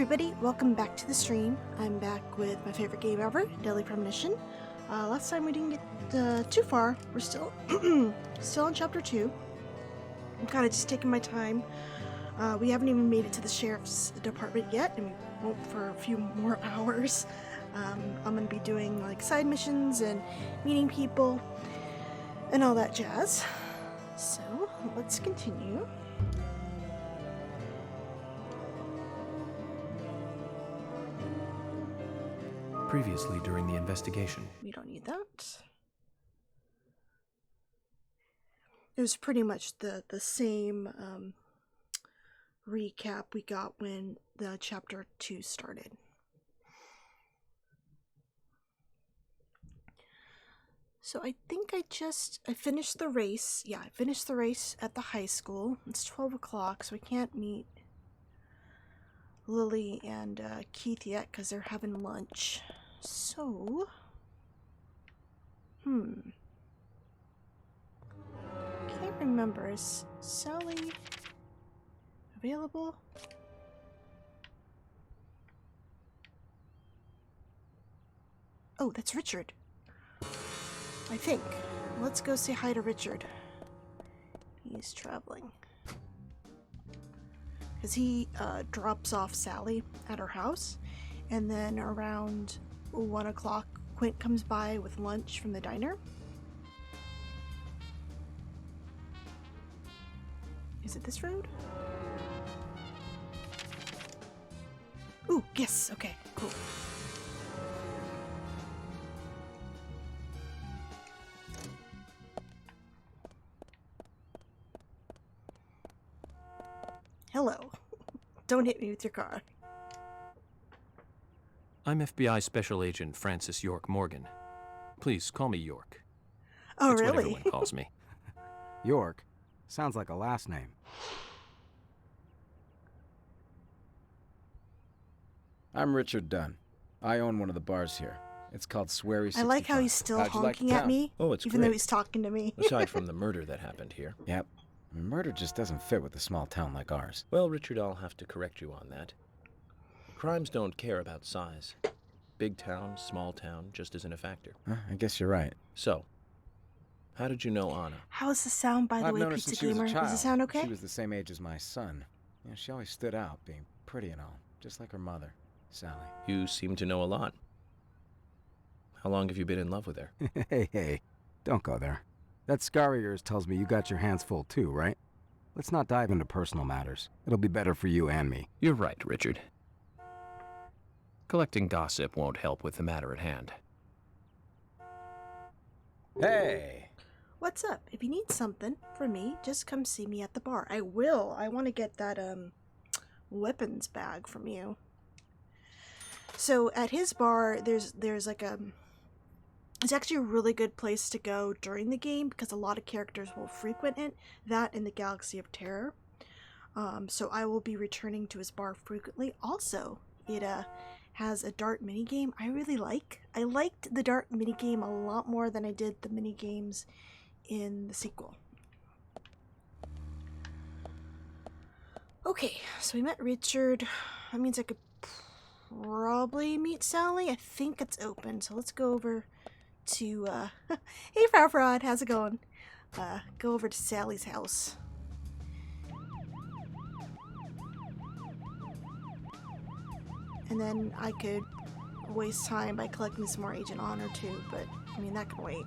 everybody, welcome back to the stream. I'm back with my favorite game ever, Daily Premonition. Last time we didn't get too far. We're still still on chapter 2. I'm kind of just taking my time. We haven't even made it to the sheriff's department yet, and we won't for a few more hours. I'm going to be doing like side missions and meeting people and all that jazz. So let's continue. Previously during the investigation. We don't need that. It was pretty much the same recap we got when the chapter 2 started. So I think I finished the race. Yeah, I finished the race at the high school. It's 12 o'clock, so I can't meet Lily and Keith yet because they're having lunch. So, can't remember. Is Sally available? Oh, that's Richard. I think. Let's go say hi to Richard. He's traveling. Because he drops off Sally at her house, and then around 1 o'clock, Quint comes by with lunch from the diner. Is it this road? Ooh, yes, okay, cool. Hello. Don't hit me with your car. I'm FBI Special Agent Francis York Morgan. Please call me York. Oh, It's really? what everyone calls me. York? Sounds like a last name. I'm Richard Dunn. I own one of the bars here. It's called Sweary 65. I like how he's still honking at me, Oh, it's even great. though he's talking to me. Aside from the murder that happened here. Yep. Murder just doesn't fit with a small town like ours. Well, Richard, I'll have to correct you on that. Crimes don't care about size. Big town, small town, just isn't a factor. I guess you're right. So, how did you know Anna? How's the sound, by the I've way, known her Pizza since she was Gamer? a child. Does it sound okay? She was the same age as my son. Yeah, she always stood out, being pretty and all, just like her mother, Sally. You seem to know a lot. How long have you been in love with her? Hey, don't go there. That scar of yours tells me you got your hands full too, right? Let's not dive into personal matters. It'll be better for you and me. You're right, Richard. Collecting gossip won't help with the matter at hand. Hey! What's up? If you need something from me, just come see me at the bar. I will. I want to get that weapons bag from you. So at his bar, there's like it's actually a really good place to go during the game because a lot of characters will frequent it. That in the Galaxy of Terror. So I will be returning to his bar frequently. Also, it has a dart minigame I really like. I liked the dart minigame a lot more than I did the minigames in the sequel. Okay, so we met Richard. That means I could probably meet Sally. I think it's open, so let's go over to hey Frau Fraud, how's it going? Go over to Sally's house. And then I could waste time by collecting some more Agent Honor too, but I mean that can wait.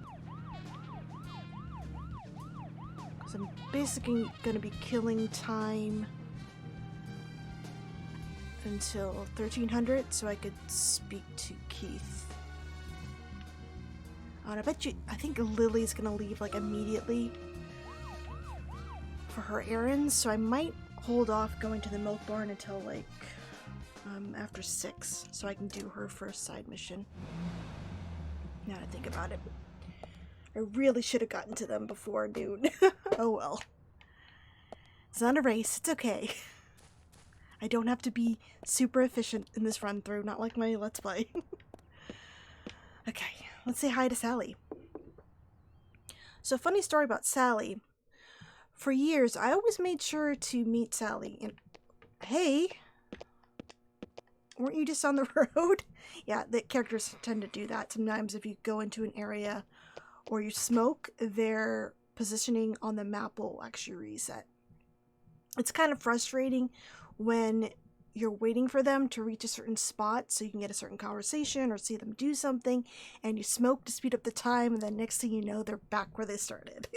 Because I'm basically gonna be killing time until 1300 so I could speak to Keith. And I think Lily's gonna leave like immediately for her errands, so I might hold off going to the milk barn until like after 6 so I can do her first side mission. Now that I think about it, I really should have gotten to them before noon. Oh well. It's not a race, it's okay. I don't have to be super efficient in this run through, not like my Let's Play. Okay, let's say hi to Sally. So, funny story about Sally. For years, I always made sure to meet Sally. And hey, weren't you just on the road? Yeah, the characters tend to do that. Sometimes if you go into an area or you smoke, their positioning on the map will actually reset. It's kind of frustrating when you're waiting for them to reach a certain spot so you can get a certain conversation or see them do something, and you smoke to speed up the time, and then next thing you know, they're back where they started.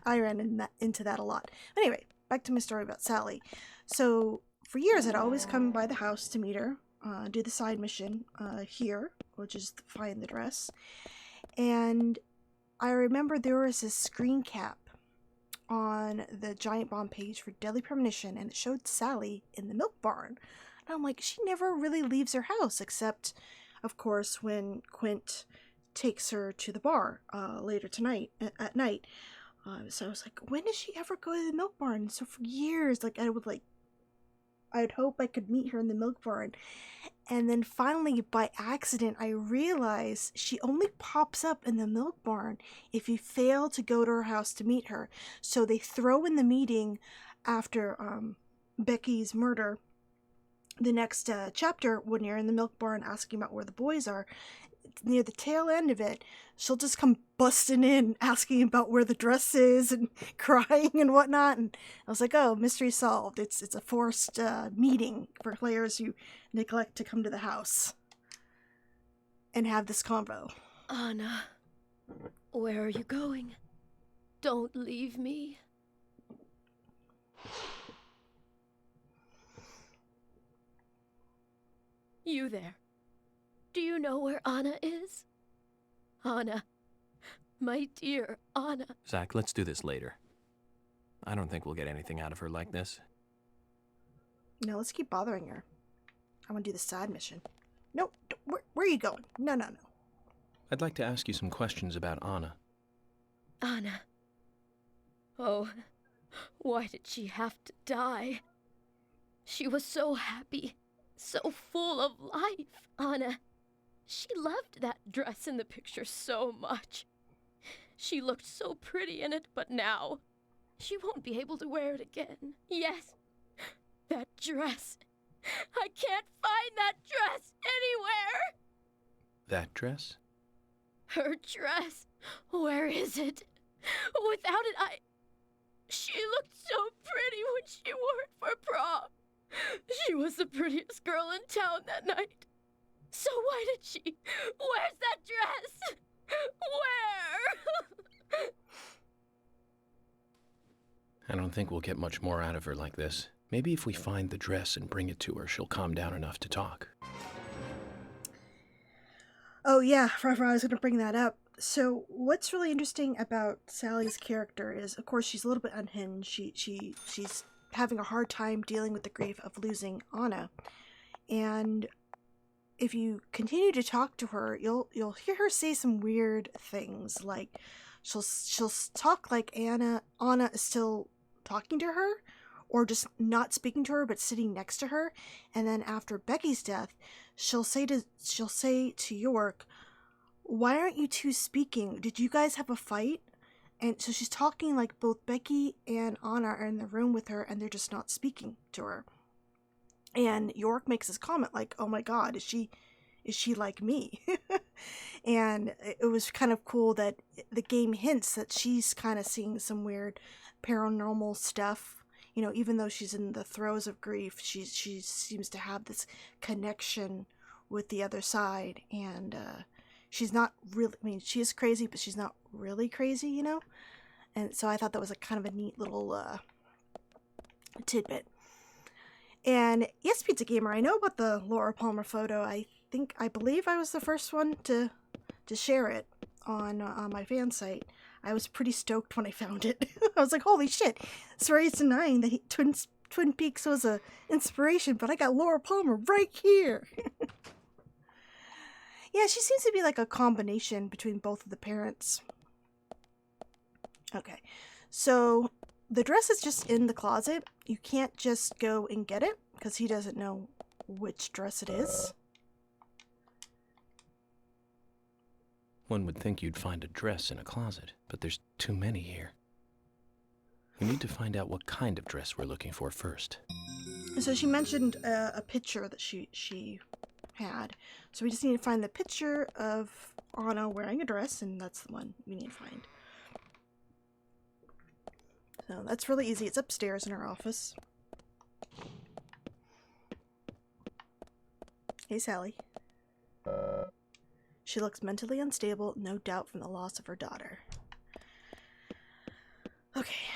I ran into that a lot. Anyway, back to my story about Sally. So for years, I'd always come by the house to meet her, do the side mission here, which is find the dress. And I remember there was this screen cap on the Giant Bomb page for Deadly Premonition, and it showed Sally in the milk barn. And I'm like, she never really leaves her house, except, of course, when Quint takes her to the bar later tonight, at night. So I was like, when does she ever go to the milk barn? So for years, I'd hope I could meet her in the milk barn. And then finally, by accident, I realized she only pops up in the milk barn if you fail to go to her house to meet her. So they throw in the meeting after Becky's murder, the next chapter, when you're in the milk barn asking about where the boys are. Near the tail end of it, she'll just come busting in asking about where the dress is and crying and whatnot, and I was like, oh, mystery solved. It's a forced meeting for players who neglect to come to the house and have this convo. Anna, where are you going? Don't leave me. You there. Do you know where Anna is? Anna. My dear Anna. Zach, let's do this later. I don't think we'll get anything out of her like this. No, let's keep bothering her. I want to do the side mission. No, where are you going? No. I'd like to ask you some questions about Anna. Anna. Oh, why did she have to die? She was so happy, so full of life, Anna. She loved that dress in the picture so much. She looked so pretty in it, but now she won't be able to wear it again. Yes, that dress. I can't find that dress anywhere. That dress? Her dress. Where is it? Without it, She looked so pretty when she wore it for prom. She was the prettiest girl in town that night. So why did she? Where's that dress? Where? I don't think we'll get much more out of her like this. Maybe if we find the dress and bring it to her, she'll calm down enough to talk. Oh yeah, I was going to bring that up. So what's really interesting about Sally's character is, of course, she's a little bit unhinged. She's having a hard time dealing with the grief of losing Anna. And if you continue to talk to her, you'll hear her say some weird things. Like she'll talk like Anna is still talking to her, or just not speaking to her but sitting next to her. And then after Becky's death, she'll say to York, "Why aren't you two speaking? Did you guys have a fight?" And so she's talking like both Becky and Anna are in the room with her, and they're just not speaking to her. And York makes this comment like, "Oh my God, is she like me?" And it was kind of cool that the game hints that she's kind of seeing some weird paranormal stuff. You know, even though she's in the throes of grief, she seems to have this connection with the other side, and she's not really, I mean, she is crazy, but she's not really crazy, you know? And so I thought that was a kind of a neat little tidbit. And yes, Pizza Gamer, I know about the Laura Palmer photo. I believe I was the first one to share it on my fan site. I was pretty stoked when I found it. I was like, holy shit, Saray's denying that Twin Peaks was a inspiration, but I got Laura Palmer right here. Yeah, she seems to be like a combination between both of the parents. Okay, so the dress is just in the closet. You can't just go and get it because he doesn't know which dress it is. One would think you'd find a dress in a closet, but there's too many here. We need to find out what kind of dress we're looking for first. So she mentioned a picture that she had. So we just need to find the picture of Anna wearing a dress, and that's the one we need to find. So that's really easy. It's upstairs in our office. Hey, Sally. She looks mentally unstable, no doubt from the loss of her daughter. Okay.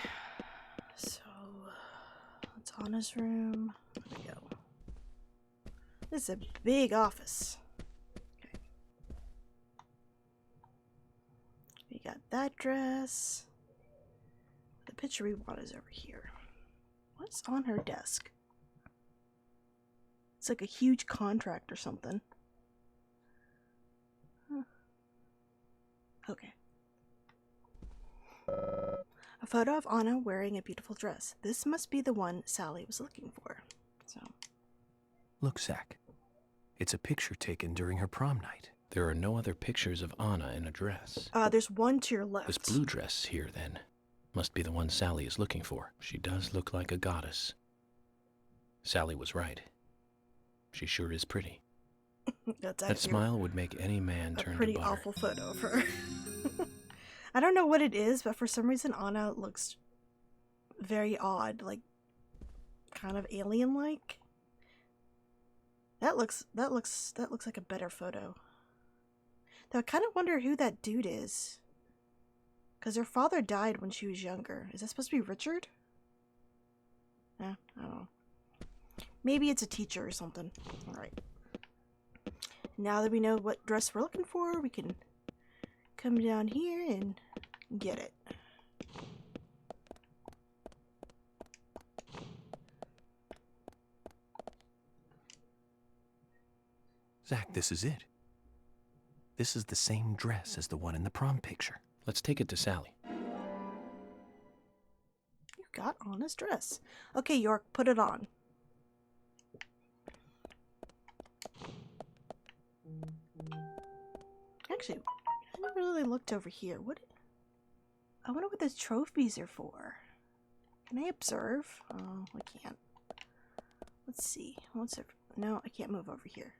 So, it's Anna's room. There we go. This is a big office. Okay. We got that dress. The picture we want is over here. What's on her desk? It's like a huge contract or something. Huh. Okay. A photo of Anna wearing a beautiful dress. This must be the one Sally was looking for. So. Look, Zach. It's a picture taken during her prom night. There are no other pictures of Anna in a dress. There's one to your left. This blue dress here, then, must be the one Sally is looking for. She does look like a goddess. Sally was right. She sure is pretty. That's That smile would make any man turn to butter. a pretty awful photo of her. I don't know what it is, but for some reason Anna looks very odd, like kind of alien-like. That looks like a better photo. Though I kind of wonder who that dude is. Because her father died when she was younger. Is that supposed to be Richard? I don't know. Maybe it's a teacher or something. Alright. Now that we know what dress we're looking for, we can come down here and get it. Zach, this is it. This is the same dress as the one in the prom picture. Let's take it to Sally. You got Anna's dress. Okay, York, put it on. Actually, I never really looked over here. I wonder what those trophies are for. Can I observe? Oh, I can't. Let's see. No, I can't move over here.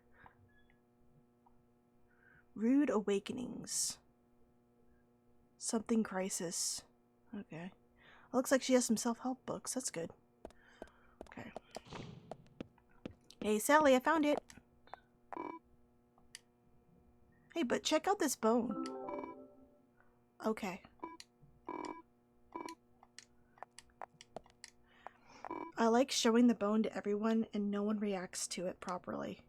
Rude Awakenings. Something Crisis. Okay. It looks like she has some self-help books. That's good. Okay. Hey, Sally, I found it. Hey, but check out this bone. Okay. I like showing the bone to everyone and no one reacts to it properly.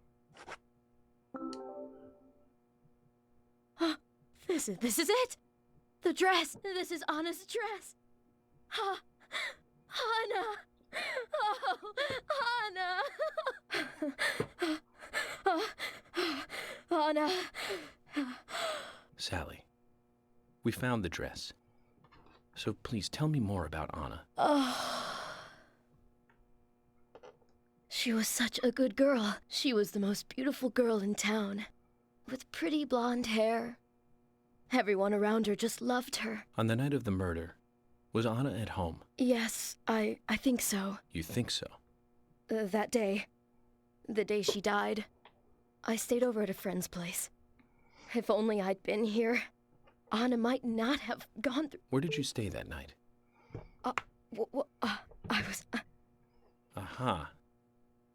This is it! The dress! This is Anna's dress! Anna! Oh, Anna! Anna! Sally, we found the dress. So please tell me more about Anna. She was such a good girl. She was the most beautiful girl in town, with pretty blonde hair. Everyone around her just loved her. On the night of the murder, was Anna at home? Yes, I think so. You think so? That day. The day she died. I stayed over at a friend's place. If only I'd been here, Anna might not have gone through... Where did you stay that night? I was... Aha.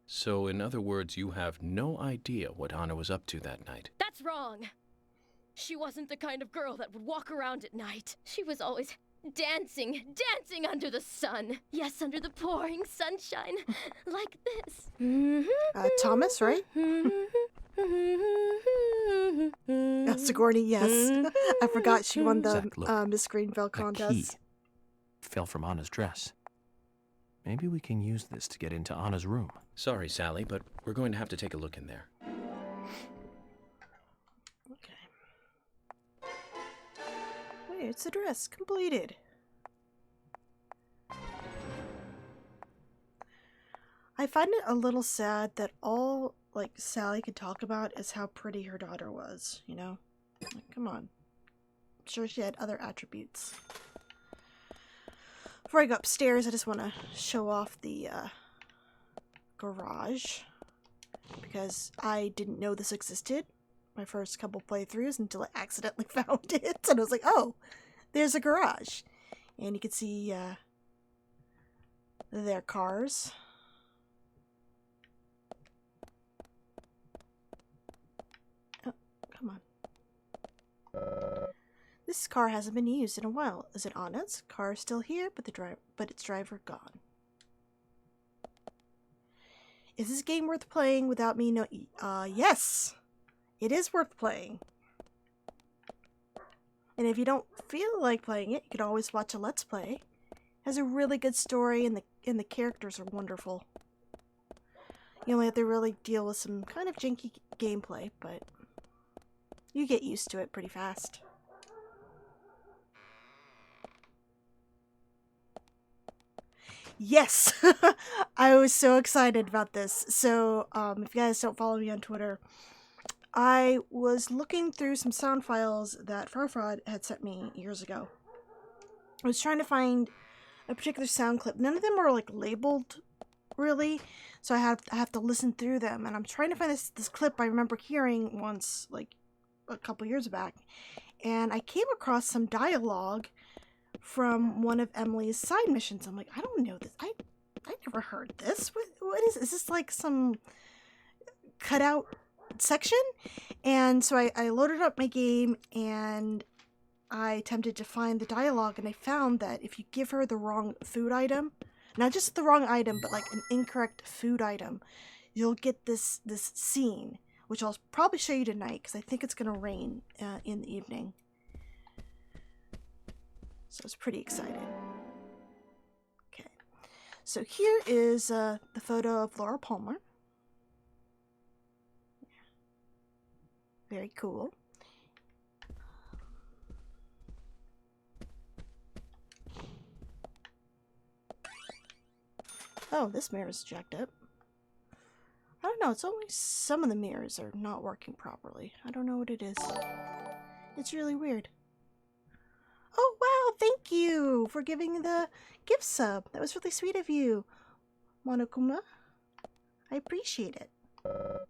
So, in other words, you have no idea what Anna was up to that night. That's wrong! She wasn't the kind of girl that would walk around at night. She was always dancing under the sun. Yes, under the pouring sunshine, like this. Thomas, right? Sigourney, yes. I forgot she won the Zach, look, Miss Greenville a key contest. fell from Anna's dress. Maybe we can use this to get into Anna's room. Sorry, Sally, but we're going to have to take a look in there. Okay. Wait, it's the dress completed. I find it a little sad that all Sally could talk about is how pretty her daughter was, you know? Like, come on. I'm sure she had other attributes. Before I go upstairs, I just want to show off the garage because I didn't know this existed my first couple playthroughs until I accidentally found it. And I was like, oh, there's a garage. And you can see their cars. Oh, come on. This car hasn't been used in a while. Is it Anna's? Car still here, but its driver gone. Is this game worth playing without me yes! It is worth playing. And if you don't feel like playing it, you could always watch a Let's Play. It has a really good story and the characters are wonderful. You only have to really deal with some kind of janky gameplay, but you get used to it pretty fast. Yes! I was so excited about this. So, if you guys don't follow me on Twitter, I was looking through some sound files that Farfraud had sent me years ago. I was trying to find a particular sound clip. None of them are like labeled, really, so I have to listen through them. And I'm trying to find this clip I remember hearing once, like a couple years back, and I came across some dialogue from one of Emily's side missions. I'm like, I don't know this. I never heard this. What is this like some cutout section? And so I loaded up my game and I attempted to find the dialogue, and I found that if you give her the wrong food item, not just the wrong item, but like an incorrect food item, you'll get this scene, which I'll probably show you tonight because I think it's going to rain in the evening. So I was pretty excited. Okay, so here is the photo of Laura Palmer. Very cool. Oh, this mirror's jacked up. I don't know, it's only some of the mirrors are not working properly. I don't know what it is. It's really weird. Oh, wow, thank you for giving the gift sub. That was really sweet of you, Monokuma. I appreciate it. Okay.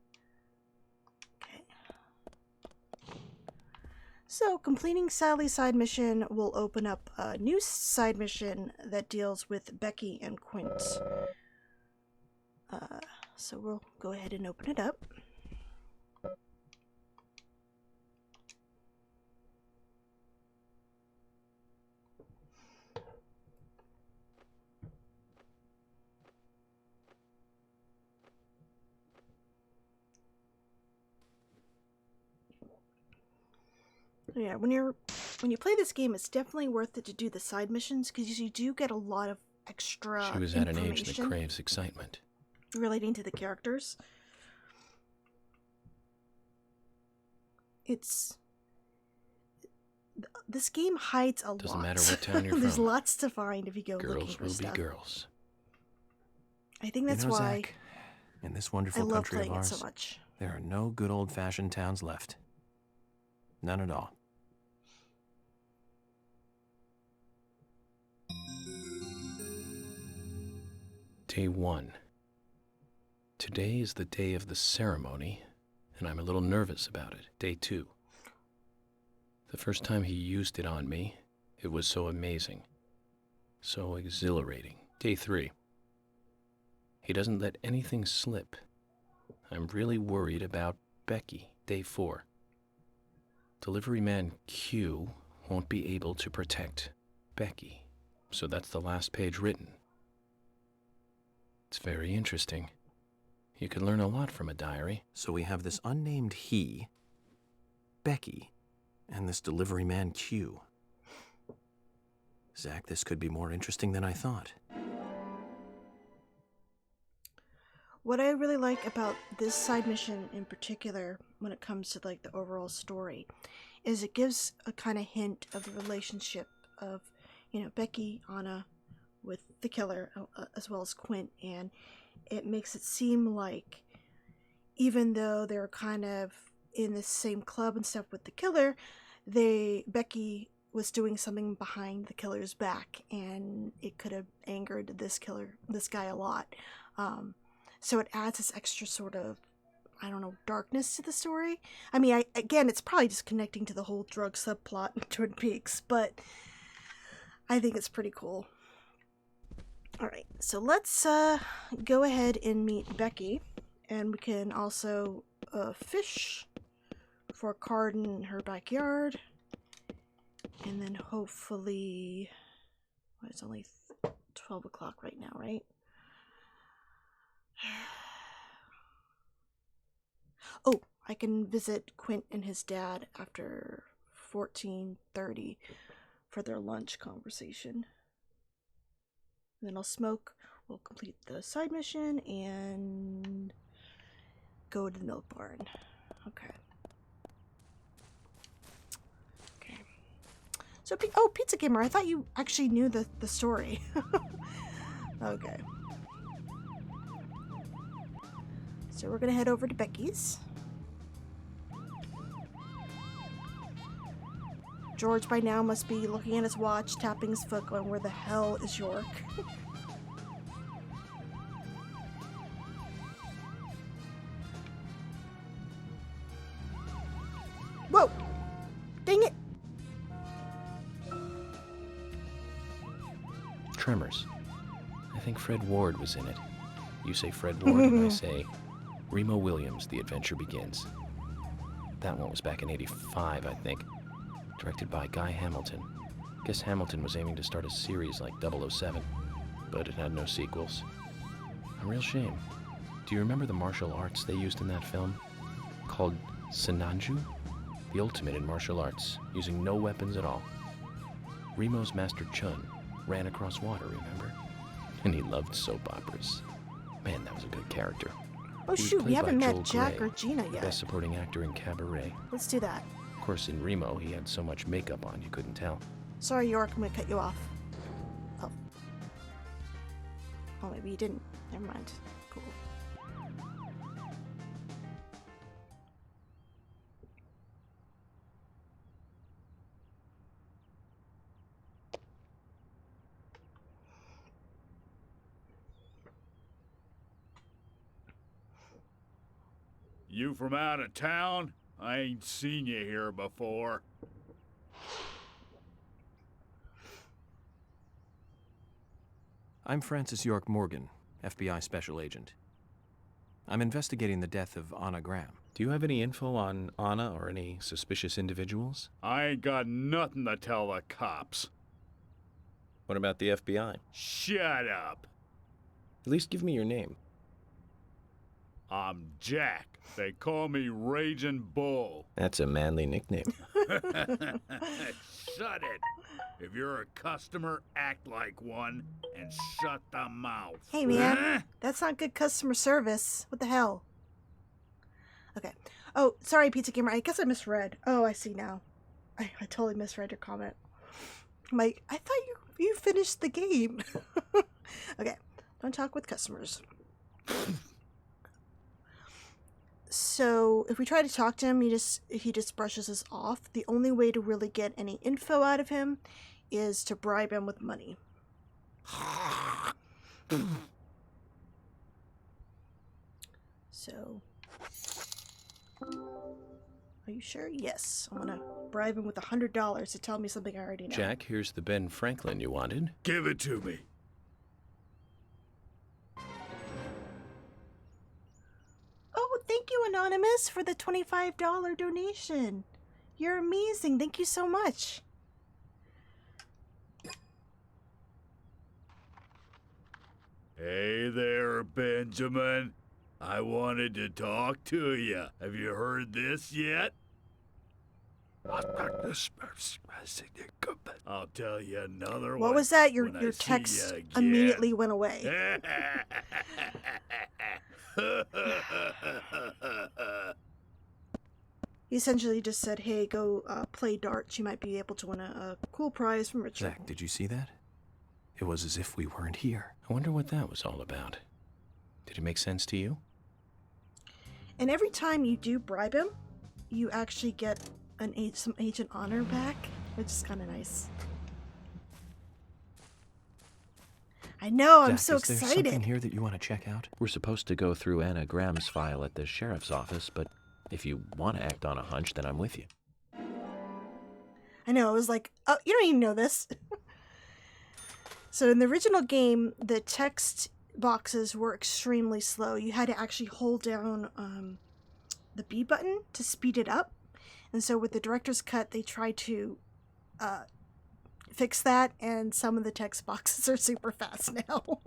So, completing Sally's side mission will open up a new side mission that deals with Becky and Quint. So we'll go ahead and open it up. Yeah, when you play this game, it's definitely worth it to do the side missions because you do get a lot of extra She was at an age that craves excitement. Relating to the characters. This game hides a lot. Doesn't matter what town you're There's from. lots to find if you go looking for Girls will stuff. be girls. I think that's why Zach, in this I wonderful love country of playing it ours, so much. there are no good old-fashioned towns left. None at all. Day 1. Today is the day of the ceremony, and I'm a little nervous about it. Day 2. The first time he used it on me, it was so amazing, so exhilarating. Day 3. He doesn't let anything slip. I'm really worried about Becky. Day 4. Delivery man Q won't be able to protect Becky, so that's the last page written. It's very interesting. You can learn a lot from a diary. So we have this unnamed he, Becky, and this delivery man Q. Zach, this could be more interesting than I thought. What I really like about this side mission in particular, when it comes to like the overall story, is it gives a kind of hint of the relationship of, Becky, Anna, with the killer, as well as Quint, and it makes it seem like even though they're kind of in the same club and stuff with the killer, Becky was doing something behind the killer's back, and it could have angered this guy a lot. So it adds this extra sort of, I don't know, darkness to the story. I mean, again, it's probably just connecting to the whole drug subplot in Twin Peaks, but I think it's pretty cool. Alright, so let's go ahead and meet Becky, and we can also fish for a card in her backyard, and then hopefully, well, it's only 12 o'clock right now, right? Oh, I can visit Quint and his dad after 14:30 for their lunch conversation. And then I'll smoke, we'll complete the side mission, and go to the milk barn. Okay. Okay. So, Pizza Gamer, I thought you actually knew the story. Okay. So we're gonna head over to Becky's. George by now must be looking at his watch, tapping his foot, going, where the hell is York? Whoa! Dang it! Tremors. I think Fred Ward was in it. You say Fred Ward, and I say Remo Williams, The Adventure Begins. That one was back in '85, I think. Directed by Guy Hamilton. Guess Hamilton was aiming to start a series like 007, but it had no sequels. A real shame. Do you remember the martial arts they used in that film? Called Sinanju? The ultimate in martial arts, using no weapons at all. Remo's master Chun ran across water, remember? And he loved soap operas. Man, that was a good character. Oh He was shoot, we played haven't by met Joel Jack Grey, or Gina the yet. best supporting actor in Cabaret. Let's do that. Of course, in Remo, he had so much makeup on you couldn't tell. Sorry, York, I'm gonna cut you off. Oh. Oh, maybe you didn't. Never mind. Cool. You from out of town? I ain't seen you here before. I'm Francis York Morgan, FBI Special Agent. I'm investigating the death of Anna Graham. Do you have any info on Anna or any suspicious individuals? I ain't got nothing to tell the cops. What about the FBI? Shut up. At least give me your name. I'm Jack. They call me Raging Bull. That's a manly nickname. Shut it. If you're a customer, act like one and shut the mouth. Hey man, Huh? that's not good customer service. What the hell? Okay. Oh, sorry, Pizza Gamer. I guess I misread. Oh, I see now. I totally misread your comment. I'm like, I thought you finished the game. Okay. Don't talk with customers. So if we try to talk to him, he just brushes us off. The only way to really get any info out of him is to bribe him with money. So, are you sure? Yes. I want to bribe him with $100 to tell me something I already know. Jack, here's the Ben Franklin you wanted. Give it to me. Oh, thank you, Anonymous, for the $25 donation. You're amazing. Thank you so much. Hey there, Benjamin. I wanted to talk to you. Have you heard this yet? I'll tell you another one. What was that? Your when I see text ya again. immediately went away. He essentially just said, hey, go play darts. You might be able to win a cool prize from Richard. Zach, did you see that? It was as if we weren't here. I wonder what that was all about. Did it make sense to you? And every time you do bribe him, you actually get some agent honor back, which is kind of nice. I know, I'm Zach, so is there excited. something here that you want to check out? We're supposed to go through Anna Graham's file at the sheriff's office, but if you want to act on a hunch, then I'm with you. I know, it was like, oh, you don't even know this. So in the original game, the text boxes were extremely slow. You had to actually hold down the B button to speed it up. And so with the director's cut, they tried to fix that, and some of the text boxes are super fast now.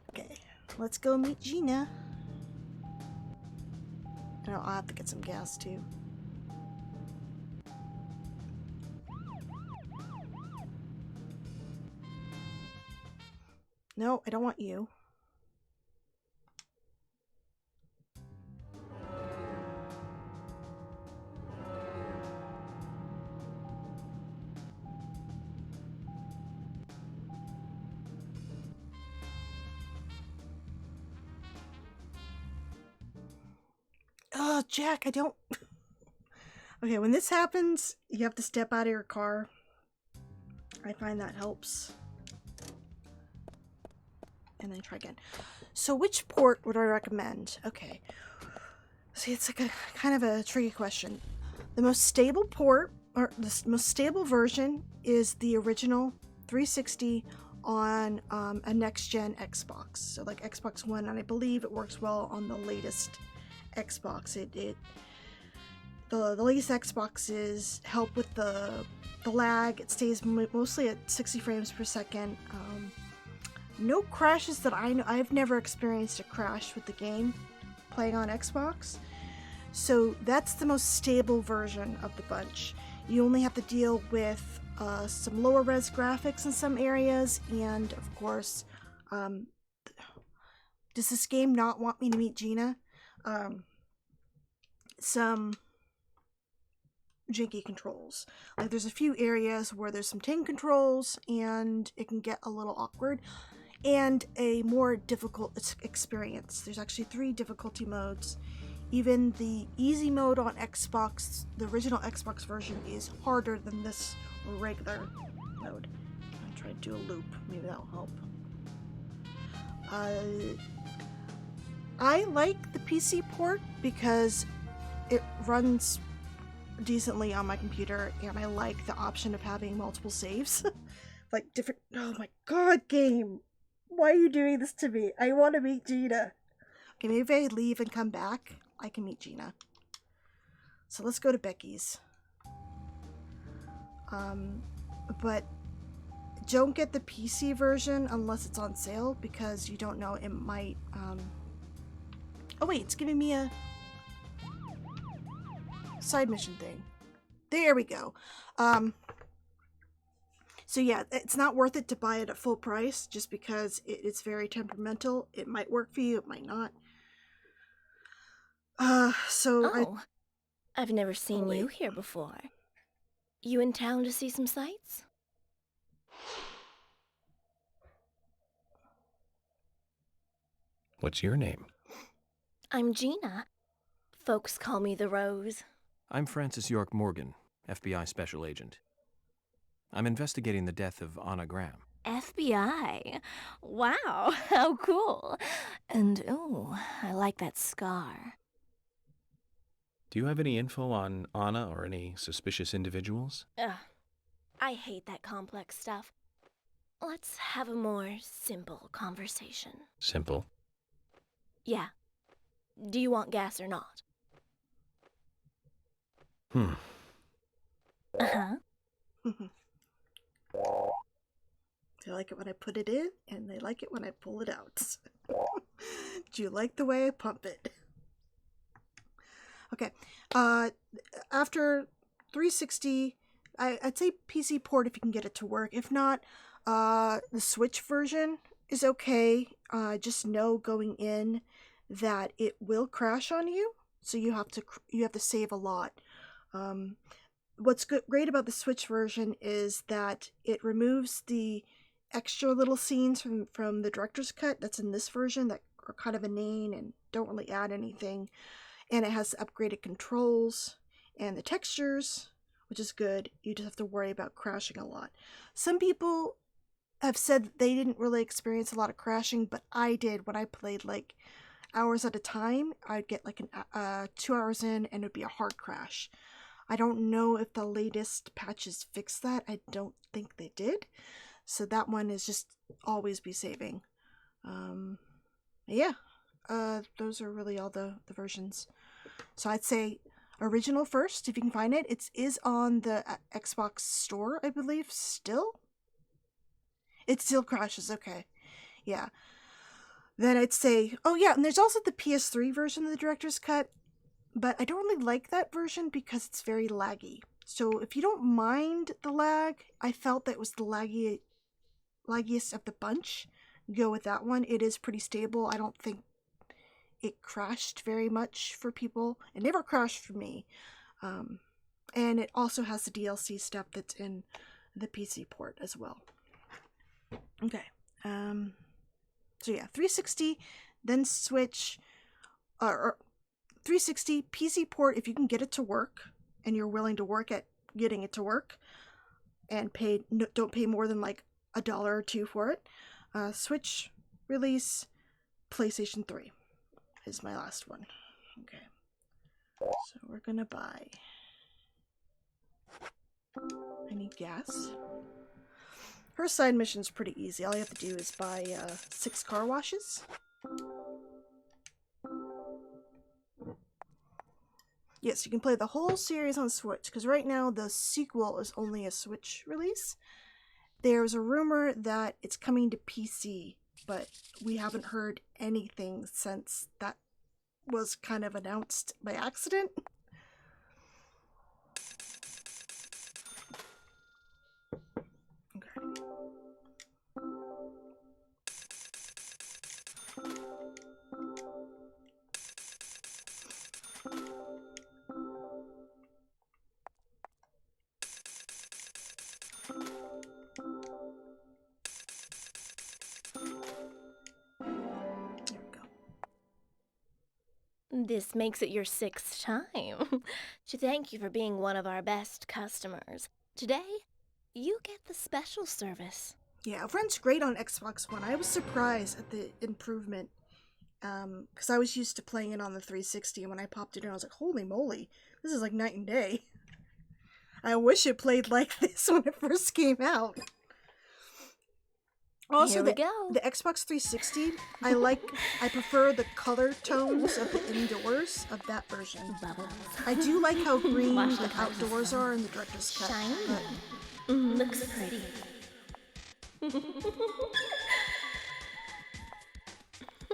Okay, let's go meet Gina. And I'll have to get some gas too. No, I don't want you. Oh, Jack, I don't... Okay, when this happens, you have to step out of your car. I find that helps. And then try again. So which port would I recommend? Okay. See, it's like a kind of a tricky question. The most stable port, or the most stable version, is the original 360 on a next-gen Xbox. So like Xbox One, and I believe it works well on the latest Xbox. The latest Xboxes help with the lag. It stays mostly at 60 frames per second. No crashes that I know. I've never experienced a crash with the game playing on Xbox. So that's the most stable version of the bunch. You only have to deal with some lower res graphics in some areas, and of course, does this game not want me to meet Gina? Some janky controls. Like there's a few areas where there's some ting controls and it can get a little awkward, and a more difficult experience. There's actually 3 difficulty modes. Even the easy mode on Xbox, the original Xbox version, is harder than this regular mode. I'll try to do a loop, maybe that'll help. I like the PC port because it runs decently on my computer, and I like the option of having multiple saves. Like different... Oh my god, game! Why are you doing this to me? I want to meet Gina. Okay, maybe if I leave and come back, I can meet Gina. So let's go to Becky's. But don't get the PC version unless it's on sale, because you don't know, it might... Oh wait, it's giving me a side mission thing. There we go. So yeah, it's not worth it to buy it at full price, just because it's very temperamental. It might work for you, it might not. I've never seen you here before. You in town to see some sights? What's your name? I'm Gina. Folks call me the Rose. I'm Francis York Morgan, FBI Special Agent. I'm investigating the death of Anna Graham. FBI? Wow, how cool. And, ooh, I like that scar. Do you have any info on Anna or any suspicious individuals? Ugh, I hate that complex stuff. Let's have a more simple conversation. Simple. Yeah. Do you want gas or not? Uh-huh. They like it when I put it in, and they like it when I pull it out. Do you like the way I pump it? Okay. After 360, I'd say PC port if you can get it to work. If not, the Switch version is okay. Just know going in that it will crash on you, so you have to save a lot. What's great about the Switch version is that it removes the extra little scenes from the director's cut that's in this version that are kind of inane and don't really add anything. And it has upgraded controls and the textures, which is good. You just have to worry about crashing a lot. Some people have said that they didn't really experience a lot of crashing, but I did when I played like hours at a time. I'd get like 2 hours in and it'd be a hard crash. I don't know if the latest patches fixed that. I don't think they did. So that one is just always be saving. Yeah. Those are really all the versions. So I'd say original first, if you can find it. It is on the Xbox store, I believe, still. It still crashes, okay. Yeah. Then I'd say, oh yeah, and there's also the PS3 version of the Director's Cut, but I don't really like that version because it's very laggy. So if you don't mind the lag, I felt that it was the laggiest of the bunch. Go with that one. It is pretty stable. I don't think it crashed very much for people. It never crashed for me. And it also has the DLC stuff that's in the PC port as well. Okay. So yeah, 360, then Switch, or 360, PC port if you can get it to work, and you're willing to work at getting it to work, and don't pay more than like $1 or $2 for it. Switch release, PlayStation 3 is my last one. Okay. So we're gonna buy. I need gas. Her side mission's pretty easy. All you have to do is buy 6 car washes. Yes, you can play the whole series on Switch, because right now the sequel is only a Switch release. There's a rumor that it's coming to PC, but we haven't heard anything since that was kind of announced by accident. Okay. This makes it your 6th time. To thank you for being one of our best customers. Today, you get the special service. Yeah, it runs great on Xbox One. I was surprised at the improvement. Because I was used to playing it on the 360, and when I popped it in, I was like, holy moly, this is like night and day. I wish it played like this when it first came out. Also, Here we go. The Xbox 360, I prefer the color tones of the indoors of that version. Bubbles. I do like how green Watch the the colors outdoors are in the Director's Cut. Shiny. But Looks pretty.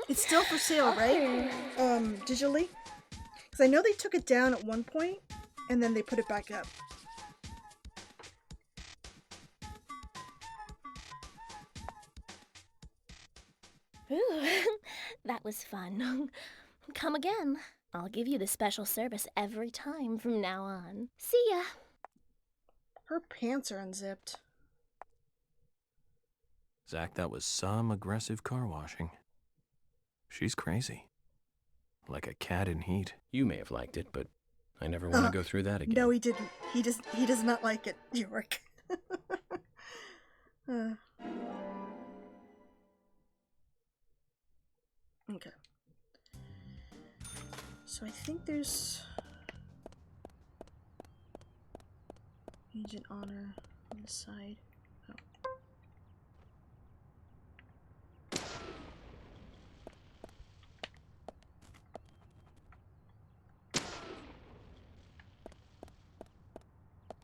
it's still for sale, right? Digitally? Because I know they took it down at one point, and then they put it back up. Ooh, that was fun. Come again. I'll give you the special service every time from now on. See ya. Her pants are unzipped. Zach, that was some aggressive car washing. She's crazy. Like a cat in heat. You may have liked it, but I never want to go through that again. No, he didn't. He does not like it, York. Okay. So I think there's Agent Honor on the side. Oh.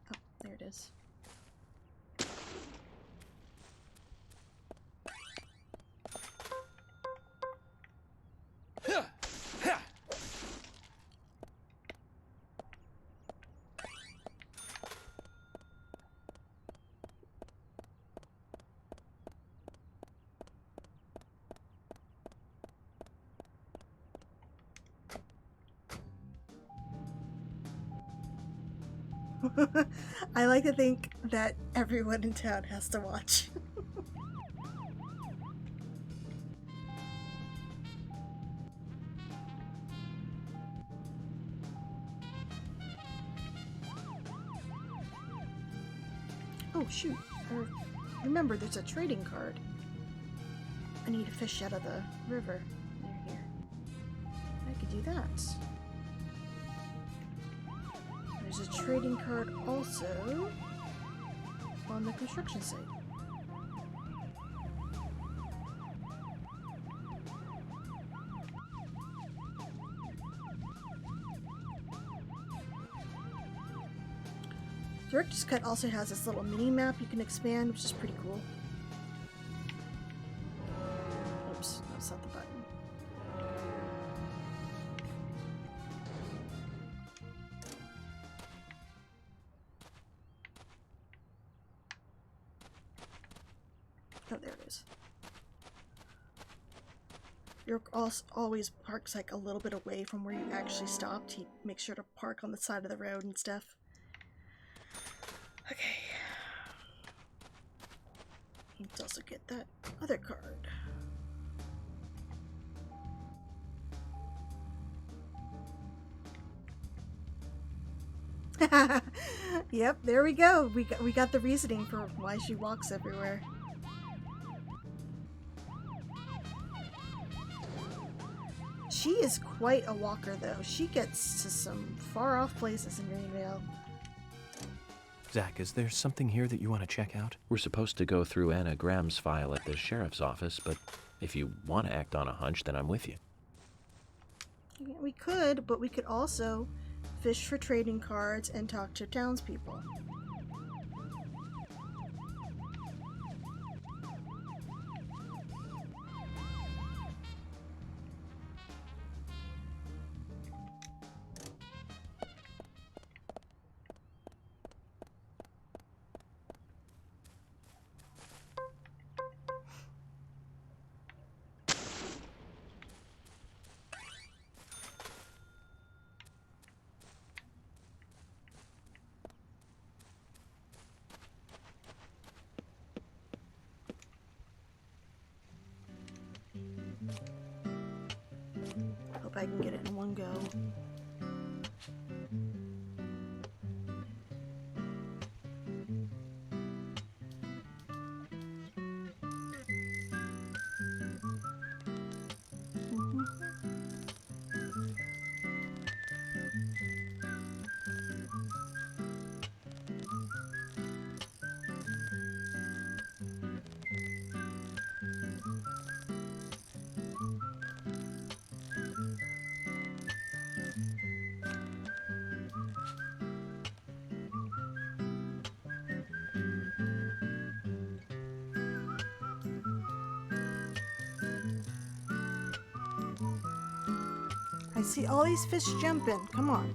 Oh, there it is. I like to think that everyone in town has to watch. Oh shoot. remember, there's a trading card. I need to fish out of the river near here. I could do that. There's a trading card also on the construction site. Director's Cut also has this little mini map you can expand, which is pretty cool. Oops, that's not the button. Oh, there it is. York always parks like a little bit away from where you actually stopped. He makes sure to park on the side of the road and stuff. Okay. Let's also get that other card. Yep, there we go. We got the reasoning for why she walks everywhere. She is quite a walker, though. She gets to some far-off places in Greenvale. Zach, is there something here that you want to check out? We're supposed to go through Anna Graham's file at the sheriff's office, but if you want to act on a hunch, then I'm with you. Yeah, we could, but we could also fish for trading cards and talk to townspeople. Hope I can get it in one go. I see all these fish jumping. Come on.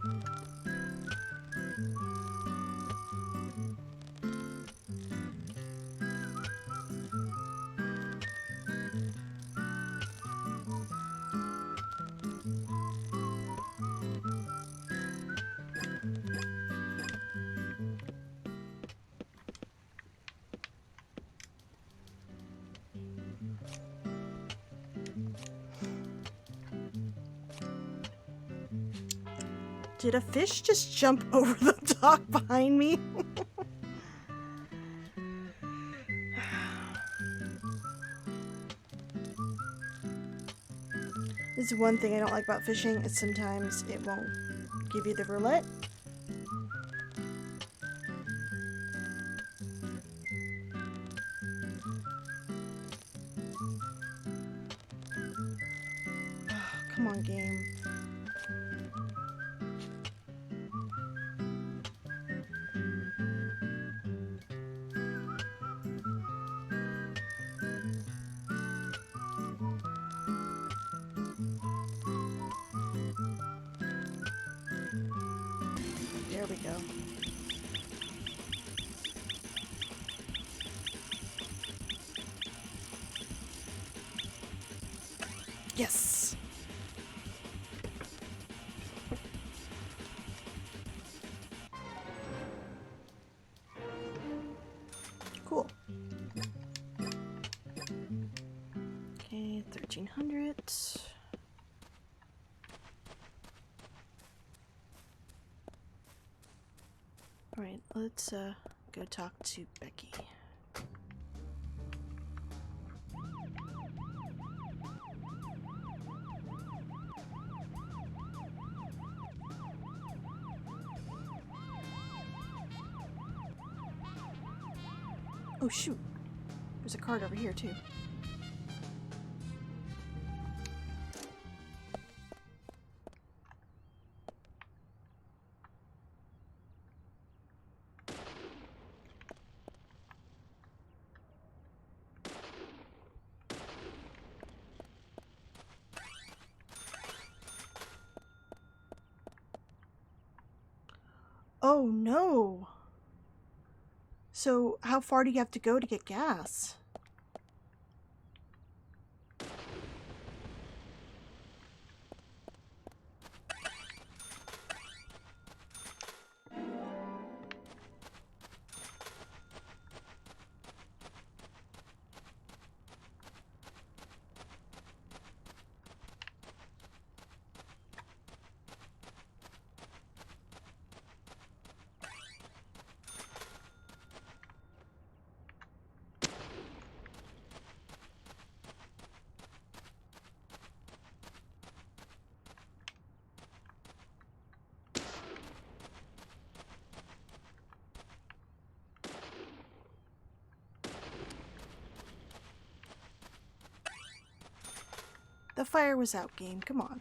Did a fish just jump over the dock behind me? This is one thing I don't like about fishing, is sometimes it won't give you the roulette. Come on, game. There we go. Yes! Cool. Okay, 1300. Alright, let's go talk to Becky. Oh shoot. There's a card over here too. Oh no. So how far do you have to go to get gas? The fire was out, game. Come on.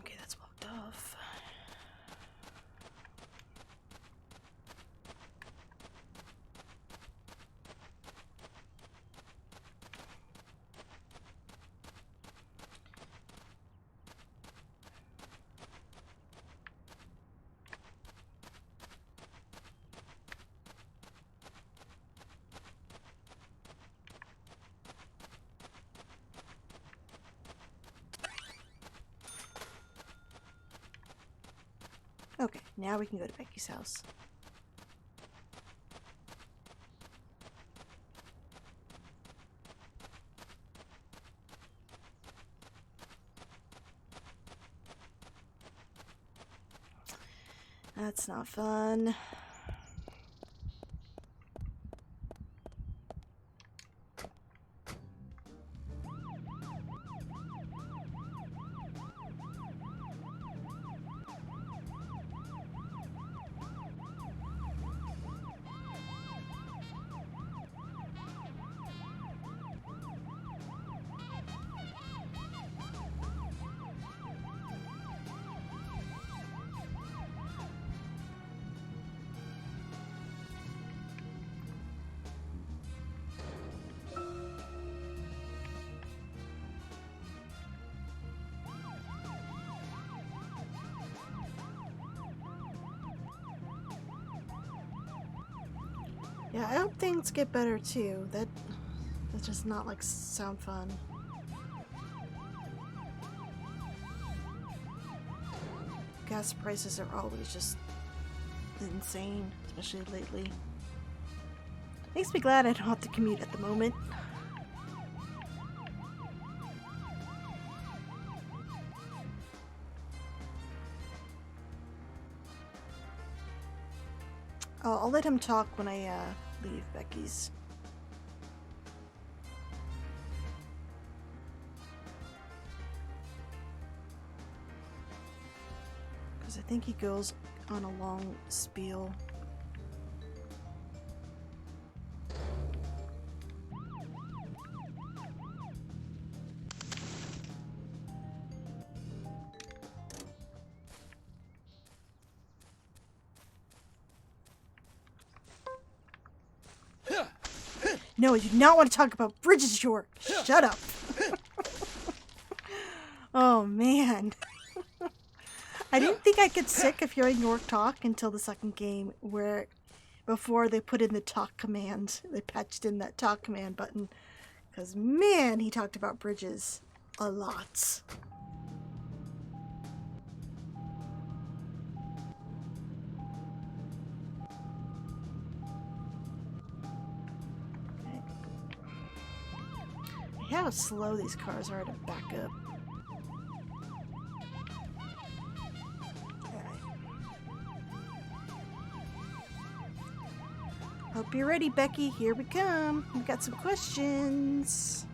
Okay, that's blocked off. Okay, now we can go to Becky's house. That's not fun. Yeah, I hope things get better too. That does not like sound fun. Gas prices are always just insane, especially lately. Makes me glad I don't have to commute at the moment. I'll let him talk when I leave Becky's. Because I think he goes on a long spiel. No, I do not want to talk about Bridges, York. Shut up. Oh, man. I didn't think I'd get sick of hearing York talk until the second game, where before they put in the talk command, they patched in that talk command button. Because, man, he talked about Bridges a lot. How slow these cars are to back up. Alright. Hope you're ready, Becky. Here we come. We've got some questions.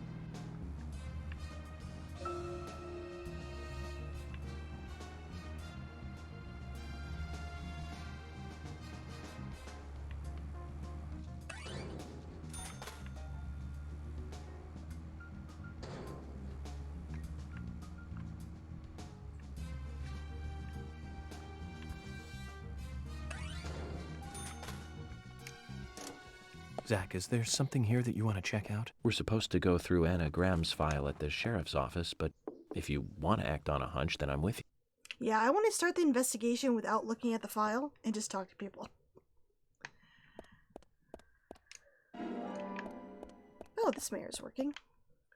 Zach, is there something here that you want to check out? We're supposed to go through Anna Graham's file at the sheriff's office, but if you want to act on a hunch, then I'm with you. Yeah, I want to start the investigation without looking at the file and just talk to people. Oh, this mirror's working.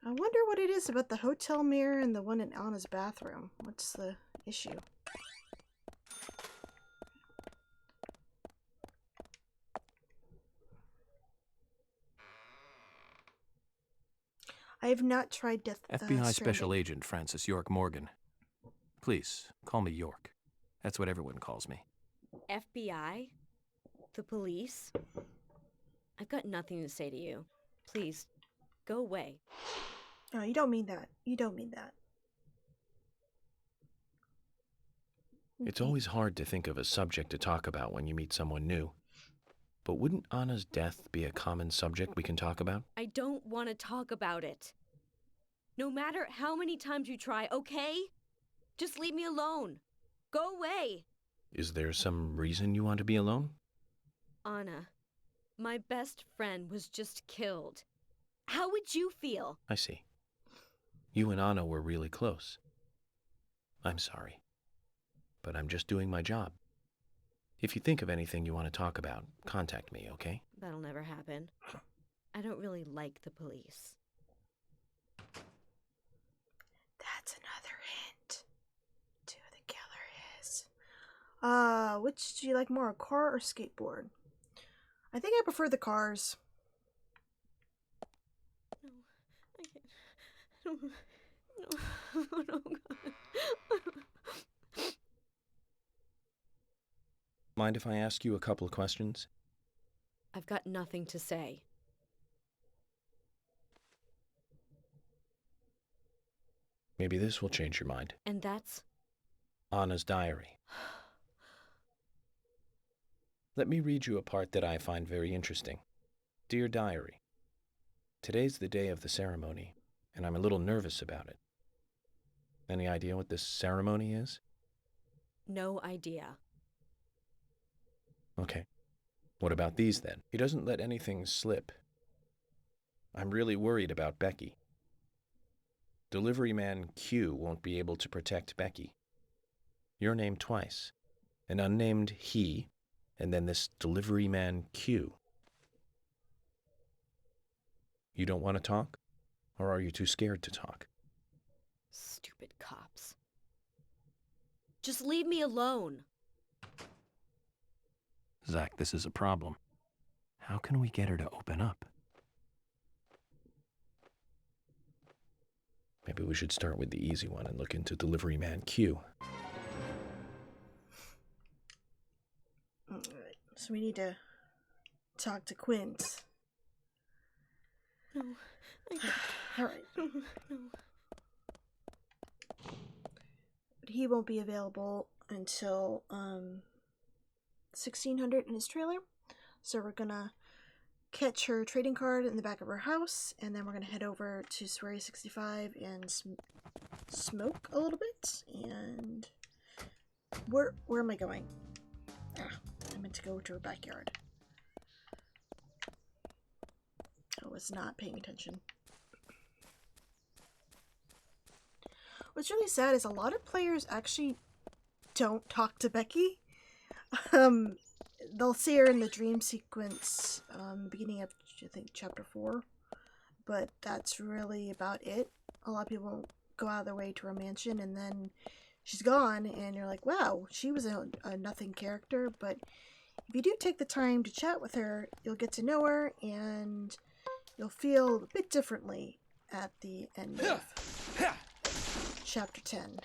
I wonder what it is about the hotel mirror and the one in Anna's bathroom. What's the issue? I have not tried Death FBI Special Stranding. Agent Francis York Morgan. Please, call me York. That's what everyone calls me. FBI? The police? I've got nothing to say to you. Please, go away. No, you don't mean that. You don't mean that. It's always hard to think of a subject to talk about when you meet someone new. But wouldn't Anna's death be a common subject we can talk about? I don't want to talk about it. No matter how many times you try, okay? Just leave me alone. Go away. Is there some reason you want to be alone? Anna, my best friend was just killed. How would you feel? I see. You and Anna were really close. I'm sorry. But I'm just doing my job. If you think of anything you want to talk about, contact me, okay? That'll never happen. I don't really like the police. That's another hint to who the killer is. Which do you like more, a car or skateboard? I think I prefer the cars. No, I can't. No, no, God. Mind if I ask you a couple of questions? I've got nothing to say. Maybe this will change your mind. And that's... Anna's diary. Let me read you a part that I find very interesting. Dear Diary, today's the day of the ceremony, and I'm a little nervous about it. Any idea what this ceremony is? No idea. Okay. What about these then? He doesn't let anything slip. I'm really worried about Becky. Delivery man Q won't be able to protect Becky. Your name twice. An unnamed he, and then this delivery man Q. You don't want to talk? Or are you too scared to talk? Stupid cops. Just leave me alone. Zach, this is a problem. How can we get her to open up? Maybe we should start with the easy one and look into delivery man Q. Alright, so we need to talk to Quint. No, I can't. Alright. No. But he won't be available until 1600 in his trailer. So we're gonna catch her trading card in the back of her house, and then we're gonna head over to Swery 65 and smoke a little bit. And where am I going? I meant to go to her backyard. I was not paying attention. What's really sad is a lot of players actually don't talk to Becky. They'll see her in the dream sequence, beginning of, I think, chapter 4, but that's really about it. A lot of people go out of their way to her mansion, and then she's gone, and you're like, wow, she was a nothing character. But if you do take the time to chat with her, you'll get to know her, and you'll feel a bit differently at the end of chapter 10.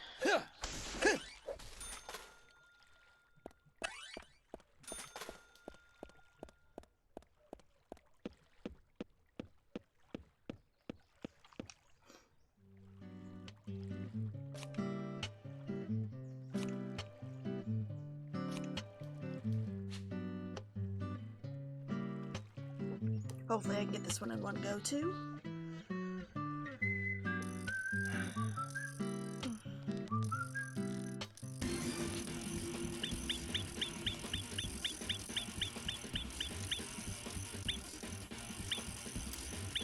Hopefully I can get this one in one go too.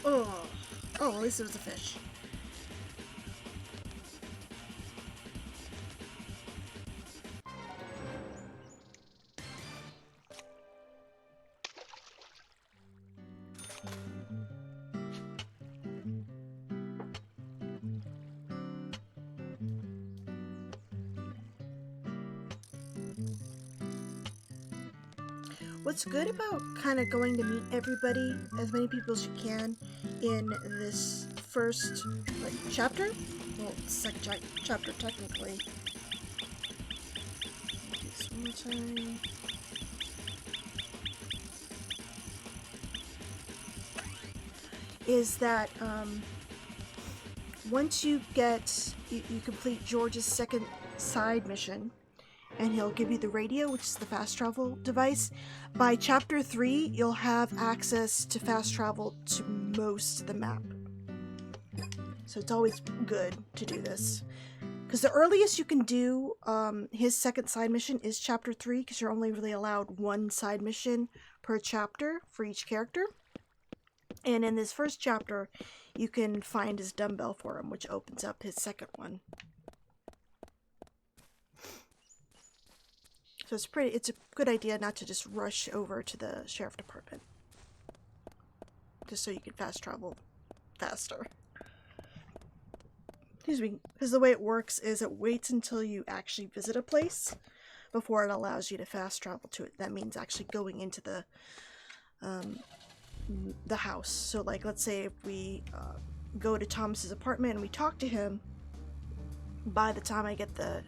Oh, oh, at least it was a fish. What's good about kind of going to meet everybody, as many people as you can, in this first chapter? Well, second chapter technically. This one more time. Is that once you complete George's second side mission, and he'll give you the radio, which is the fast travel device. By chapter 3, you'll have access to fast travel to most of the map. So it's always good to do this. Because the earliest you can do his second side mission is chapter 3, because you're only really allowed one side mission per chapter for each character. And in this first chapter, you can find his dumbbell for him, which opens up his second one. So it's a good idea not to just rush over to the sheriff department. Just so you can fast travel faster. Excuse me. Because the way it works is it waits until you actually visit a place before it allows you to fast travel to it. That means actually going into the house. So like, let's say if we go to Thomas's apartment and we talk to him, by the time I get the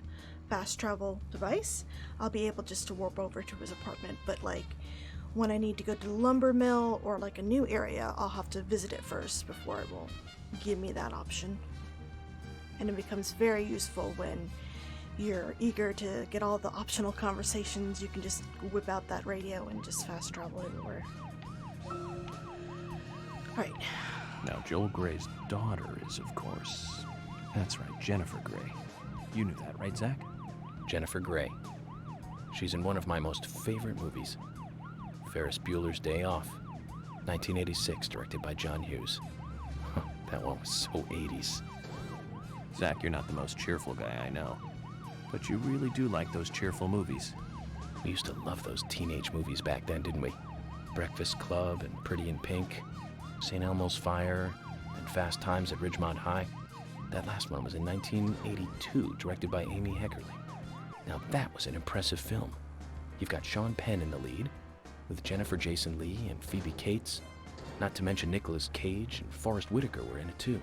fast travel device, I'll be able just to warp over to his apartment. But like when I need to go to the lumber mill or like a new area, I'll have to visit it first before it will give me that option. And it becomes very useful when you're eager to get all the optional conversations. You can just whip out that radio and just fast travel everywhere. Alright. Now, Joel Gray's daughter is, of course... That's right, Jennifer Gray. You knew that, right, Zach? Jennifer Gray. She's in one of my most favorite movies, Ferris Bueller's Day Off, 1986, directed by John Hughes. That one was so 80s. Zach, you're not the most cheerful guy I know, but you really do like those cheerful movies. We used to love those teenage movies back then, didn't we? Breakfast Club and Pretty in Pink, St. Elmo's Fire, and Fast Times at Ridgemont High. That last one was in 1982, directed by Amy Heckerling. Now that was an impressive film. You've got Sean Penn in the lead, with Jennifer Jason Leigh and Phoebe Cates, not to mention Nicolas Cage and Forrest Whitaker were in it too.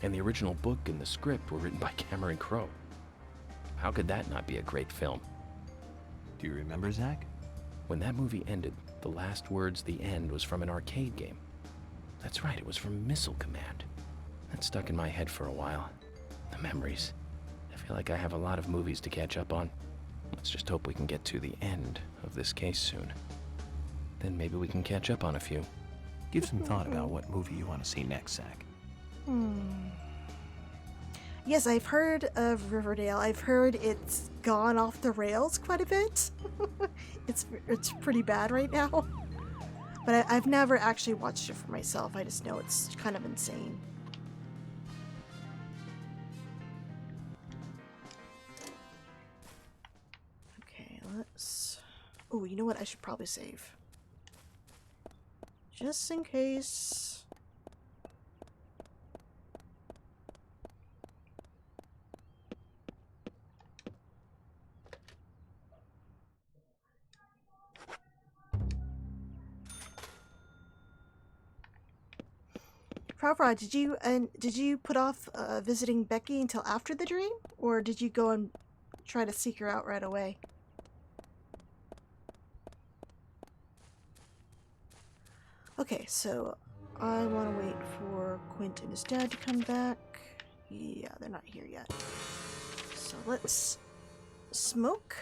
And the original book and the script were written by Cameron Crowe. How could that not be a great film? Do you remember, Zach? When that movie ended, the last words, the end, was from an arcade game. That's right, it was from Missile Command. That stuck in my head for a while. The memories. I feel like I have a lot of movies to catch up on. Let's just hope we can get to the end of this case soon. Then maybe we can catch up on a few. Give some thought about what movie you want to see next, Zach. Yes, I've heard of Riverdale. I've heard it's gone off the rails quite a bit. It's pretty bad right now. But I've never actually watched it for myself. I just know it's kind of insane. Okay, let's... Oh, you know what? I should probably save. Just in case... Pravra, did you put off visiting Becky until after the dream, or did you go and try to seek her out right away? Okay, so I want to wait for Quint and his dad to come back. Yeah, they're not here yet. So let's smoke.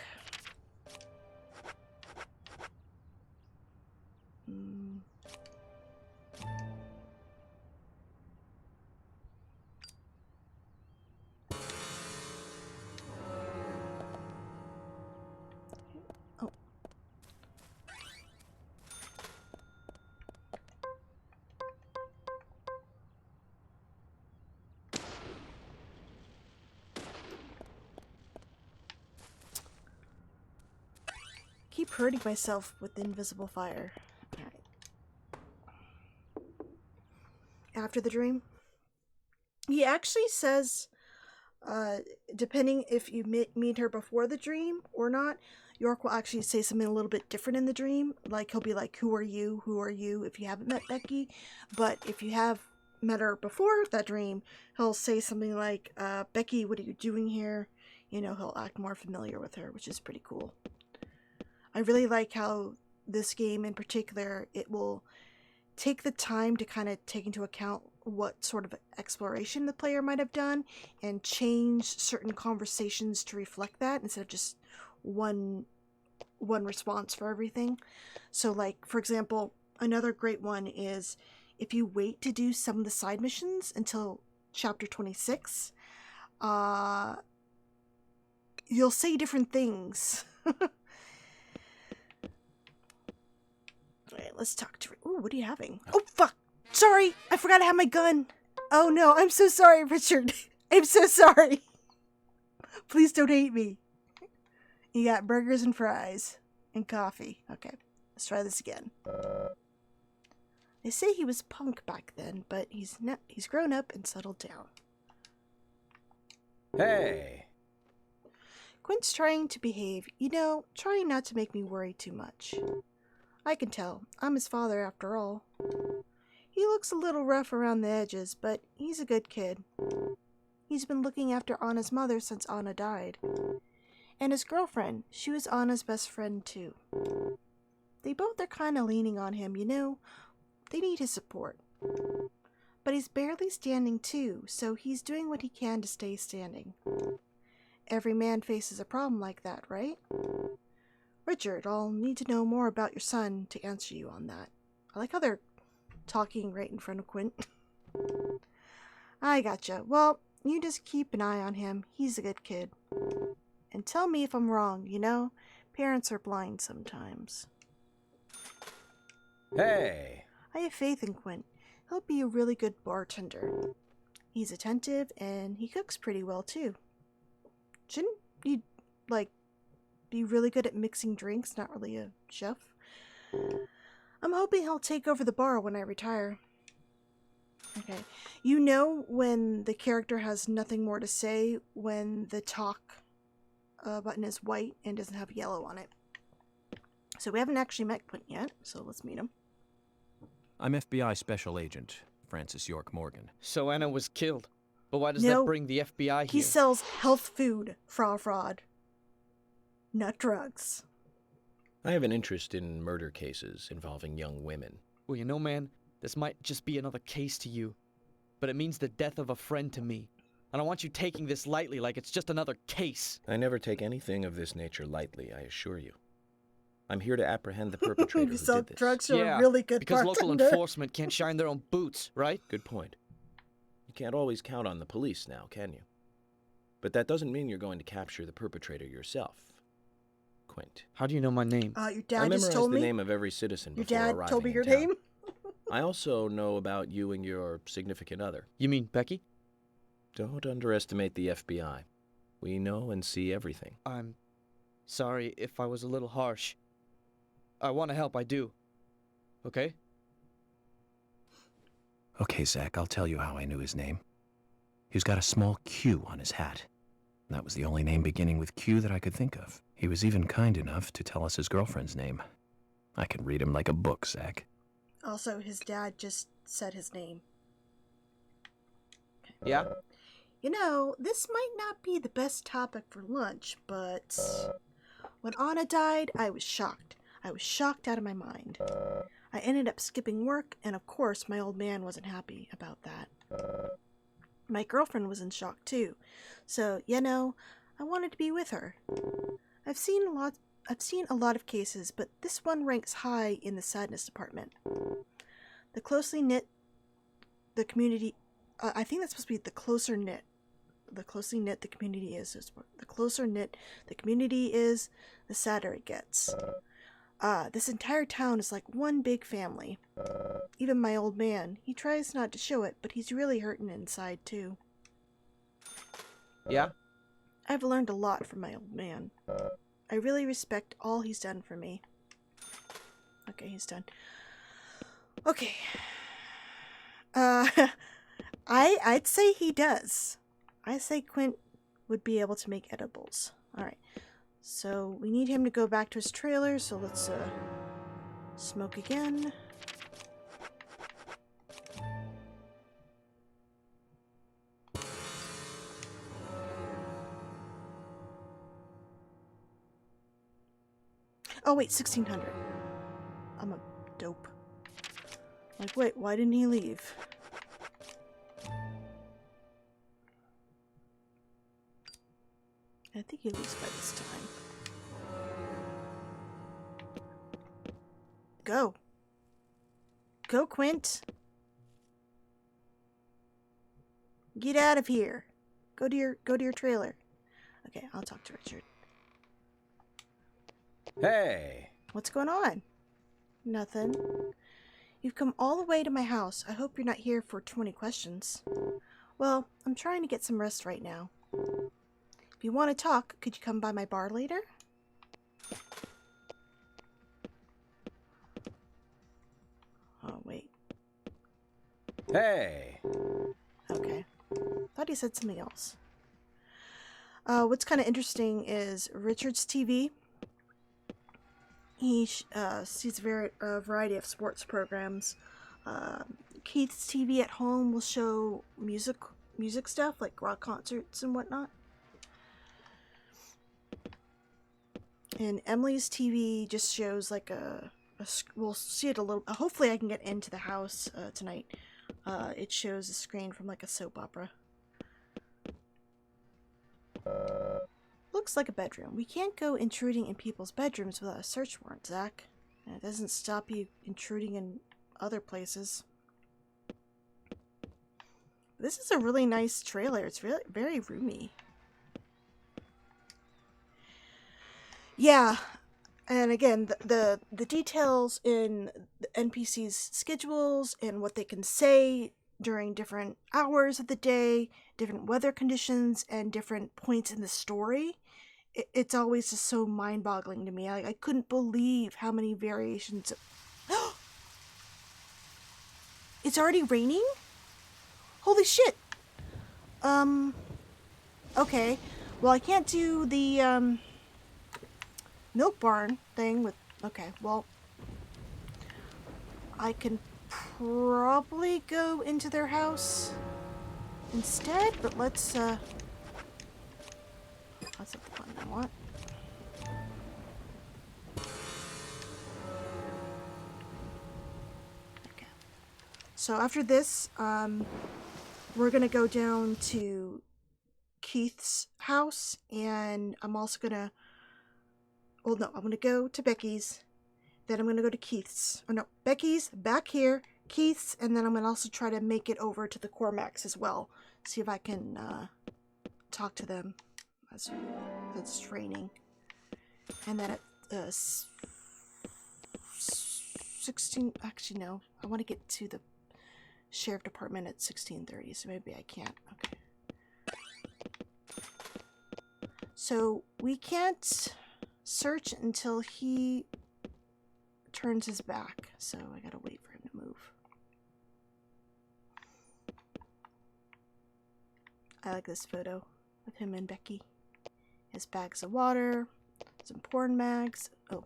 keep hurting myself with invisible fire. Alright. After the dream, he actually says, depending if you meet her before the dream or not, York will actually say something a little bit different in the dream. Like, he'll be like, who are you? Who are you? If you haven't met Becky. But if you have met her before that dream, he'll say something like, Becky, what are you doing here? You know, he'll act more familiar with her, which is pretty cool. I really like how this game in particular, it will take the time to kind of take into account what sort of exploration the player might have done and change certain conversations to reflect that instead of just one response for everything. So, like, for example, another great one is if you wait to do some of the side missions until chapter 26, you'll say different things. Alright, let's talk to... Ooh, what are you having? Oh, fuck! Sorry! I forgot I have my gun! Oh no, I'm so sorry, Richard. I'm so sorry. Please don't hate me. You got burgers and fries. And coffee. Okay, let's try this again. They say he was punk back then, but he's grown up and settled down. Hey! Quint's trying to behave, you know, trying not to make me worry too much. I can tell. I'm his father after all. He looks a little rough around the edges, but he's a good kid. He's been looking after Anna's mother since Anna died. And his girlfriend, she was Anna's best friend too. They both are kind of leaning on him, you know. They need his support. But he's barely standing too, so he's doing what he can to stay standing. Every man faces a problem like that, right? Richard, I'll need to know more about your son to answer you on that. I like how they're talking right in front of Quint. I gotcha. Well, you just keep an eye on him. He's a good kid. And tell me if I'm wrong, you know? Parents are blind sometimes. Hey! I have faith in Quint. He'll be a really good bartender. He's attentive, and he cooks pretty well, too. Shouldn't he, like, be really good at mixing drinks, not really a chef? I'm hoping he'll take over the bar when I retire. Okay. You know when the character has nothing more to say when the talk button is white and doesn't have yellow on it. So we haven't actually met Quint yet, so let's meet him. I'm FBI Special Agent Francis York Morgan. So Anna was killed. But why does No, that bring the FBI here? He sells health food, fraud. Not drugs. I have an interest in murder cases involving young women. Well, you know, man, this might just be another case to you. But it means the death of a friend to me. I don't want you taking this lightly like it's just another case. I never take anything of this nature lightly, I assure you. I'm here to apprehend the perpetrator You who sell did this. drugs, you're a really good because bartender. local enforcement can't shine their own boots, right? Good point. You can't always count on the police now, can you? But that doesn't mean you're going to capture the perpetrator yourself. Quint. How do you know my name? Your I dad just memorized told the me. name of every citizen Your before dad arriving told me in your town. name. I also know about you and your significant other. You mean Becky? Don't underestimate the FBI. We know and see everything. I'm sorry if I was a little harsh. I want to help, I do. Okay? Okay, Zach, I'll tell you how I knew his name. He's got a small Q on his hat. That was the only name beginning with Q that I could think of. He was even kind enough to tell us his girlfriend's name. I can read him like a book, Zach. Also, his dad just said his name. Yeah? You know, this might not be the best topic for lunch, but when Anna died, I was shocked. I was shocked out of my mind. I ended up skipping work, and of course my old man wasn't happy about that. My girlfriend was in shock too, so, you know, I wanted to be with her. I've seen a lot of cases, but this one ranks high in the sadness department. The closely knit the community, I think that's supposed to be the closer knit. The closely knit the community is. The closer knit the community is, the sadder it gets. This entire town is like one big family. Even my old man, he tries not to show it, but he's really hurting inside too. Yeah? I've learned a lot from my old man. I really respect all he's done for me. Okay, he's done. Okay. I'd say he does. I say Quint would be able to make edibles. Alright. So we need him to go back to his trailer, so let's smoke again. Oh wait, 1600. I'm a dope. Like, wait, why didn't he leave? I think he leaves by this time. Go. Go, Quint. Get out of here. Go to your trailer. Okay, I'll talk to Richard. Hey! What's going on? Nothing. You've come all the way to my house. I hope you're not here for 20 questions. Well, I'm trying to get some rest right now. If you want to talk, could you come by my bar later? Oh, wait. Hey! Okay. Thought he said something else. What's kind of interesting is Richard's TV. He sees a variety of sports programs. Keith's TV at home will show music stuff like rock concerts and whatnot. And Emily's TV just shows like we'll see it a little. Hopefully, I can get into the house tonight. It shows a screen from like a soap opera. Looks like a bedroom. We can't go intruding in people's bedrooms without a search warrant, Zach. And it doesn't stop you intruding in other places. This is a really nice trailer. It's really very roomy. Yeah, and again, the details in the NPCs' schedules and what they can say during different hours of the day, different weather conditions, and different points in the story, it's always just so mind-boggling to me. I couldn't believe how many variations. It's already raining? Holy shit! Okay. Well, I can't do the, milk barn thing with... Okay, well... I can probably go into their house instead, but let's not the one I want. Okay. So after this, we're gonna go down to Keith's house, and I'm also gonna... Well, no, I'm gonna go to Becky's, then I'm gonna go to Keith's. Oh no, Becky's, back here, Keith's, and then I'm gonna also try to make it over to the Cormacs as well. See if I can talk to them as it's training. And then at 16, actually no, I want to get to the sheriff department at 16:30, so maybe I can't. Okay. So we can't search until he turns his back, so I gotta wait for him to move. I like this photo of him and Becky. His bags of water, some porn mags. Oh.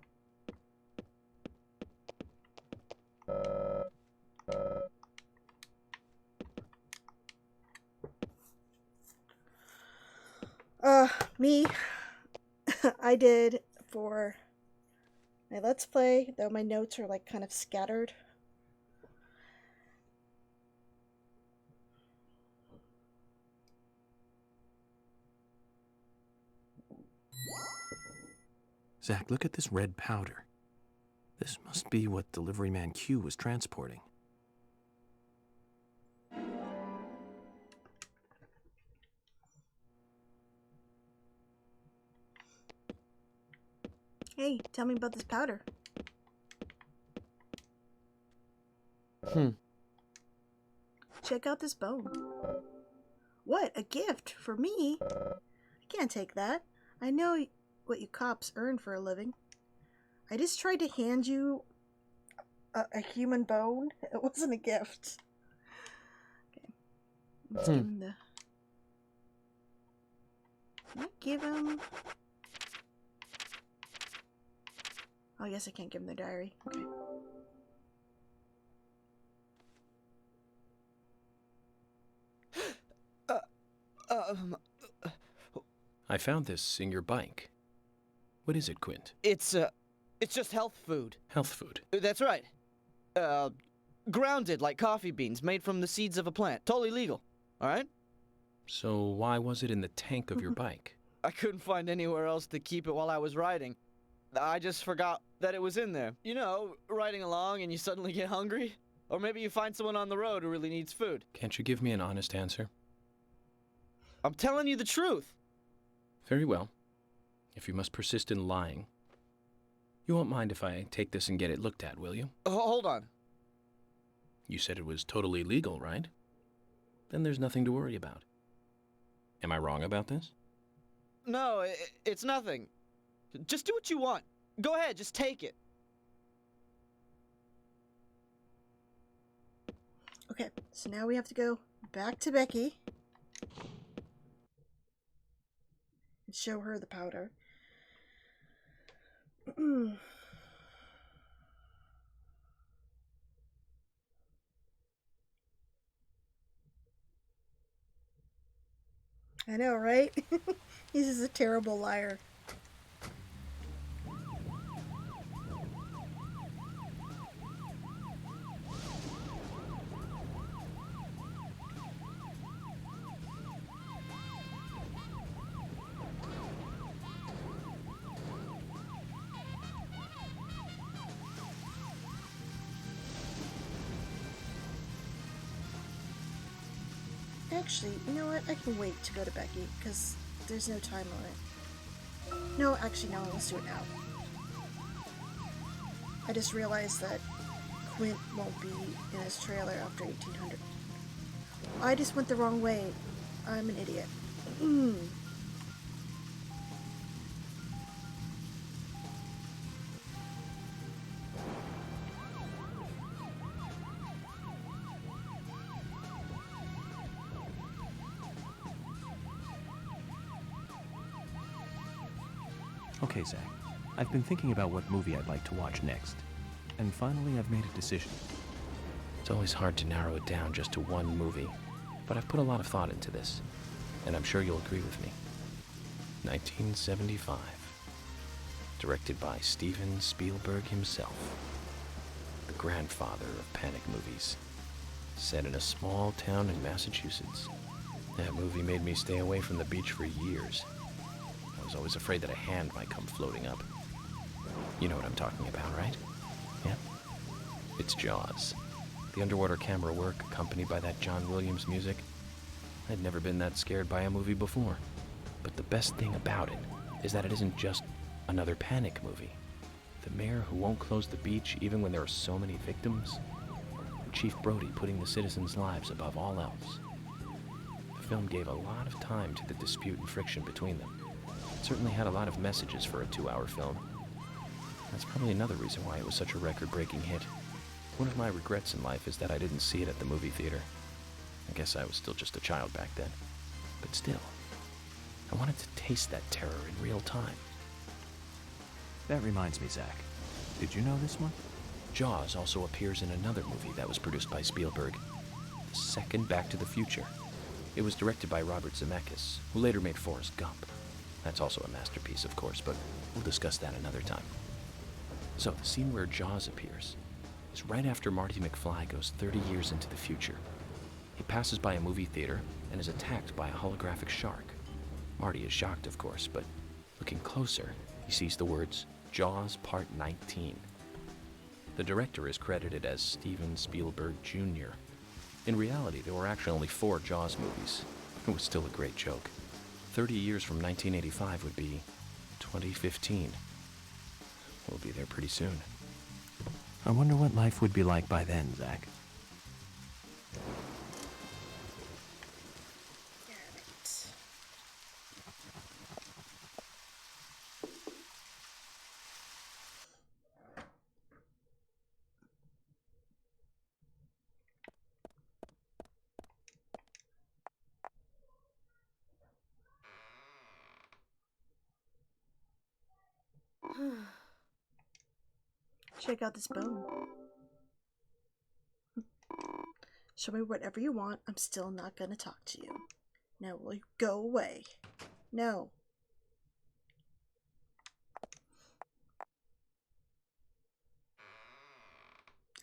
Me. I did for my Let's Play, though my notes are like kind of scattered. Zach, look at this red powder. This must be what delivery man Q was transporting. Hey, tell me about this powder. Check out this bone. What? A gift? For me? I can't take that. I know... what you cops earn for a living. I just tried to hand you a human bone. It wasn't a gift. Okay. Let's give him the... Can I give him... Oh, I guess I can't give him the diary. Okay. I found this in your bike. What is it, Quint? It's just health food. Health food. That's right. Grounded like coffee beans, made from the seeds of a plant. Totally legal. All right? So why was it in the tank of your bike? I couldn't find anywhere else to keep it while I was riding. I just forgot that it was in there. You know, riding along and you suddenly get hungry? Or maybe you find someone on the road who really needs food. Can't you give me an honest answer? I'm telling you the truth. Very well. If you must persist in lying. You won't mind if I take this and get it looked at, will you? Hold on. You said it was totally legal, right? Then there's nothing to worry about. Am I wrong about this? No, it's nothing. Just do what you want. Go ahead, just take it. Okay, so now we have to go back to Becky and show her the powder. I know, right? He's just a terrible liar. Actually, you know what? I can wait to go to Becky, because there's no time limit. No, actually, no, let's do it now. I just realized that Quint won't be in his trailer after 1800. I just went the wrong way. I'm an idiot. Okay, Zach. I've been thinking about what movie I'd like to watch next. And finally, I've made a decision. It's always hard to narrow it down just to one movie, but I've put a lot of thought into this, and I'm sure you'll agree with me. 1975. Directed by Steven Spielberg himself. The grandfather of panic movies. Set in a small town in Massachusetts. That movie made me stay away from the beach for years. I was always afraid that a hand might come floating up. You know what I'm talking about, right? Yeah? It's Jaws. The underwater camera work accompanied by that John Williams music. I'd never been that scared by a movie before. But the best thing about it is that it isn't just another panic movie. The mayor who won't close the beach even when there are so many victims. Chief Brody putting the citizens' lives above all else. The film gave a lot of time to the dispute and friction between them. It certainly had a lot of messages for a 2-hour film. That's probably another reason why it was such a record-breaking hit. One of my regrets in life is that I didn't see it at the movie theater. I guess I was still just a child back then. But still, I wanted to taste that terror in real time. That reminds me, Zach. Did you know this one? Jaws also appears in another movie that was produced by Spielberg. The second Back to the Future. It was directed by Robert Zemeckis, who later made Forrest Gump. That's also a masterpiece, of course, but we'll discuss that another time. So, the scene where Jaws appears is right after Marty McFly goes 30 years into the future. He passes by a movie theater and is attacked by a holographic shark. Marty is shocked, of course, but looking closer, he sees the words, Jaws Part 19. The director is credited as Steven Spielberg Jr. In reality, there were actually only 4 Jaws movies. It was still a great joke. 30 years from 1985 would be 2015. We'll be there pretty soon. I wonder what life would be like by then, Zach. Check out this bone. Show me whatever you want. I'm still not gonna talk to you. Now will you go away? No.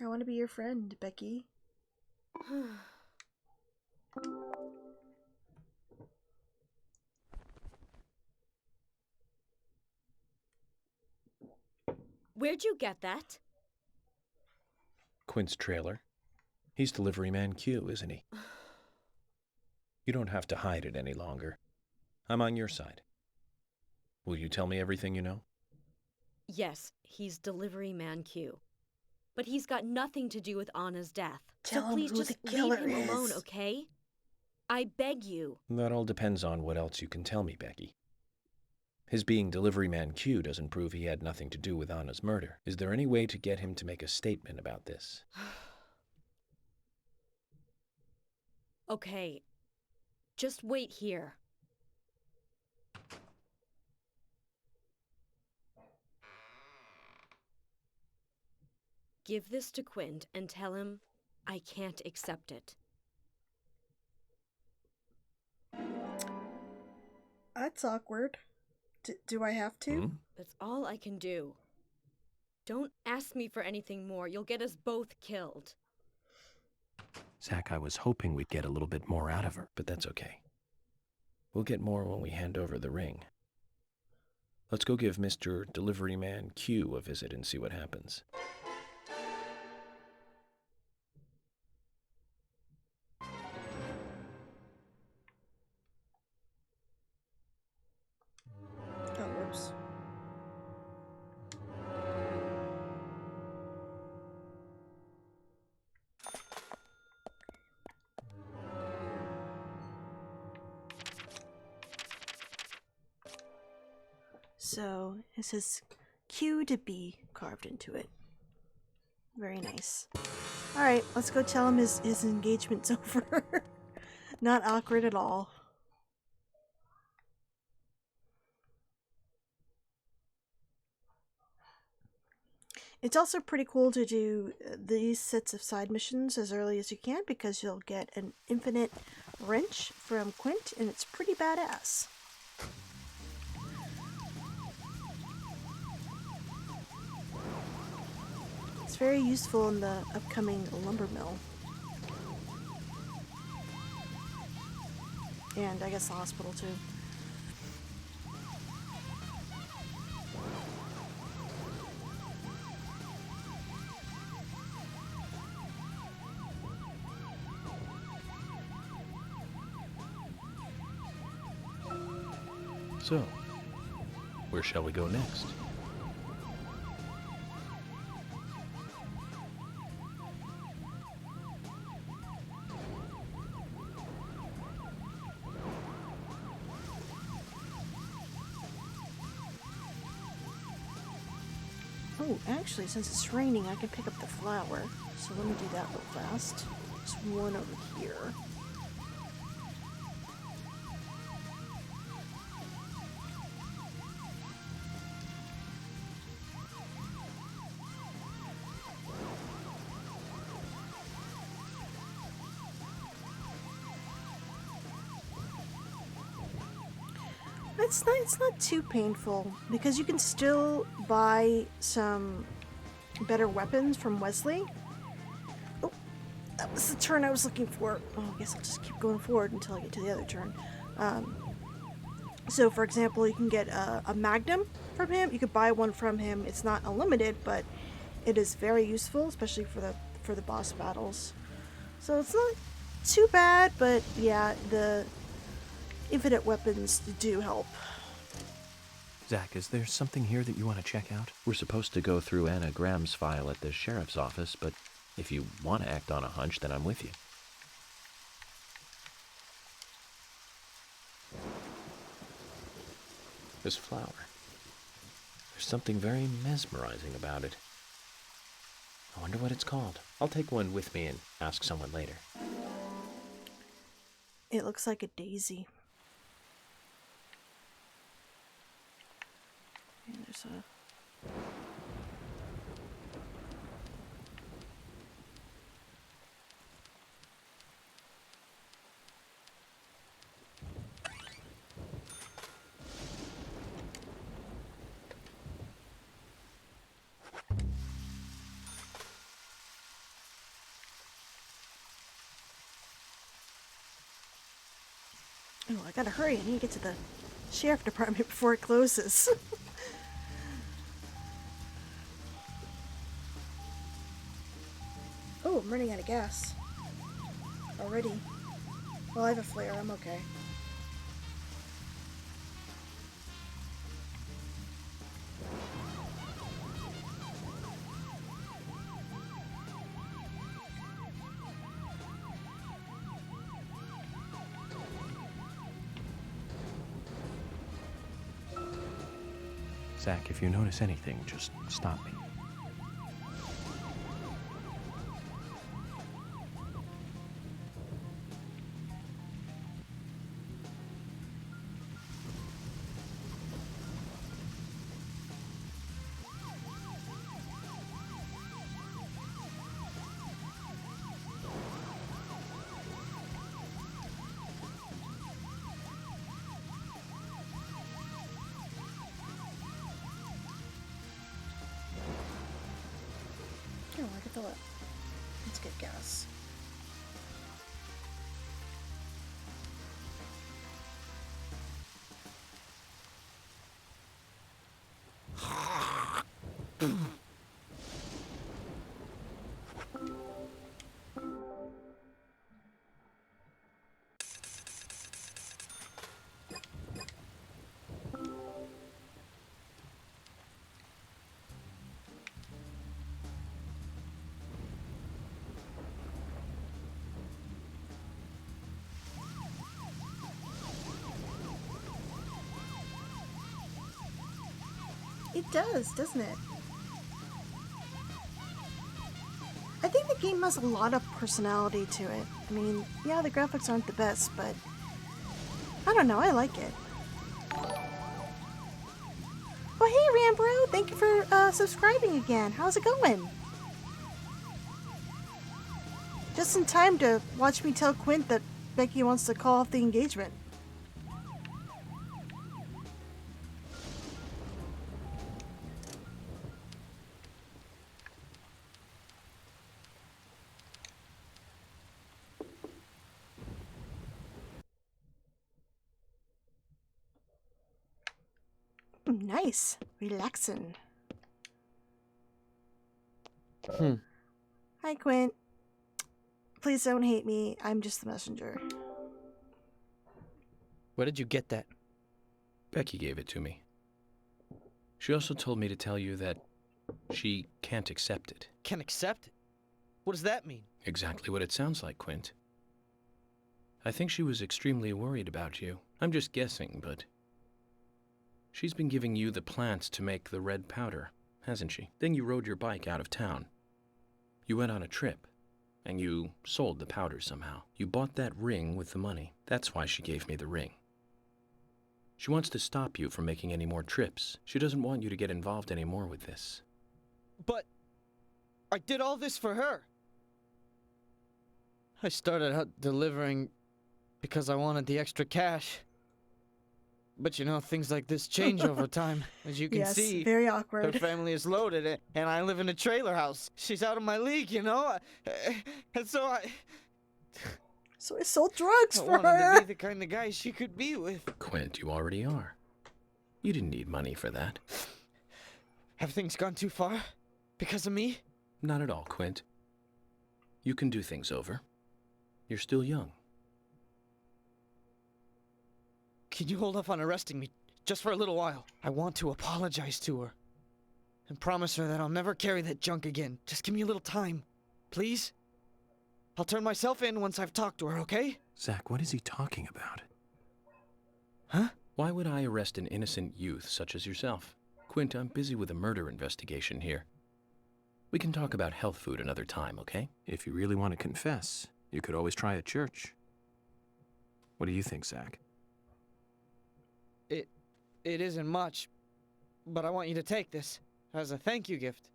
I want to be your friend, Becky. Where'd you get that? Quint's trailer. He's delivery man Q, isn't he? You don't have to hide it any longer. I'm on your side. Will you tell me everything you know? Yes, he's delivery man Q. But he's got nothing to do with Anna's death. Tell so him please who just the killer leave him alone, is. okay? I beg you. That all depends on what else you can tell me, Becky. His being delivery man Q doesn't prove he had nothing to do with Anna's murder. Is there any way to get him to make a statement about this? Okay. Just wait here. Give this to Quint and tell him I can't accept it. That's awkward. Do I have to? That's all I can do. Don't ask me for anything more. You'll get us both killed. Zach, I was hoping we'd get a little bit more out of her. But that's okay. We'll get more when we hand over the ring. Let's go give Mr. Delivery Man Q a visit and see what happens. Oh, whoops. So it says Q to B carved into it. Very nice. Alright, let's go tell him his engagement's over. Not awkward at all. It's also pretty cool to do these sets of side missions as early as you can because you'll get an infinite wrench from Quint and it's pretty badass. It's very useful in the upcoming lumber mill. And I guess the hospital too. So, where shall we go next? Oh, actually, since it's raining, I can pick up the flower. So let me do that real fast. There's one over here. It's not too painful because you can still buy some better weapons from Wesley. Oh, that was the turn I was looking for. Oh, I guess I'll just keep going forward until I get to the other turn. So, for example, you can get a Magnum from him. You could buy one from him. It's not unlimited, but it is very useful, especially for the boss battles. So it's not too bad, but yeah, the infinite weapons do help. Zach, is there something here that you want to check out? We're supposed to go through Anna Graham's file at the sheriff's office, but if you want to act on a hunch, then I'm with you. This flower. There's something very mesmerizing about it. I wonder what it's called. I'll take one with me and ask someone later. It looks like a daisy. And there's a Oh, I gotta hurry. I need to get to the sheriff department before it closes. Oh, I'm running out of gas. Already. Well, I have a flare. I'm okay. Zach, if you notice anything, just stop me. Oh, I get the left. Let's get gas. It does, doesn't it? I think the game has a lot of personality to it. I mean, yeah, the graphics aren't the best, but I don't know, I like it. Oh, hey, Rambro! Thank you for subscribing again. How's it going? Just in time to watch me tell Quint that Becky wants to call off the engagement. Nice. Relaxing. Hi, Quint. Please don't hate me. I'm just the messenger. Where did you get that? Becky gave it to me. She also told me to tell you that she can't accept it. Can accept it? What does that mean? Exactly what it sounds like, Quint. I think she was extremely worried about you. I'm just guessing, but she's been giving you the plants to make the red powder, hasn't she? Then you rode your bike out of town. You went on a trip, and you sold the powder somehow. You bought that ring with the money. That's why she gave me the ring. She wants to stop you from making any more trips. She doesn't want you to get involved anymore with this. But I did all this for her. I started out delivering because I wanted the extra cash. But you know, things like this change over time. As you can Yes, see, very awkward. her family is loaded, and I live in a trailer house. She's out of my league, you know? And so So I sold drugs I for wanted her. to be the kind of guy she could be with. Quint, you already are. You didn't need money for that. Have things gone too far? Because of me? Not at all, Quint. You can do things over. You're still young. Can you hold off on arresting me just for a little while? I want to apologize to her. And promise her that I'll never carry that junk again. Just give me a little time. Please? I'll turn myself in once I've talked to her, okay? Zach, what is he talking about? Huh? Why would I arrest an innocent youth such as yourself? Quint, I'm busy with a murder investigation here. We can talk about health food another time, okay? If you really want to confess, you could always try a church. What do you think, Zach? It isn't much, but I want you to take this. as a thank you gift.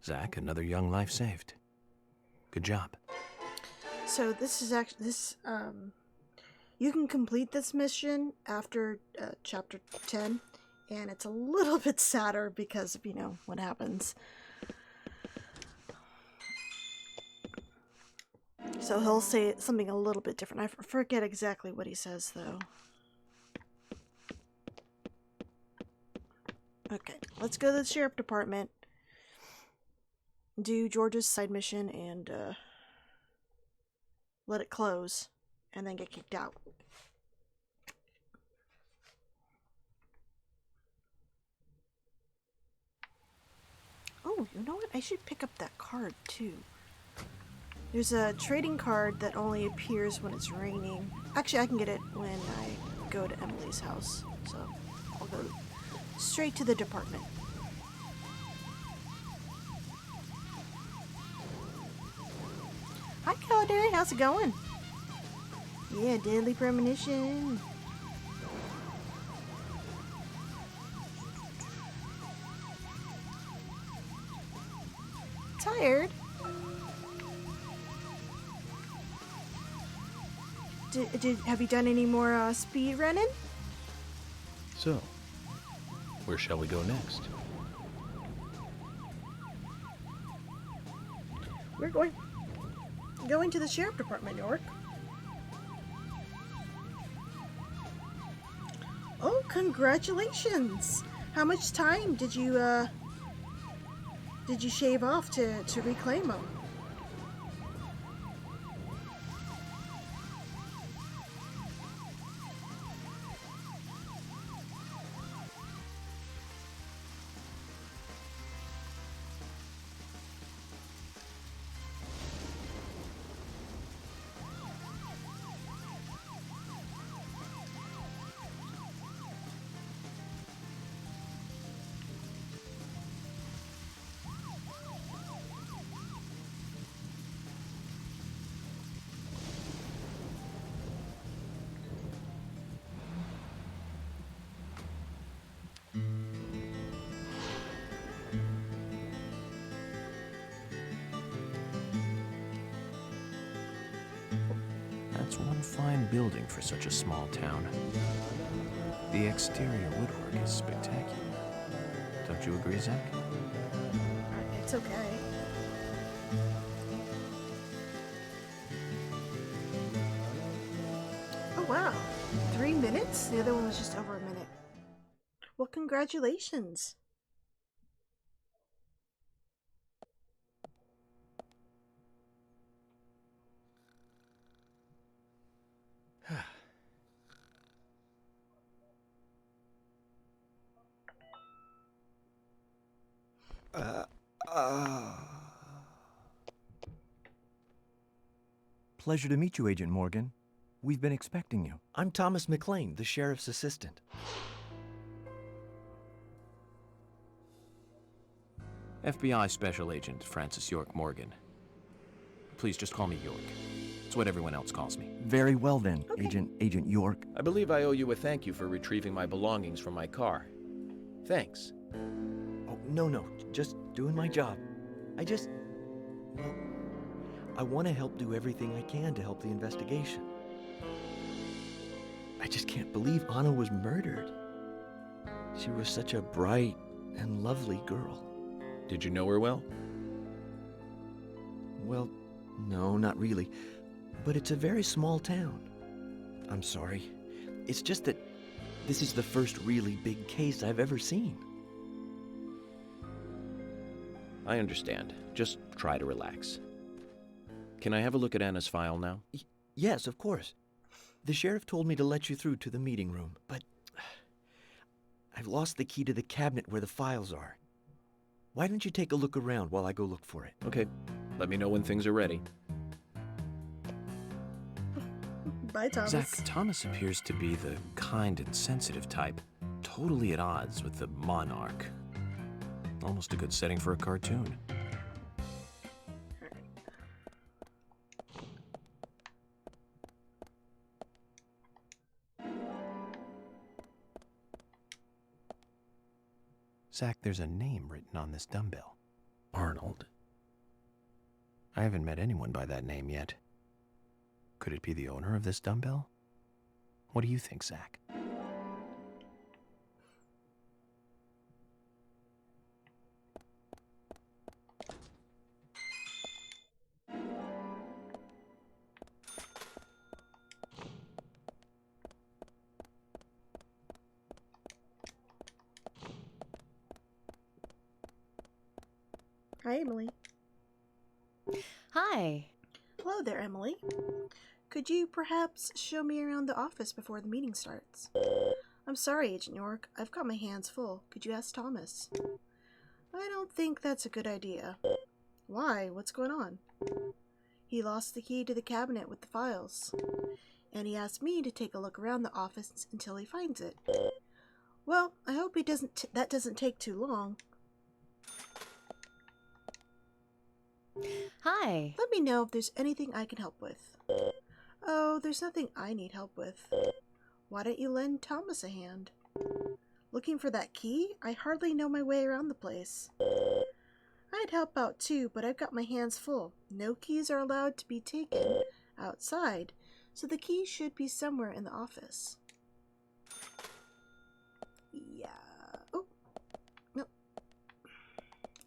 Zach, another young life saved. Good job. So this is actually you can complete this mission after chapter 10, and it's a little bit sadder because of, what happens. So he'll say something a little bit different. I forget exactly what he says, though. Okay, let's go to the sheriff department, do George's side mission, and let it close, and then get kicked out. Oh, you know what? I should pick up that card, too. There's a trading card that only appears when it's raining. Actually, I can get it when I go to Emily's house. So, I'll go straight to the department. Hi, Calder. How's it going? Yeah, Deadly Premonition. Tired? Have you done any more speed running? So, where shall we go next? We're going to the sheriff department, York. Oh, congratulations! How much time did you shave off to reclaim them? That's one fine building for such a small town. The exterior woodwork is spectacular. Don't you agree, Zach? It's okay. Oh, wow. 3 minutes? The other one was just over a minute. Well, congratulations. Pleasure to meet you, Agent Morgan. We've been expecting you. I'm Thomas McLean, the sheriff's assistant. FBI Special Agent Francis York Morgan. Please just call me York. It's what everyone else calls me. Very well then, Okay. Agent York. I believe I owe you a thank you for retrieving my belongings from my car. Thanks. Oh, no, just doing my job. Well, I want to help do everything I can to help the investigation. I just can't believe Anna was murdered. She was such a bright and lovely girl. Did you know her well? Well, no, not really. But it's a very small town. I'm sorry. It's just that this is the first really big case I've ever seen. I understand. Just try to relax. Can I have a look at Anna's file now? Yes, of course. The sheriff told me to let you through to the meeting room, but I've lost the key to the cabinet where the files are. Why don't you take a look around while I go look for it? Okay. Let me know when things are ready. Bye, Thomas. Zach, Thomas appears to be the kind and sensitive type, totally at odds with the monarch. Almost a good setting for a cartoon. Zach, there's a name written on this dumbbell. Arnold. I haven't met anyone by that name yet. Could it be the owner of this dumbbell? What do you think, Zach? Hi, Emily. Hi. Hello there, Emily. Could you perhaps show me around the office before the meeting starts? I'm sorry, Agent York. I've got my hands full. Could you ask Thomas? I don't think that's a good idea. Why? What's going on? He lost the key to the cabinet with the files, and he asked me to take a look around the office until he finds it. Well, I hope that doesn't take too long. Hi. Let me know if there's anything I can help with. Oh, there's nothing I need help with. Why don't you lend Thomas a hand? Looking for that key? I hardly know my way around the place. I'd help out too, but I've got my hands full. No keys are allowed to be taken outside, so the key should be somewhere in the office. Yeah. Oh. No.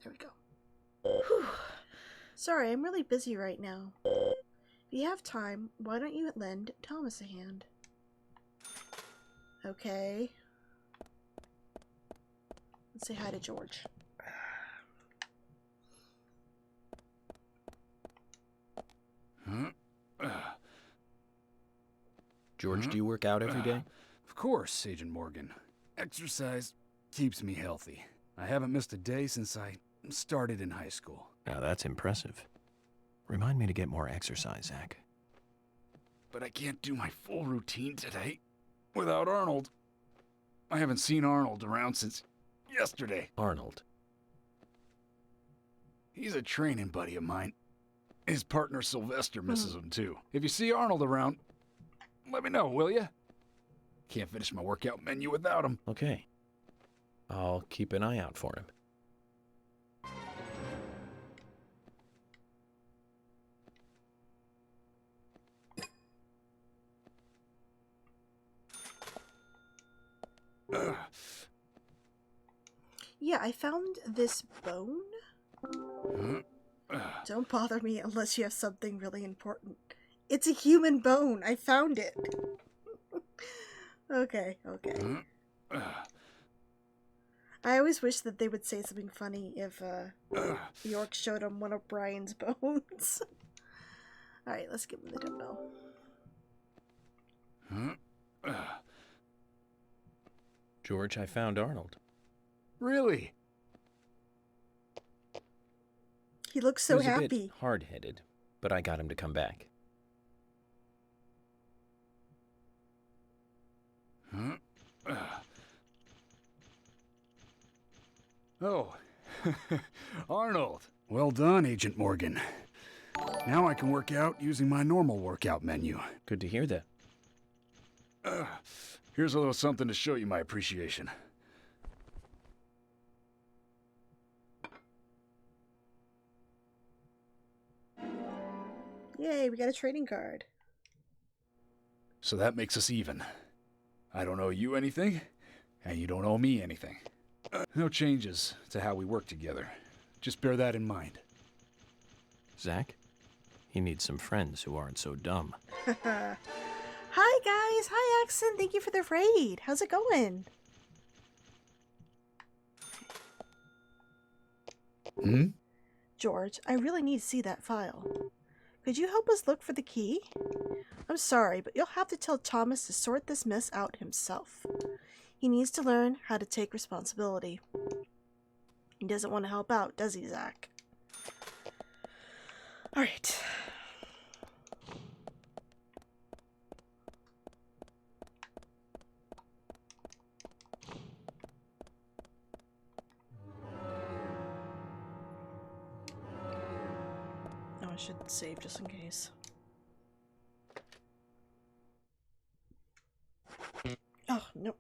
There we go. Whew. Sorry, I'm really busy right now. If you have time, why don't you lend Thomas a hand? Okay. Let's say hi to George. George, do you work out every day? Of course, Agent Morgan. Exercise keeps me healthy. I haven't missed a day since I started in high school. Now that's impressive. Remind me to get more exercise, Zach. But I can't do my full routine today without Arnold. I haven't seen Arnold around since yesterday. Arnold. He's a training buddy of mine. His partner Sylvester misses him too. If you see Arnold around, let me know, will ya? Can't finish my workout menu without him. Okay. I'll keep an eye out for him. Yeah, I found this bone. Don't bother me unless you have something really important. It's a human bone. I found it. Okay. I always wish that they would say something funny if York showed him one of Brian's bones. Alright, let's give him the dumbbell. George, I found Arnold. Really? He looks so He was a happy. bit hard-headed, but I got him to come back. Oh, Arnold. Well done, Agent Morgan. Now I can work out using my normal workout menu. Good to hear that. Here's a little something to show you my appreciation. Yay, we got a trading card. So that makes us even. I don't owe you anything, and you don't owe me anything. No changes to how we work together. Just bear that in mind. Zach? He needs some friends who aren't so dumb. Hi guys, hi Axon, thank you for the raid. How's it going? George, I really need to see that file. Could you help us look for the key? I'm sorry, but you'll have to tell Thomas to sort this mess out himself. He needs to learn how to take responsibility. He doesn't want to help out, does he, Zach? Alright. Oh, I should save just in case. Oh, nope.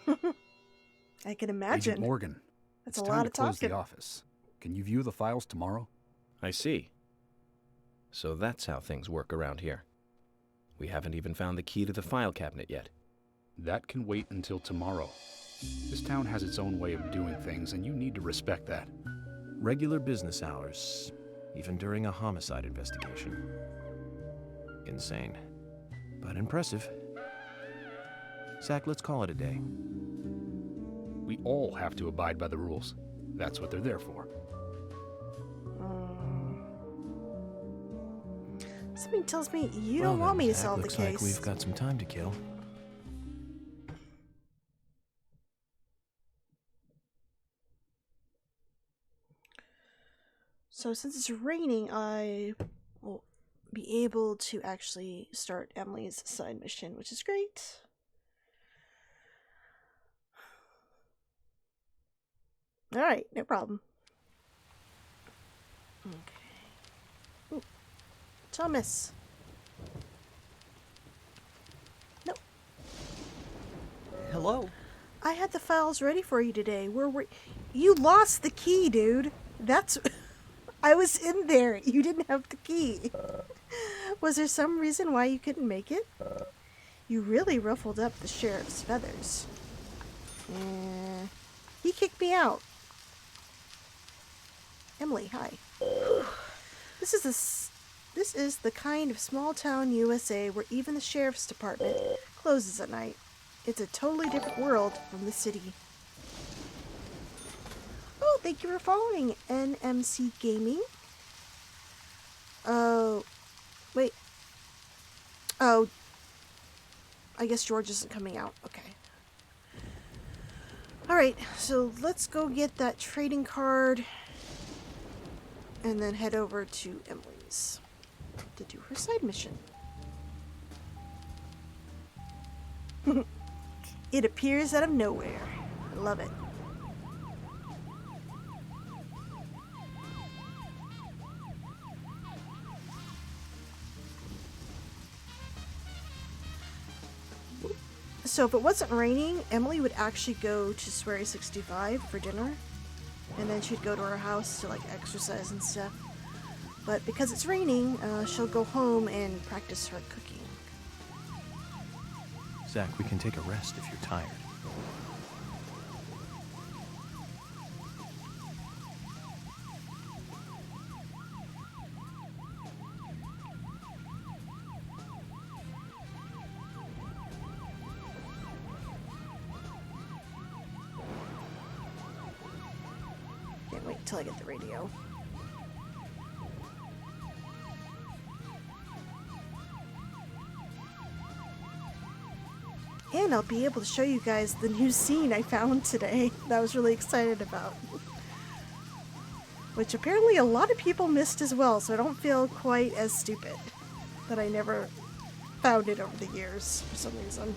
I can Agent imagine. Morgan, That's it's a time lot to of close talking. the office. Can you view the files tomorrow? I see. So that's how things work around here. We haven't even found the key to the file cabinet yet. That can wait until tomorrow. This town has its own way of doing things, and you need to respect that. Regular business hours, even during a homicide investigation. Insane. But impressive. Zach, let's call it a day. We all have to abide by the rules. That's what they're there for. Something tells me you Well don't want then, me to Zach, solve the looks case. like we've got some time to kill. So since it's raining, I will be able to actually start Emily's side mission, which is great. Alright, no problem. Okay. Ooh. Thomas. No. Hello? I had the files ready for you today. Where were you? Lost the key, dude. That's I was in there. You didn't have the key. Was there some reason why you couldn't make it? You really ruffled up the sheriff's feathers. He kicked me out. Emily, hi. This is the kind of small town USA where even the sheriff's department closes at night. It's a totally different world from the city. Oh, thank you for following NMC Gaming. Oh, wait. Oh, I guess George isn't coming out. Okay. Alright, so let's go get that trading card and then head over to Emily's to do her side mission. It appears out of nowhere. I love it. So if it wasn't raining, Emily would actually go to Swery 65 for dinner. And then she'd go to her house to like exercise and stuff. But because it's raining, she'll go home and practice her cooking. Zach, we can take a rest if you're tired. Can't wait till I get the radio. And I'll be able to show you guys the new scene I found today that I was really excited about. Which apparently a lot of people missed as well, so I don't feel quite as stupid that I never found it over the years for some reason.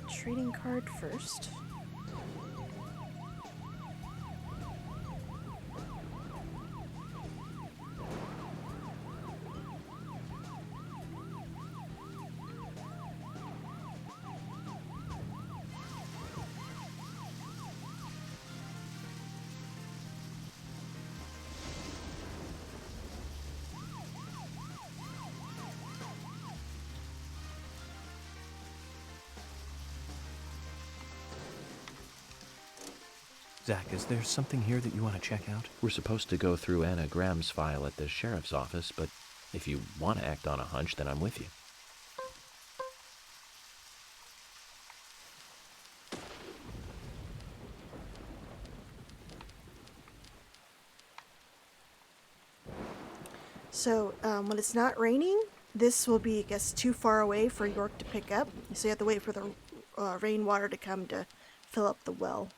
Trading card first. Zach, is there something here that you want to check out? We're supposed to go through Anna Graham's file at the sheriff's office, but if you want to act on a hunch, then I'm with you. So when it's not raining, this will be, I guess, too far away for York to pick up. So you have to wait for the rainwater to come to fill up the well.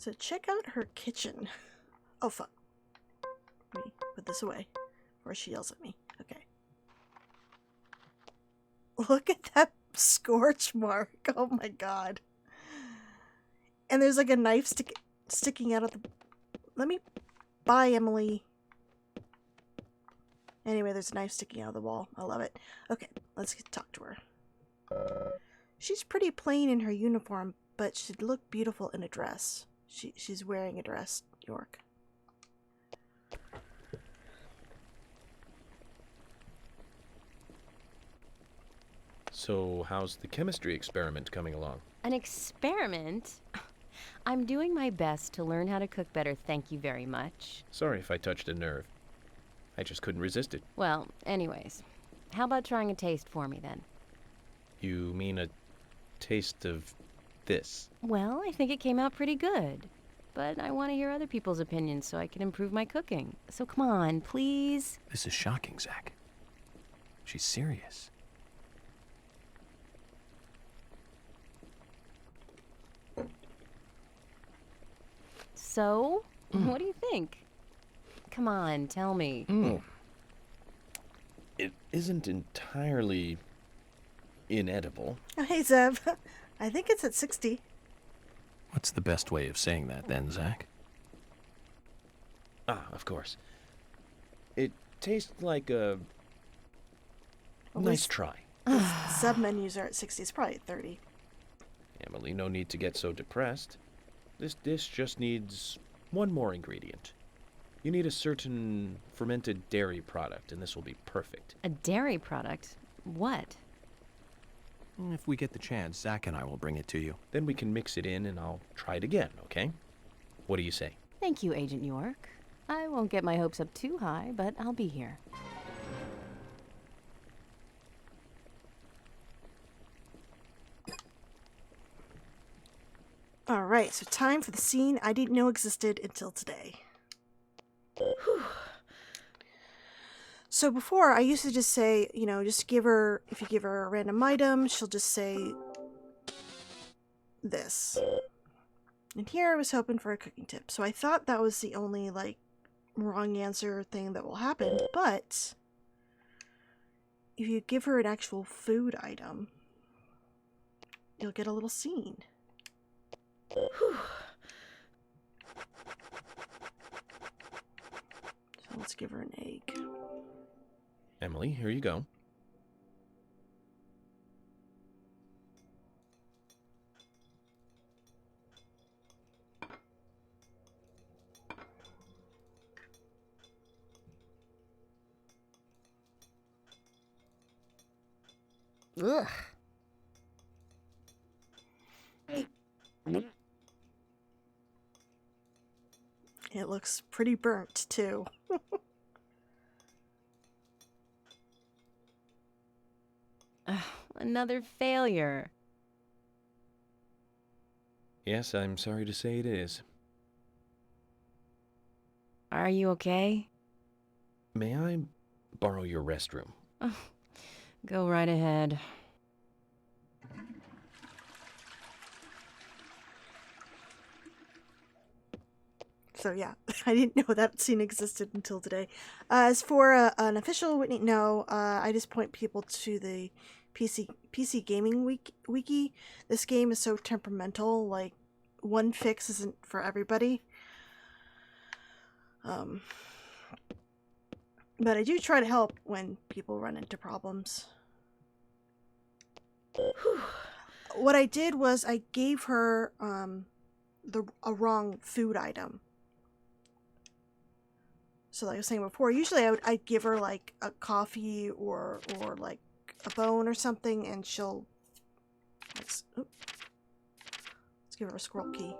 So check out her kitchen. Oh, fuck. Let me put this away before she yells at me. Okay. Look at that scorch mark. Oh my god. And there's like a knife sticking out of the... Let me... Bye, Emily. Anyway, there's a knife sticking out of the wall. I love it. Okay, let's talk to her. She's pretty plain in her uniform, but she'd look beautiful in a dress. She's wearing a dress, York. So, how's the chemistry experiment coming along? An experiment? I'm doing my best to learn how to cook better, thank you very much. Sorry if I touched a nerve. I just couldn't resist it. Well, anyways, how about trying a taste for me then? You mean a taste of this? Well, I think it came out pretty good. But I want to hear other people's opinions so I can improve my cooking. So come on, please. This is shocking, Zach. She's serious. So, what do you think? Come on, tell me. It isn't entirely inedible. Oh, hey, Zeb. I think it's at 60. What's the best way of saying that then, Zach? Ah, of course. It tastes like a Well, nice try. Sub menus are at 60. It's probably at 30. Emily, no need to get so depressed. This dish just needs one more ingredient. You need a certain fermented dairy product, and this will be perfect. A dairy product? What? If we get the chance, Zach and I will bring it to you. Then we can mix it in, and I'll try it again, okay? What do you say? Thank you, Agent York. I won't get my hopes up too high, but I'll be here. Alright, so time for the scene I didn't know existed until today. So before, I used to just say, you know, just give her, if you give her a random item, she'll just say this. And here I was hoping for a cooking tip. So I thought that was the only, like, wrong answer thing that will happen. But if you give her an actual food item, you'll get a little scene. So let's give her an egg. Emily, here you go. Ugh. It looks pretty burnt, too. Another failure. Yes, I'm sorry to say it is. Are you okay? May I borrow your restroom? Go right ahead. So yeah, I didn't know that scene existed until today. As for an official Whitney, no, I just point people to the PC Gaming Wiki. This game is so temperamental, like, one fix isn't for everybody. But I do try to help when people run into problems. What I did was I gave her a wrong food item. So like I was saying before, usually I'd give her like a coffee or like a bone or something, and she'll... Let's give her a scroll key.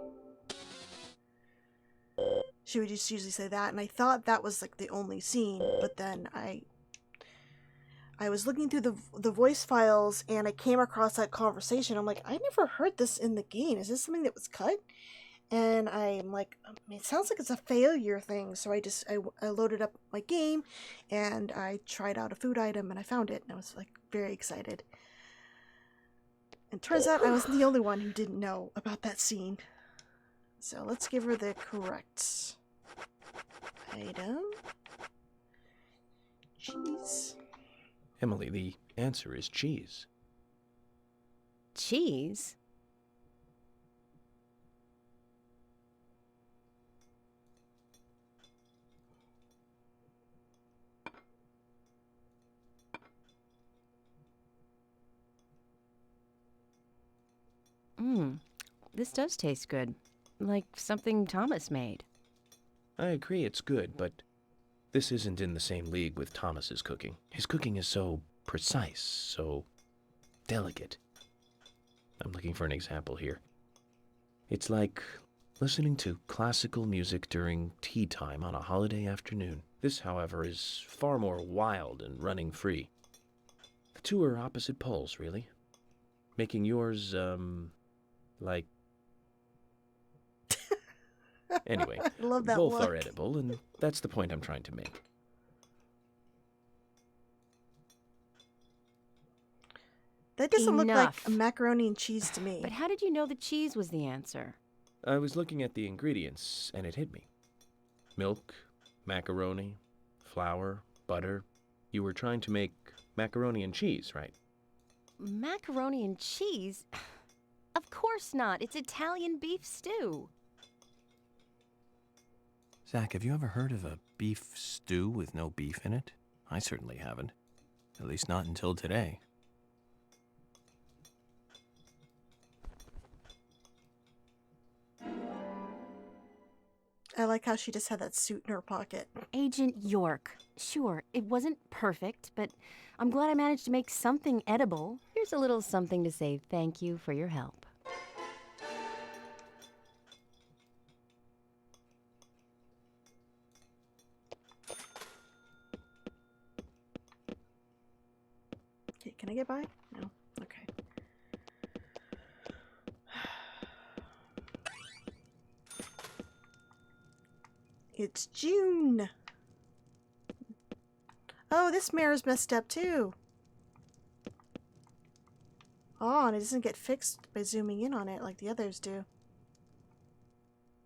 She would just usually say that, and I thought that was like the only scene, but then I was looking through the voice files, and I came across that conversation. I'm like, I never heard this in the game. Is this something that was cut? And I'm like, it sounds like it's a failure thing. So I loaded up my game, and I tried out a food item, and I found it, and I was like very excited. And turns out I wasn't the only one who didn't know about that scene. So let's give her the correct item. Cheese. Emily, the answer is cheese. Cheese? This does taste good. Like something Thomas made. I agree it's good, but this isn't in the same league with Thomas's cooking. His cooking is so precise, so delicate. I'm looking for an example here. It's like listening to classical music during tea time on a holiday afternoon. This, however, is far more wild and running free. The two are opposite poles, really. Making yours, like... Anyway, I love that both look. are edible, and that's the point I'm trying to make. That doesn't look like Enough. a macaroni and cheese to me. But how did you know the cheese was the answer? I was looking at the ingredients, and it hit me. Milk, macaroni, flour, butter. You were trying to make macaroni and cheese, right? Macaroni and cheese? Of course not. It's Italian beef stew. Zach, have you ever heard of a beef stew with no beef in it? I certainly haven't. At least not until today. I like how she just had that suit in her pocket. Agent York. Sure, it wasn't perfect, but I'm glad I managed to make something edible. Here's a little something to say thank you for your help. Okay, can I get by? No. Okay. It's June. Oh, this mirror's messed up too. Oh, and it doesn't get fixed by zooming in on it like the others do.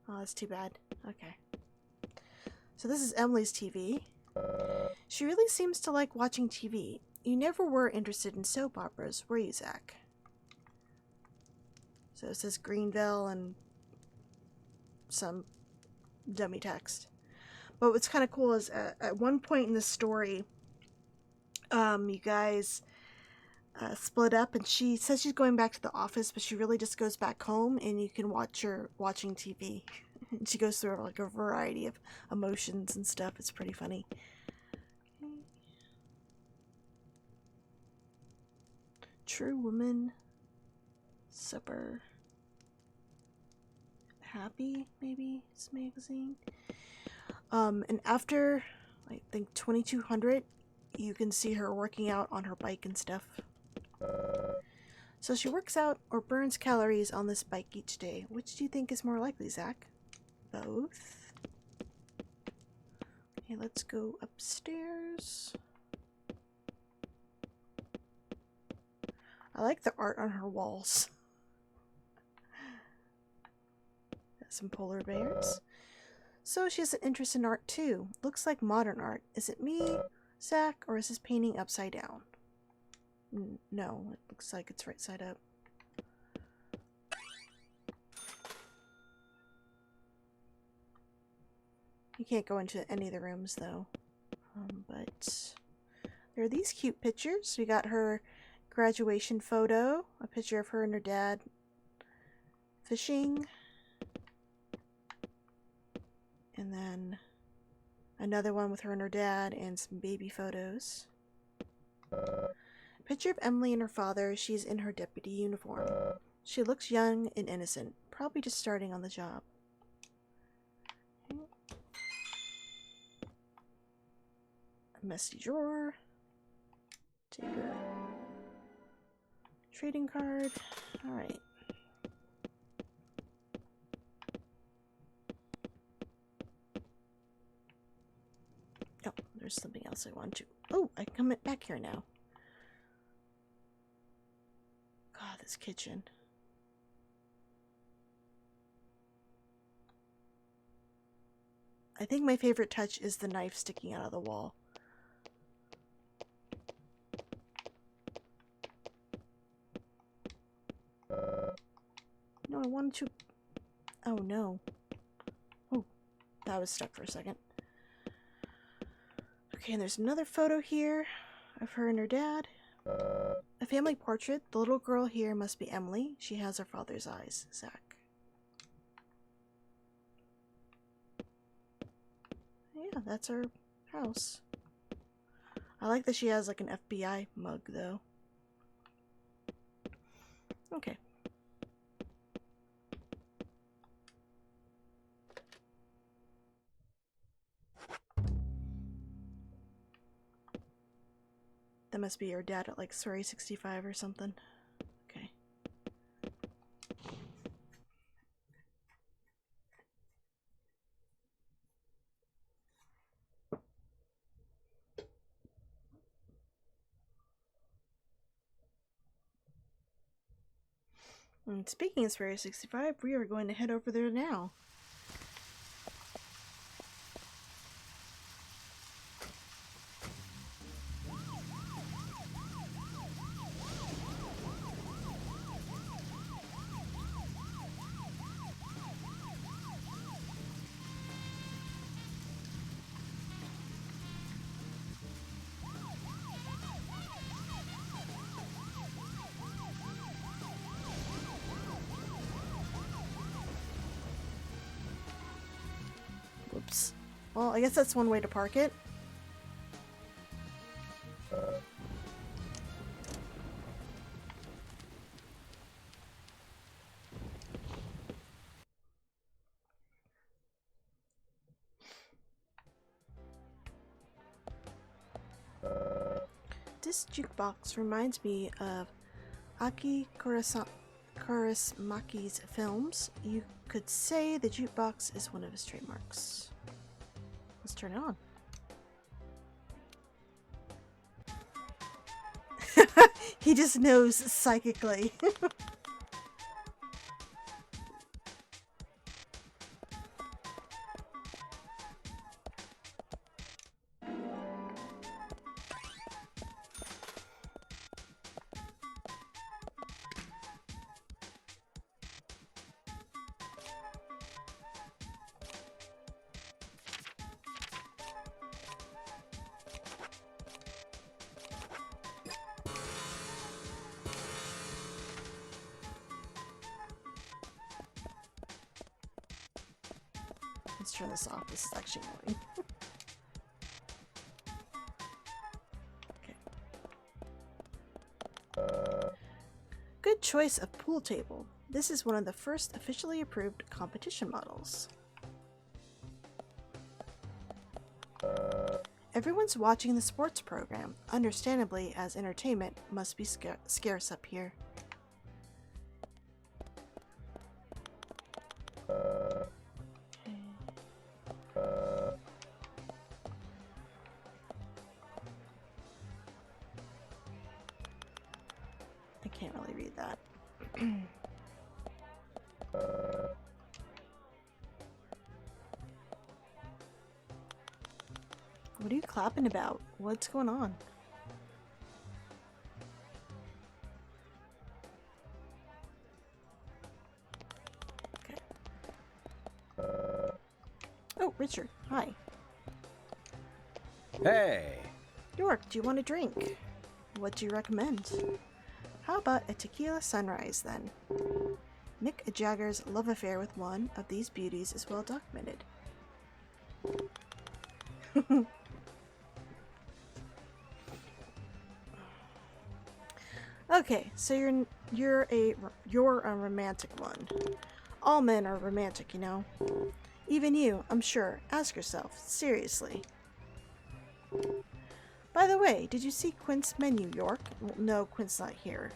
Oh, that's too bad. Okay. So this is Emily's TV. She really seems to like watching TV. You never were interested in soap operas, were you, Zach? So it says Greenville and some dummy text. But what's kind of cool is at one point in the story, you guys split up, and she says she's going back to the office, but she really just goes back home, and you can watch her watching TV. And she goes through like a variety of emotions and stuff. It's pretty funny. True Woman, Supper, Happy, maybe, this magazine. And after, I think, 2200, you can see her working out on her bike and stuff. So she works out or burns calories on this bike each day. Which do you think is more likely, Zach? Both. Okay, let's go upstairs. I like the art on her walls. Got some polar bears. So she has an interest in art too. Looks like modern art. Is it me, Zach, or is this painting upside down? No, it looks like it's right side up. You can't go into any of the rooms though. But there are these cute pictures. We got her graduation photo, a picture of her and her dad fishing, and then another one with her and her dad and some baby photos. A picture of Emily and her father. She's in her deputy uniform. She looks young and innocent, probably just starting on the job. A messy drawer. Take her trading card. Alright. Oh, there's something else I want to. Oh, I come back here now. God, this kitchen. I think my favorite touch is the knife sticking out of the wall. No, I wanted to... Oh, no. Oh, that was stuck for a second. Okay, and there's another photo here of her and her dad. A family portrait. The little girl here must be Emily. She has her father's eyes, Zach. Yeah, that's her house. I like that she has like an FBI mug, though. Okay. That must be your dad at like Surrey 65 or something. Okay. And speaking of Surrey 65, we are going to head over there now. Whoops. Well, I guess that's one way to park it. This jukebox reminds me of Aki Kaurismäki's films. You could say the jukebox is one of his trademarks. Let's turn it on. He just knows psychically. Let's turn this off. This is actually annoying. Okay. Good choice of pool table. This is one of the first officially approved competition models. Everyone's watching the sports program. Understandably, as entertainment must be scarce up here. I can't really read that. What are you clapping about? What's going on? Okay. Oh, Richard. Hi. Hey! York, do you want a drink? What do you recommend? How about a tequila sunrise, then? Mick Jagger's love affair with one of these beauties is well documented. Okay, so you're a romantic one. All men are romantic, you know. Even you, I'm sure. Ask yourself, seriously. By the way, did you see Quint's menu, York? Well, no, Quint's not here.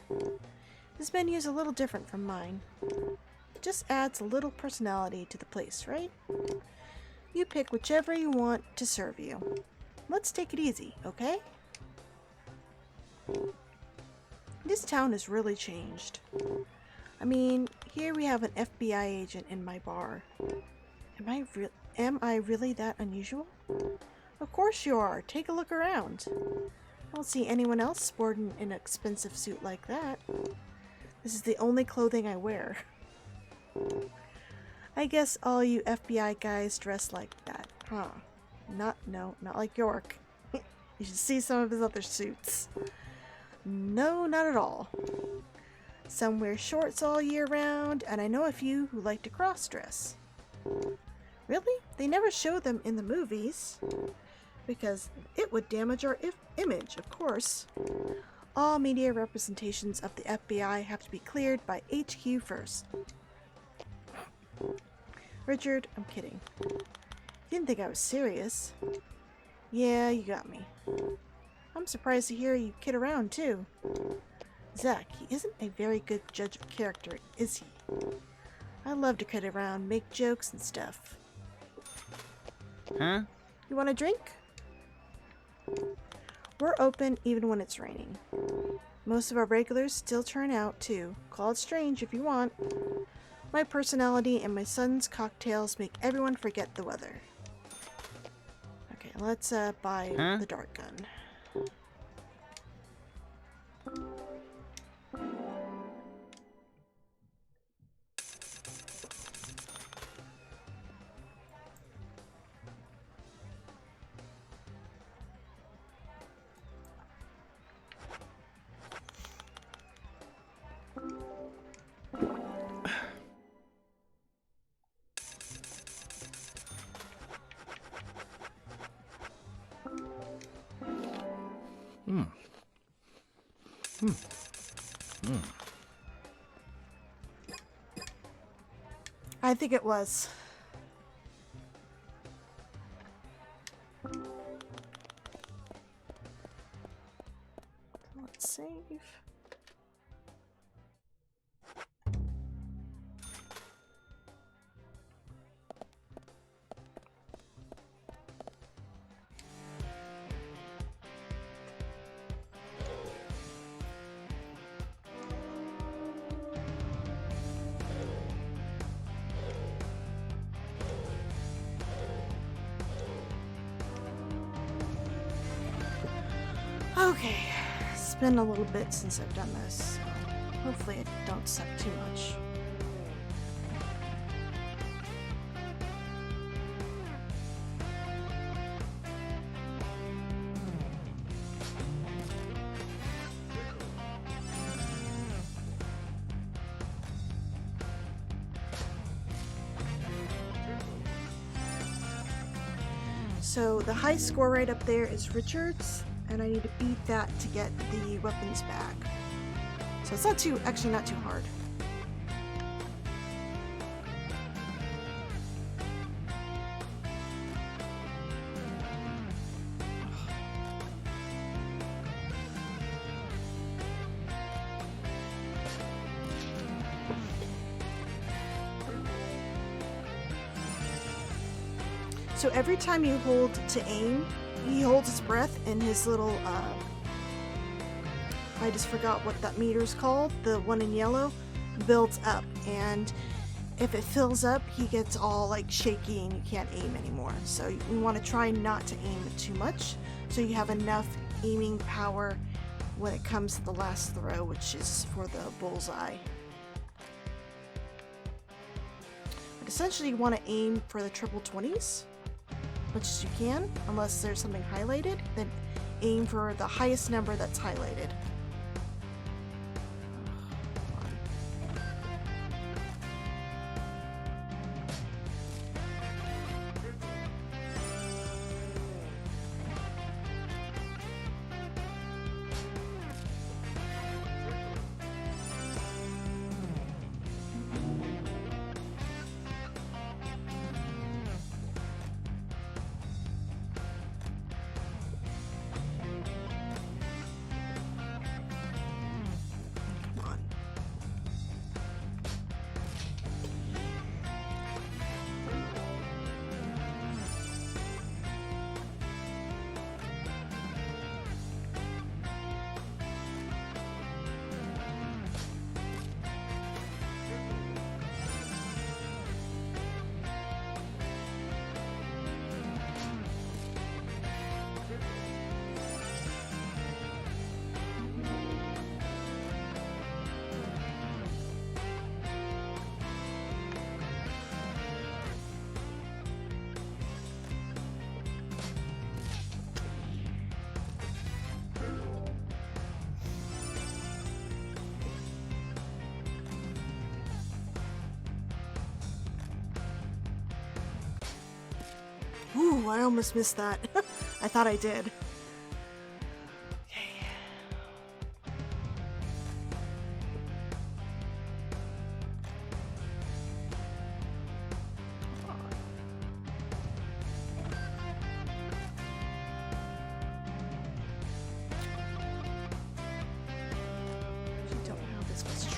This menu is a little different from mine. Just adds a little personality to the place, right? You pick whichever you want to serve you. Let's take it easy, okay? This town has really changed. I mean, here we have an FBI agent in my bar. Am I really that unusual? Of course you are. Take a look around. I don't see anyone else sporting an expensive suit like that. This is the only clothing I wear. I guess all you FBI guys dress like that, huh? Not like York. You should see some of his other suits. No, not at all. Some wear shorts all year round, and I know a few who like to cross-dress. Really? They never show them in the movies. Because it would damage our image, of course. All media representations of the FBI have to be cleared by HQ first. Richard, I'm kidding. You didn't think I was serious. Yeah, you got me. I'm surprised to hear you kid around, too. Zach, he isn't a very good judge of character, is he? I love to kid around, make jokes and stuff. Huh? You want a drink? We're open even when it's raining. Most of our regulars still turn out, too. Call it strange if you want. My personality and my son's cocktails make everyone forget the weather. Okay, let's buy the dart gun. I think it was. Let's save. Okay, it's been a little bit since I've done this, so hopefully I don't suck too much. So the high score right up there is Richard's, and I need to beat that to get the weapons bag. So it's not too hard. So every time you hold to aim, he holds his breath and his little, I just forgot what that meter's called, the one in yellow, builds up. And if it fills up, he gets all like shaky and you can't aim anymore. So you want to try not to aim too much, so you have enough aiming power when it comes to the last throw, which is for the bullseye. But essentially you want to aim for the triple 20s. Much as you can, unless there's something highlighted, then aim for the highest number that's highlighted. Ooh, I almost missed that. I thought I did.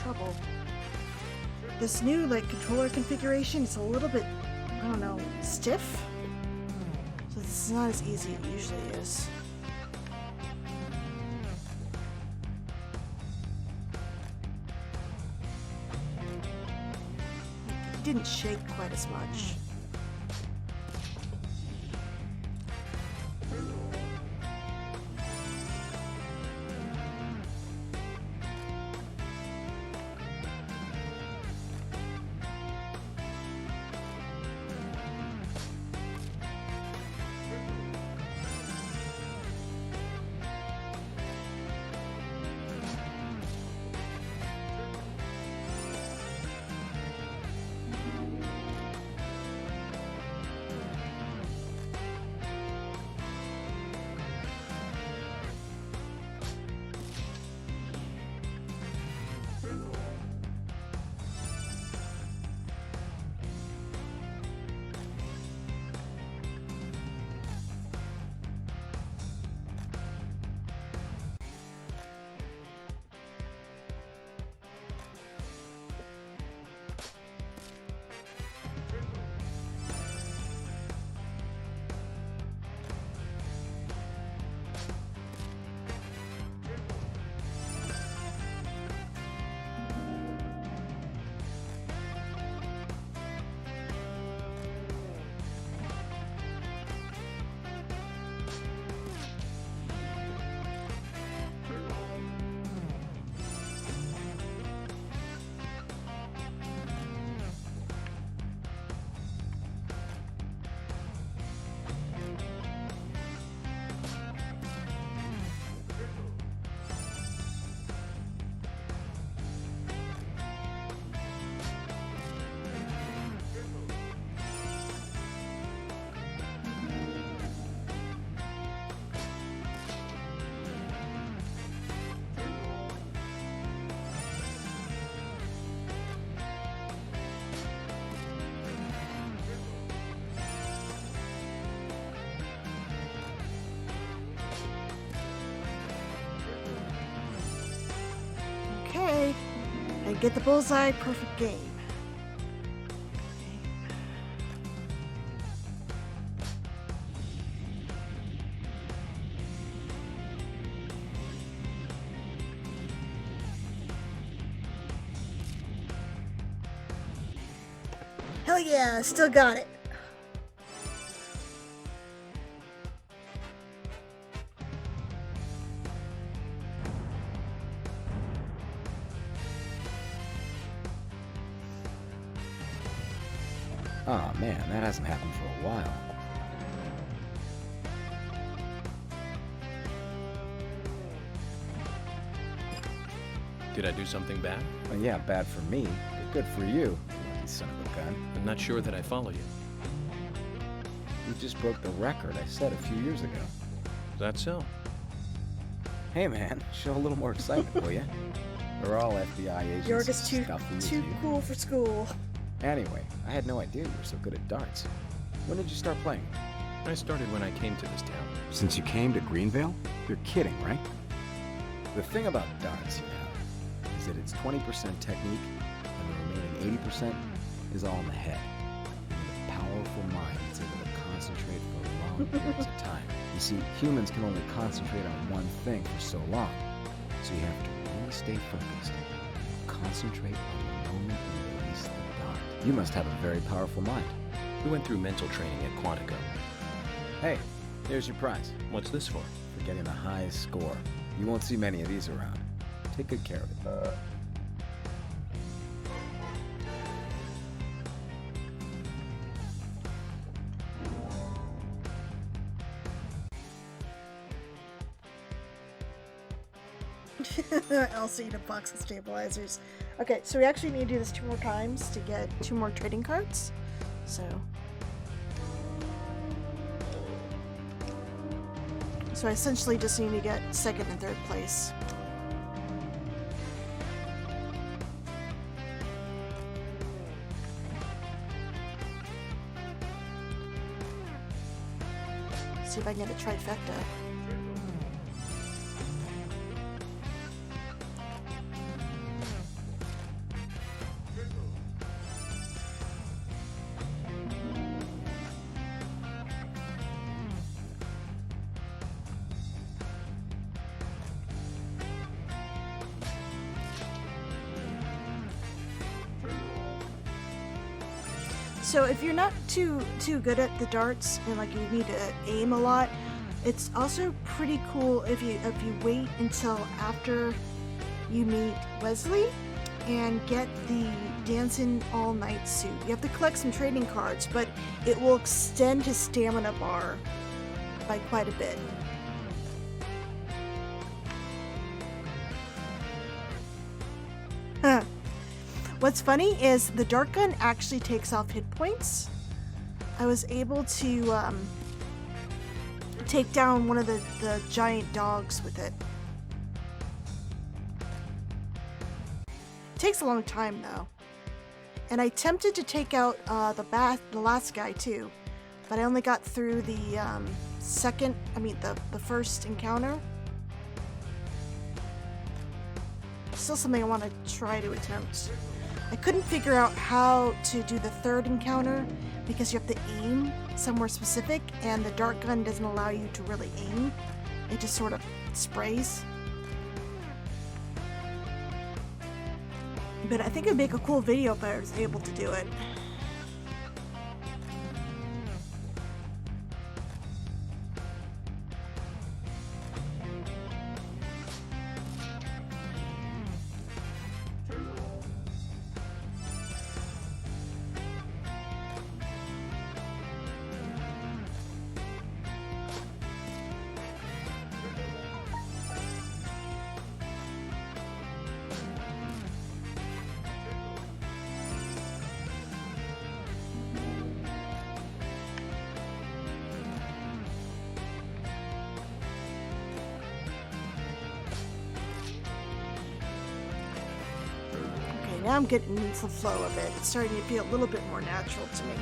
Trouble. This new controller configuration is a little bit, I don't know, stiff. So this is not as easy as it usually is. It didn't shake quite as much. Okay, and get the bullseye, perfect game. Hell yeah, still got it. Oh man, that hasn't happened for a while. Did I do something bad? Well, yeah, bad for me, but good for you, you lucky son of a gun. I'm not sure that I follow you. You just broke the record I set a few years ago. Is that so? Hey man, show a little more excitement, will ya? We're all FBI agents. York is too stuffy as you. cool for school. Anyway, I had no idea you were so good at darts. When did you start playing? I started when I came to this town. Since you came to Greenvale? You're kidding, right? The thing about darts, you know, is that it's 20% technique, and the remaining 80% is all in the head. You need a powerful mind that's able to concentrate for long periods of time. You see, humans can only concentrate on one thing for so long, so you have to really stay focused and concentrate on the moment you release the dart. You must have a very powerful mind. We went through mental training at Quantico. Hey, here's your prize. What's this for? For getting the highest score. You won't see many of these around. Take good care of it. I also need a box of stabilizers. Okay, so we actually need to do this 2 more times to get 2 more trading cards. So So I essentially just need to get second and third place. See if I can get a trifecta. So if you're not too good at the darts and like you need to aim a lot, it's also pretty cool if you wait until after you meet Wesley and get the Dancing All Night suit. You have to collect some trading cards, but it will extend his stamina bar by quite a bit. What's funny is the dart gun actually takes off hit points. I was able to take down one of the giant dogs with it. It takes a long time though. And I attempted to take out the last guy too, but I only got through the the first encounter. Still something I want to try to attempt. I couldn't figure out how to do the third encounter because you have to aim somewhere specific and the dart gun doesn't allow you to really aim. It just sort of sprays. But I think it would make a cool video if I was able to do it. Now I'm getting into the flow of it. It's starting to feel a little bit more natural to me.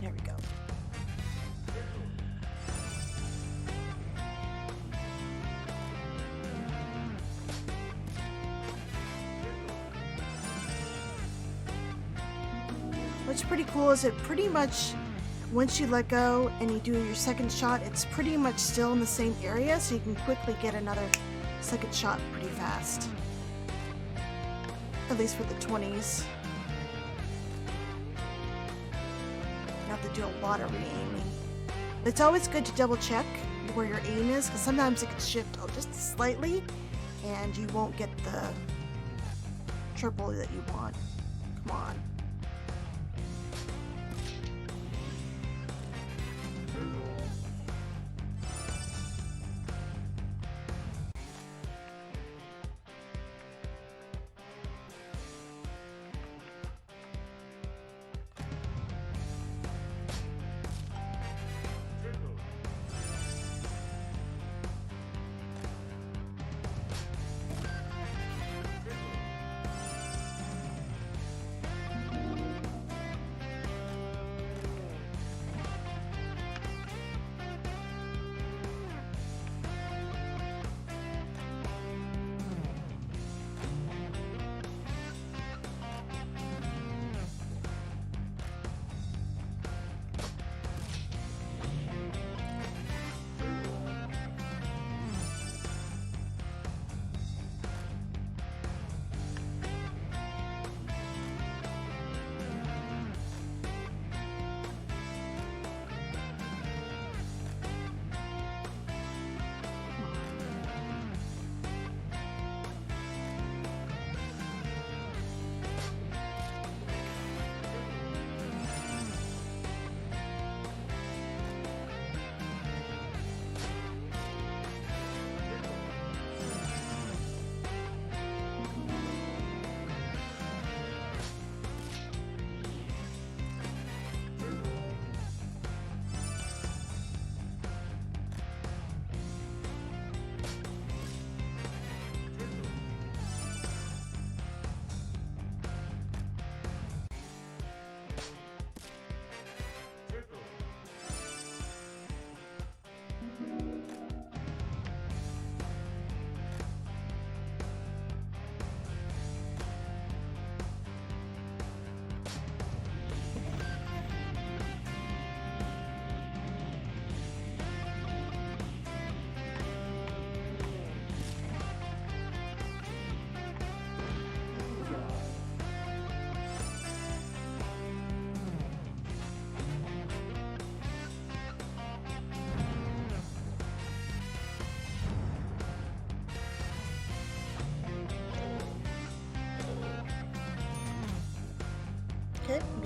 There we go. What's pretty cool is it pretty much, once you let go and you do your second shot, it's pretty much still in the same area, so you can quickly get another second shot pretty fast. At least for the 20s. You have to do a lot of re-aiming. It's always good to double check where your aim is, because sometimes it can shift just slightly and you won't get the triple that you want. Come on.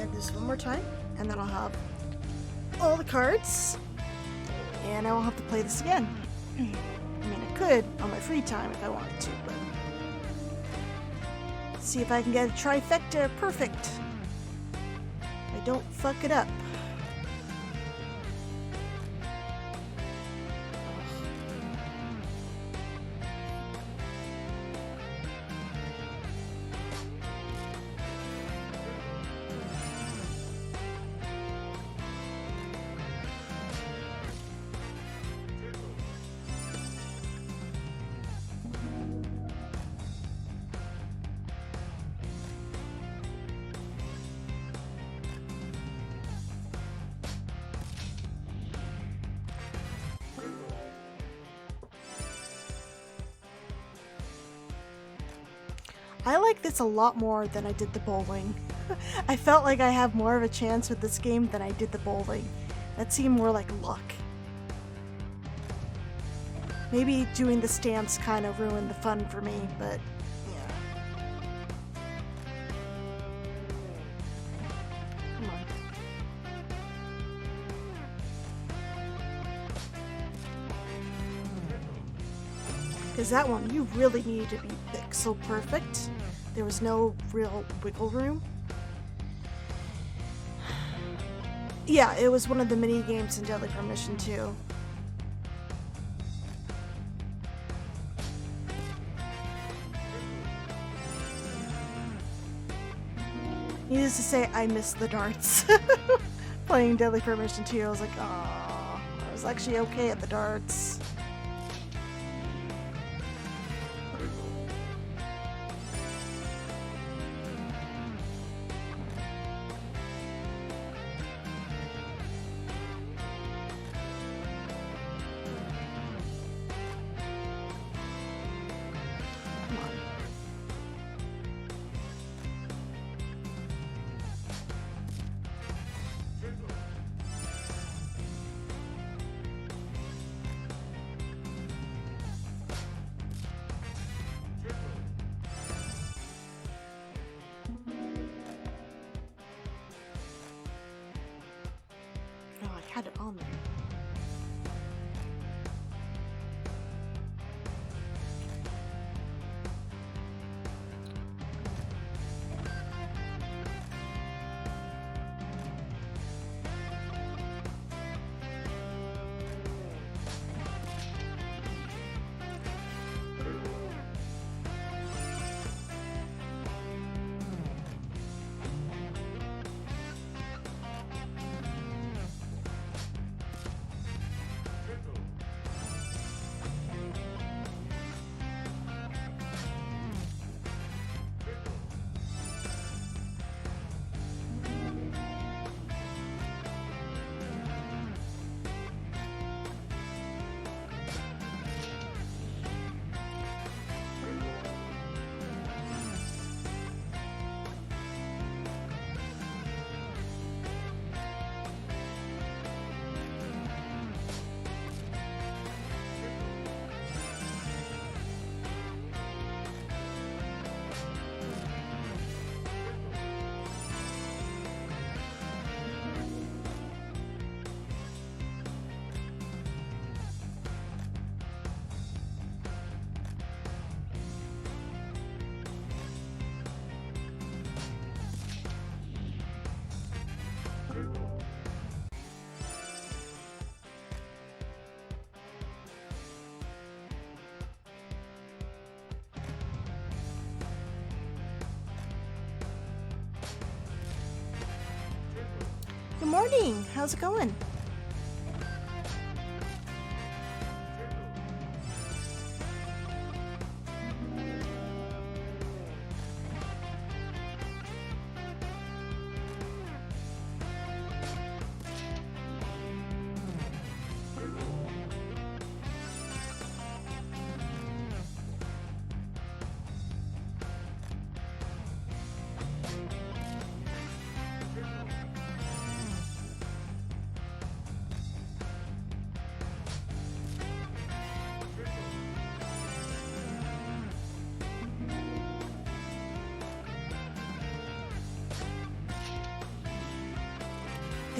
get this one more time, and then I'll have all the cards, and I won't have to play this again. I mean, I could on my free time if I wanted to, but see if I can get a trifecta perfect. I don't fuck it up. I like this a lot more than I did the bowling. I felt like I have more of a chance with this game than I did the bowling. That seemed more like luck. Maybe doing the stamps kind of ruined the fun for me, but yeah. Come on. Because that one, you really needed to be pixel perfect. There was no real wiggle room. Yeah, it was one of the mini games in Deadly Premonition 2. Needless to say, I missed the darts. Playing Deadly Premonition 2, I was like, oh, I was actually okay at the darts. Had it on there. Good morning. How's it going?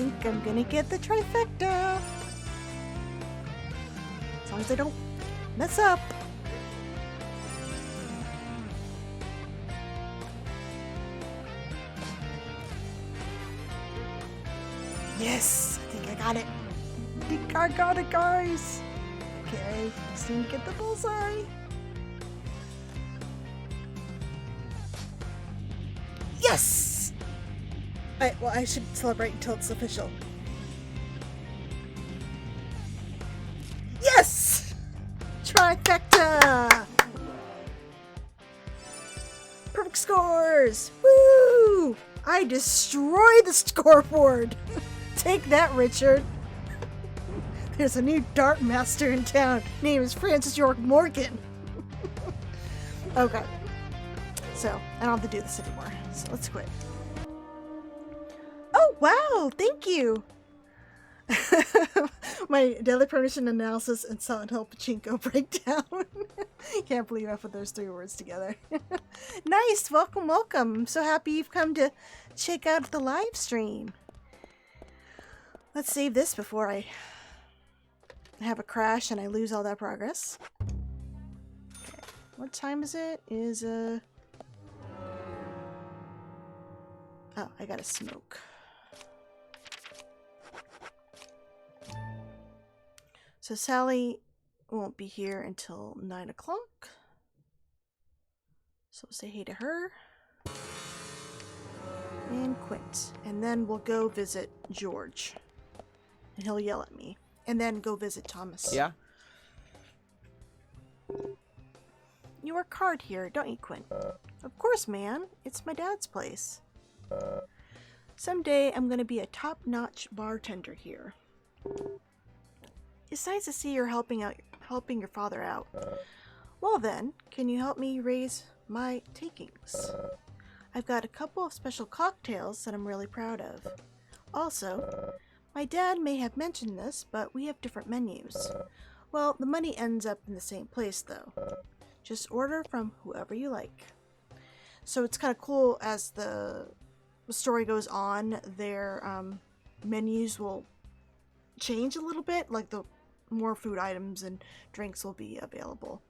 think I'm gonna get the trifecta. As long as I don't mess up. Yes! I think I got it. I think I got it, guys! Okay, just need to get the bullseye. Yes! Well, I should celebrate until it's official. Yes! Trifecta! Perfect scores! Woo! I destroyed the scoreboard! Take that, Richard! There's a new dart master in town. Name is Francis York Morgan. Okay. So, I don't have to do this anymore. So let's quit. Oh, wow! Thank you! My daily premonition analysis and Silent Hill Pachinko breakdown. Can't believe I put those 3 words together. Nice! Welcome, welcome. I'm so happy you've come to check out the live stream. Let's save this before I have a crash and I lose all that progress. Okay. What time is it? Oh, I gotta smoke. So Sally won't be here until 9 o'clock. So we'll say hey to her. And quit. And then we'll go visit George. And he'll yell at me. And then go visit Thomas. Yeah? You work hard here, don't you, Quinn? Of course, man. It's my dad's place. Someday I'm gonna be a top-notch bartender here. It's nice to see you're helping your father out. Well then, can you help me raise my takings? I've got a couple of special cocktails that I'm really proud of. Also, my dad may have mentioned this, but we have different menus. Well, the money ends up in the same place though. Just order from whoever you like. So it's kind of cool as the story goes on, their menus will change a little bit, like the more food items and drinks will be available.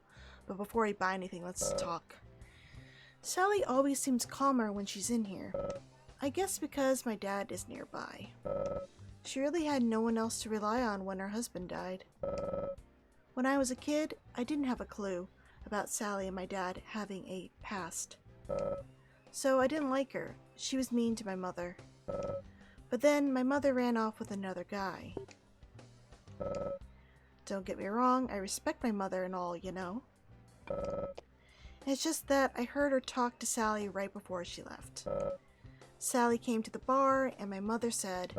But before I buy anything, let's talk. Sally always seems calmer when she's in here. I guess because my dad is nearby. She really had no one else to rely on when her husband died. When I was a kid, I didn't have a clue about Sally and my dad having a past. So I didn't like her. She was mean to my mother. But then my mother ran off with another guy. Don't get me wrong, I respect my mother and all, you know. It's just that I heard her talk to Sally right before she left. Sally came to the bar and my mother said,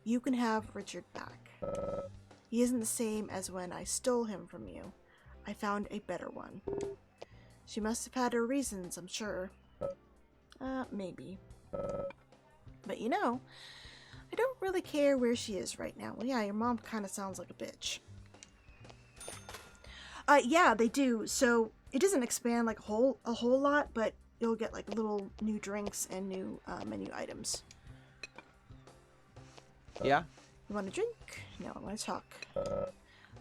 "You can have Richard back. He isn't the same as when I stole him from you. I found a better one." She must have had her reasons, I'm sure. Maybe. But you know, I don't really care where she is right now. Well, yeah, your mom kind of sounds like a bitch. Yeah, they do. So it doesn't expand like a whole lot, but you'll get like little new drinks and new menu items. Yeah? You want a drink? No, I want to talk.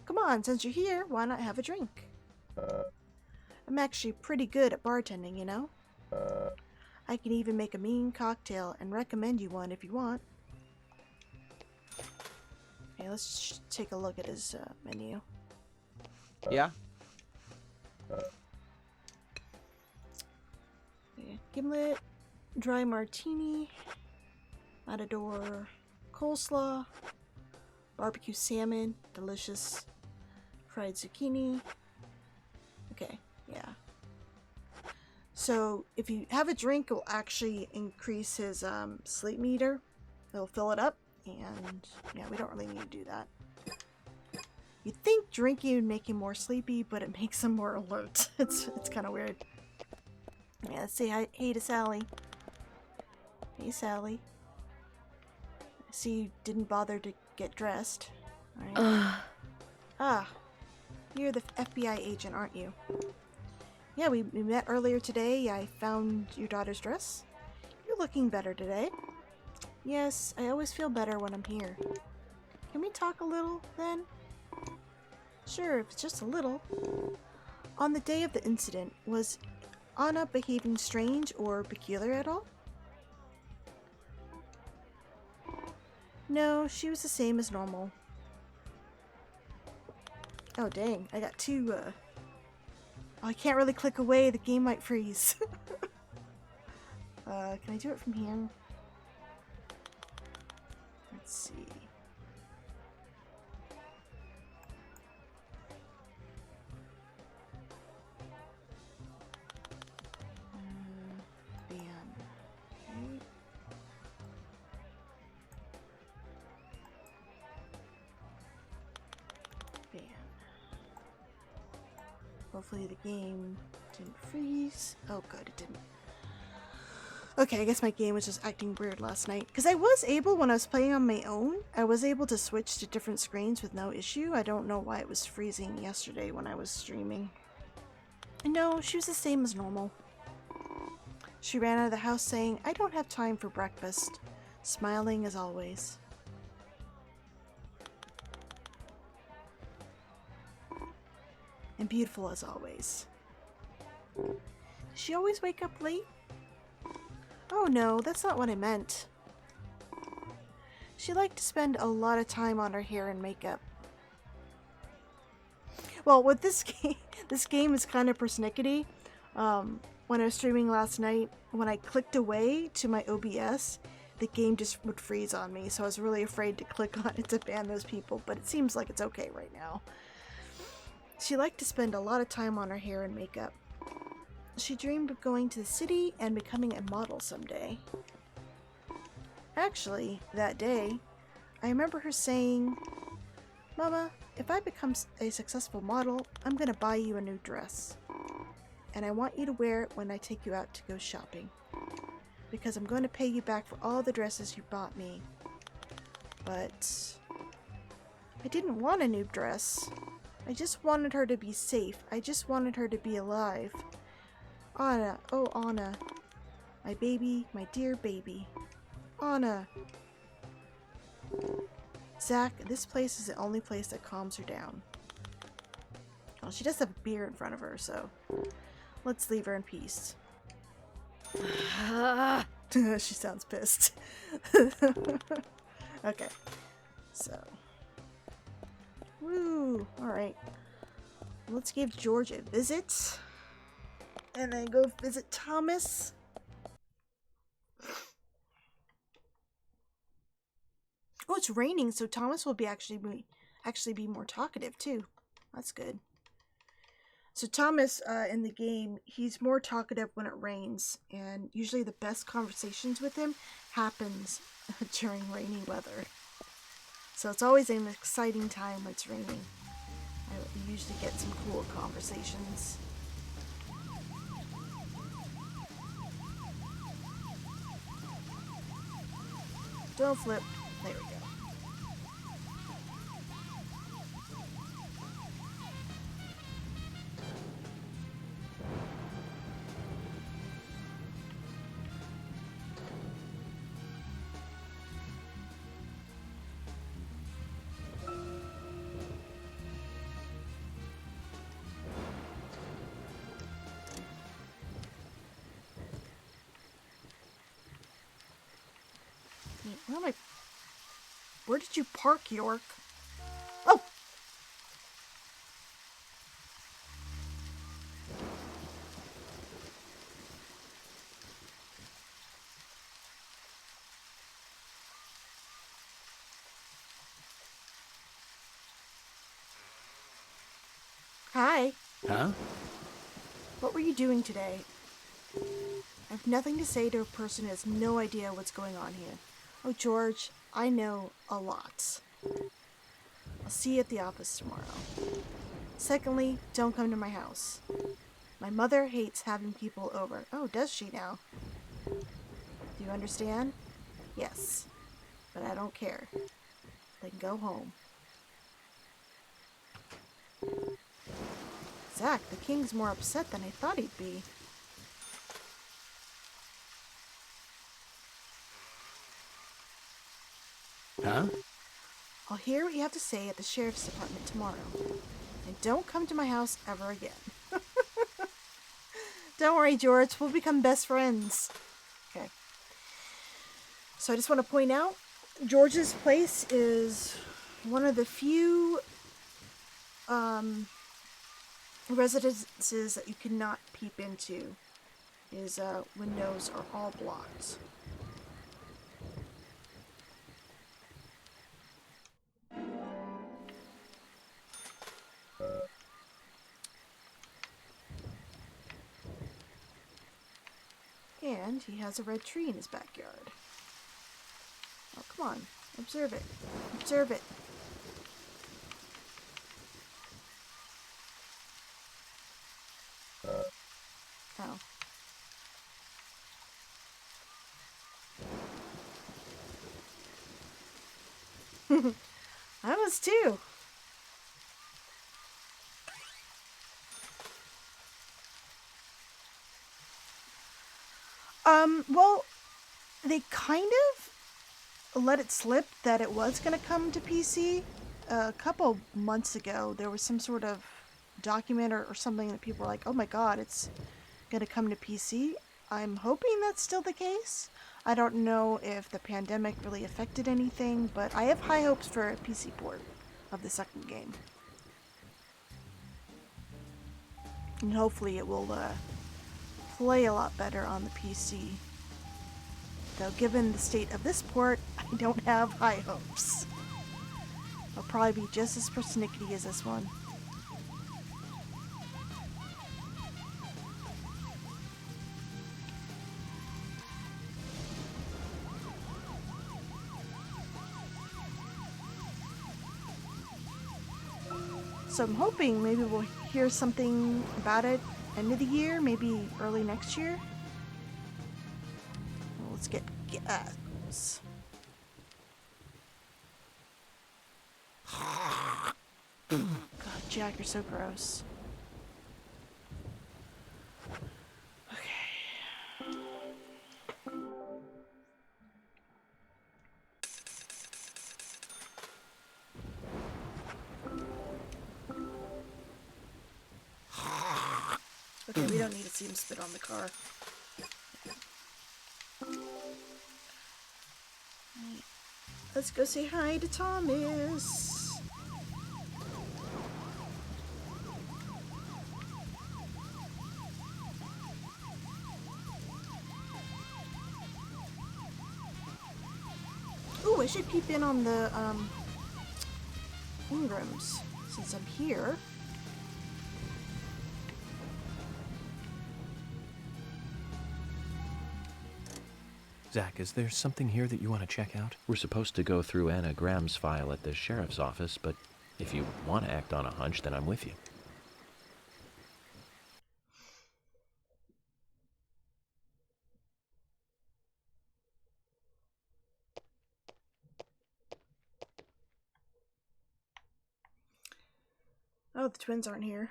Come on, since you're here, why not have a drink? I'm actually pretty good at bartending, you know? I can even make a mean cocktail and recommend you one if you want. Okay, let's take a look at his menu. Yeah? Okay, gimlet, dry martini, matador, coleslaw, barbecue salmon, delicious, fried zucchini. Okay, yeah. So if you have a drink, it will actually increase his sleep meter. It'll fill it up, and yeah, we don't really need to do that. You'd think drinking would make him more sleepy, but it makes him more alert. It's kind of weird. Yeah, let's say hey to Sally. Hey, Sally. I see you didn't bother to get dressed. All right. Ah, you're the FBI agent, aren't you? Yeah, we met earlier today. I found your daughter's dress. You're looking better today. Yes, I always feel better when I'm here. Can we talk a little, then? Sure, if it's just a little. On the day of the incident, was Anna behaving strange or peculiar at all? No, she was the same as normal. Oh dang, I got two, oh, I can't really click away, the game might freeze. Can I do it from here? Let's see. Bam. Okay. Bam. Hopefully the game didn't freeze. Oh good, it didn't. Okay, I guess my game was just acting weird last night. Because I was able, when I was playing on my own, I was able to switch to different screens with no issue. I don't know why it was freezing yesterday when I was streaming. No, she was the same as normal. She ran out of the house saying, "I don't have time for breakfast," smiling as always. And beautiful as always. Does she always wake up late? Oh no, that's not what I meant. She liked to spend a lot of time on her hair and makeup. Well, with this game is kind of persnickety. When I was streaming last night, when I clicked away to my OBS, the game just would freeze on me, so I was really afraid to click on it to ban those people, but it seems like it's okay right now. She liked to spend a lot of time on her hair and makeup. She dreamed of going to the city and becoming a model someday. Actually, that day, I remember her saying, "Mama, if I become a successful model, I'm gonna buy you a new dress. And I want you to wear it when I take you out to go shopping. Because I'm going to pay you back for all the dresses you bought me." But I didn't want a new dress. I just wanted her to be safe. I just wanted her to be alive. Anna, oh Anna. My baby, my dear baby. Anna. Zach, this place is the only place that calms her down. Well, she does have a beer in front of her, so let's leave her in peace. She sounds pissed. Okay, so. Woo! Alright. Let's give George a visit. And then go visit Thomas. Oh, it's raining, so Thomas will be actually be more talkative too. That's good. So Thomas, in the game, he's more talkative when it rains, and usually the best conversations with him happens during rainy weather. So it's always an exciting time when it's raining. I usually get some cool conversations. Don't flip. There we go. Where did you park, York? Oh! Hi. Huh? What were you doing today? I have nothing to say to a person who has no idea what's going on here. Oh, George, I know a lot. I'll see you at the office tomorrow. Secondly, don't come to my house. My mother hates having people over. Oh, does she now? Do you understand? Yes. But I don't care. Then go home. Zach, the king's more upset than I thought he'd be. Huh? I'll hear what you have to say at the sheriff's department tomorrow. And don't come to my house ever again. Don't worry, George. We'll become best friends. Okay. So I just want to point out, George's place is one of the few residences that you cannot peep into. His windows are all blocked. And he has a red tree in his backyard. Oh, come on. Observe it. Observe it. Oh. I was too. Well, they kind of let it slip that it was going to come to PC. A couple months ago, there was some sort of document or something that people were like, oh my god, it's going to come to PC. I'm hoping that's still the case. I don't know if the pandemic really affected anything, but I have high hopes for a PC port of the second game. And hopefully it will play a lot better on the PC. Though given the state of this port, I don't have high hopes. It'll probably be just as persnickety as this one. So I'm hoping maybe we'll hear something about it end of the year, maybe early next year. Well, let's get gas. God, Jack, you're so gross. Okay. Okay, we don't need to see him spit on the car. Let's go say hi to Thomas. Ooh, I should peep in on the Ingrams since I'm here. Zach, is there something here that you want to check out? We're supposed to go through Anna Graham's file at the sheriff's office, but if you want to act on a hunch, then I'm with you. Oh, the twins aren't here.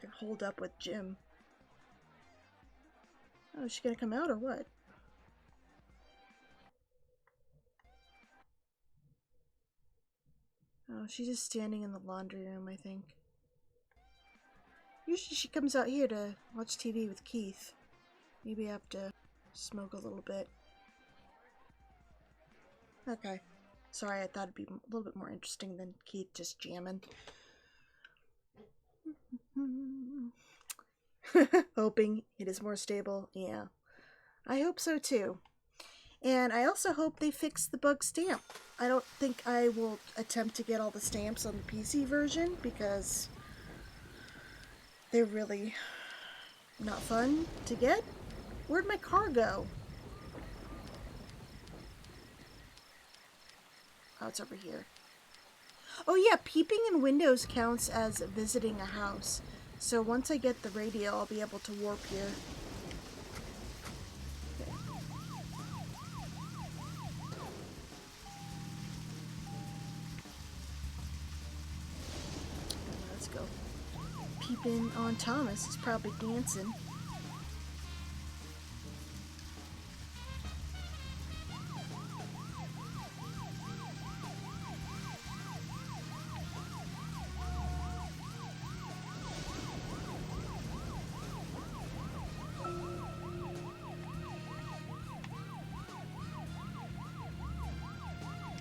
They're holed up with Jim. Oh, is she gonna come out or what? Oh, she's just standing in the laundry room, I think. Usually she comes out here to watch TV with Keith. Maybe I have to smoke a little bit. Okay. Sorry, I thought it'd be a little bit more interesting than Keith just jamming. Hoping it is more stable. Yeah. I hope so too. And I also hope they fix the bug stamp. I don't think I will attempt to get all the stamps on the PC version because they're really not fun to get. Where'd my car go? Oh, it's over here. Oh yeah, peeping in windows counts as visiting a house. So once I get the radio, I'll be able to warp here. Okay. Let's go. Peep in on Thomas. He's probably dancing.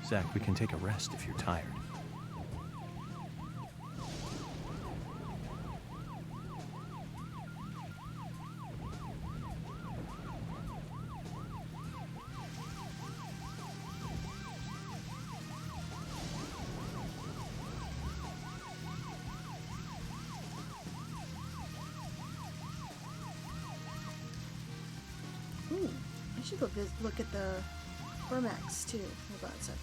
Zach, we can take a rest if you're tired. Ooh, I should look at the Cormacs too. Hold on a sec.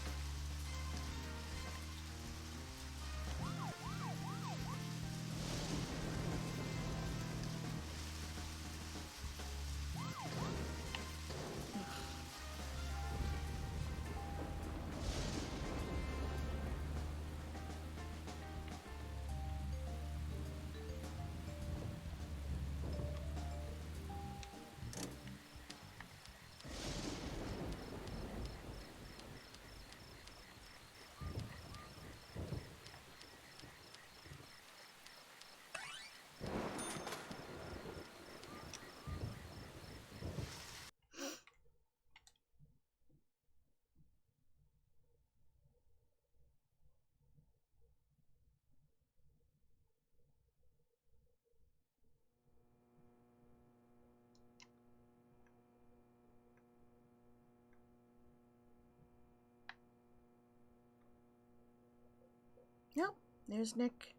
Yep, there's Nick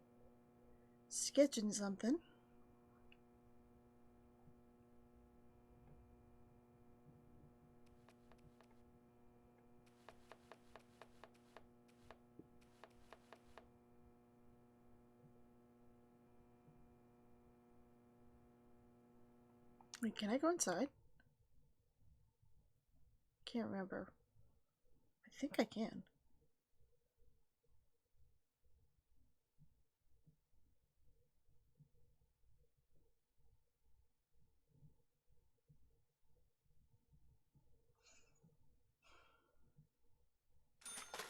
sketching something. Wait, can I go inside? Can't remember. I think I can.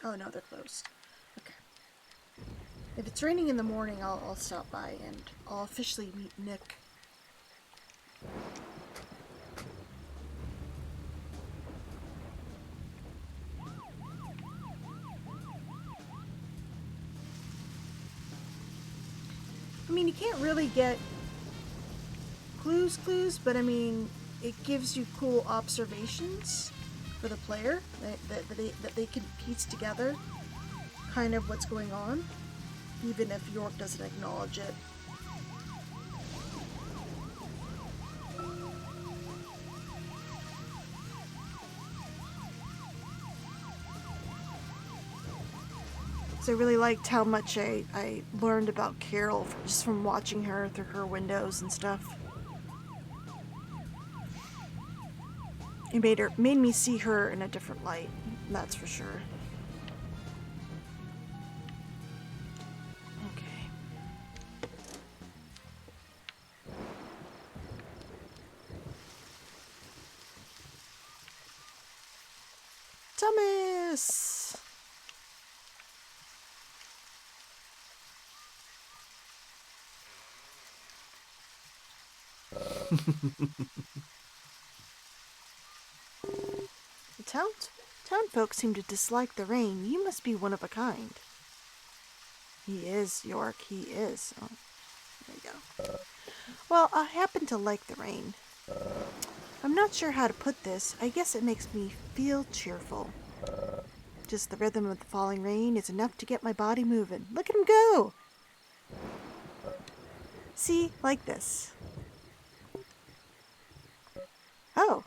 Oh no, they're closed. Okay. If it's raining in the morning, I'll stop by and I'll officially meet Nick. I mean, you can't really get clues, but I mean, it gives you cool observations for the player that they can piece together kind of what's going on, even if York doesn't acknowledge it. So I really liked how much I learned about Carol just from watching her through her windows and stuff. It made me see her in a different light, that's for sure. Okay. Thomas! The town folks seem to dislike the rain. You must be one of a kind. He is, York, he is. Oh, there you go. Well, I happen to like the rain. I'm not sure how to put this. I guess it makes me feel cheerful. Just the rhythm of the falling rain is enough to get my body moving. Look at him go! See, like this. Oh.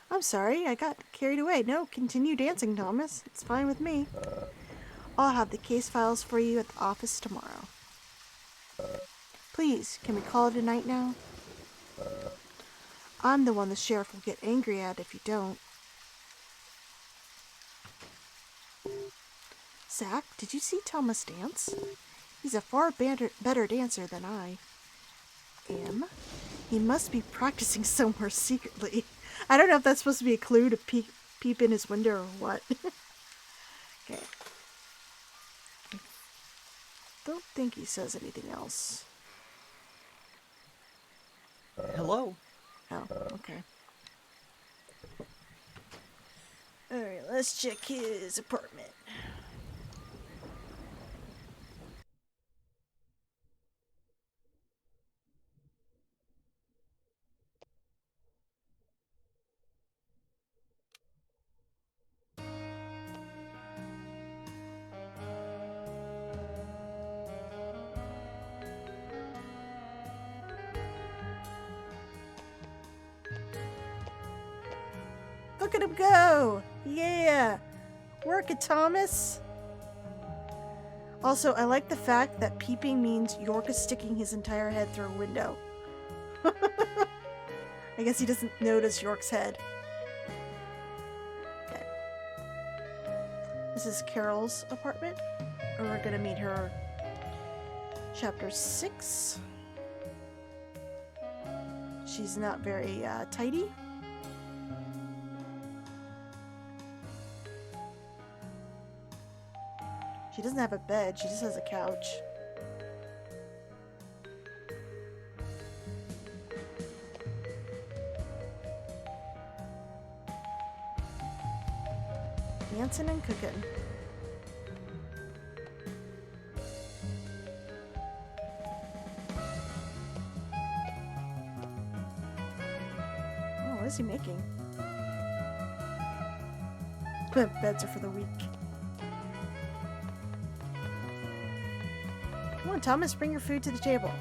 I'm sorry, I got carried away. No, continue dancing, Thomas. It's fine with me. I'll have the case files for you at the office tomorrow. Please, can we call it a night now? I'm the one the sheriff will get angry at if you don't. Zach, did you see Thomas dance? He's a far better dancer than I am. He must be practicing somewhere secretly. I don't know if that's supposed to be a clue to peep in his window or what. Okay. I don't think he says anything else. Hello? Oh, okay. Alright, let's check his apartment. Look at him go! Yeah! Work it, Thomas! Also, I like the fact that peeping means York is sticking his entire head through a window. I guess he doesn't notice York's head. Okay. This is Carol's apartment. And we're gonna meet her chapter 6. She's not very tidy. She doesn't have a bed, she just has a couch. Dancing and cooking. Oh, what is he making? Beds are for the weak. Come on, Thomas, bring your food to the table.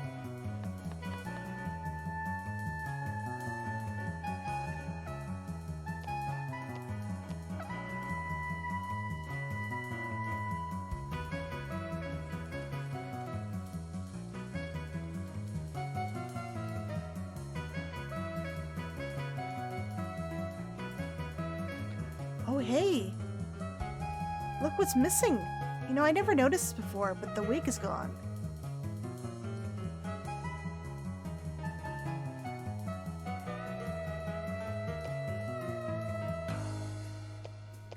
Oh, hey! Look what's missing! You know, I never noticed this before, but the wig is gone.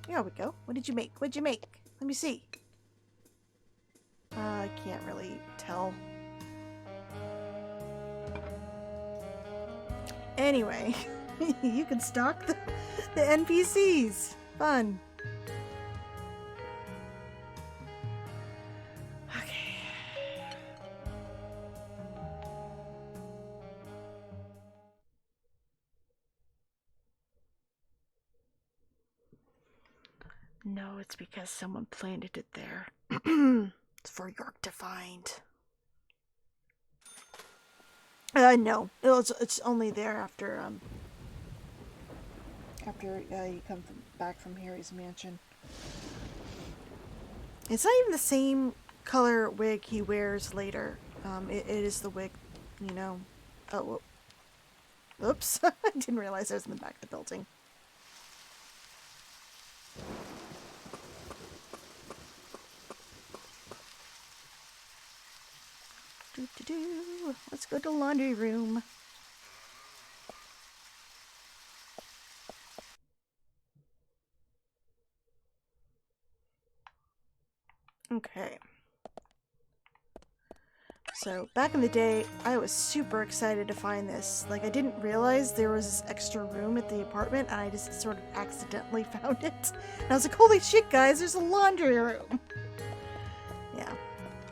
There we go. What did you make? What'd you make? Let me see. I can't really tell. Anyway, you can stalk the NPCs. Fun. Okay. No, it's because someone planted it there. It's for York to find. No, it's only there after you come back from Harry's mansion. It's not even the same color wig he wears later. It is the wig, you know. Oh, oops! I didn't realize I was in the back of the building. Let's go to the laundry room. Okay. So, back in the day, I was super excited to find this. Like, I didn't realize there was this extra room at the apartment, and I just sort of accidentally found it. And I was like, holy shit, guys, there's a laundry room! Yeah.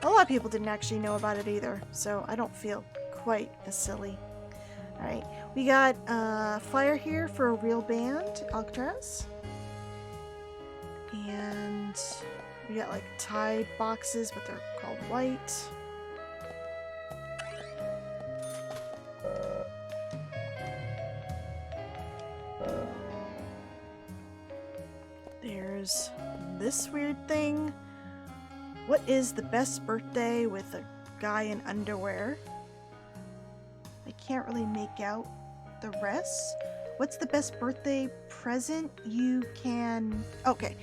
A lot of people didn't actually know about it either, so I don't feel quite as silly. Alright, we got a flyer here for a real band, Alcatraz. And we got like Tide boxes, but they're called white. There's this weird thing. What is the best birthday with a guy in underwear? I can't really make out the rest. What's the best birthday present you can... Okay.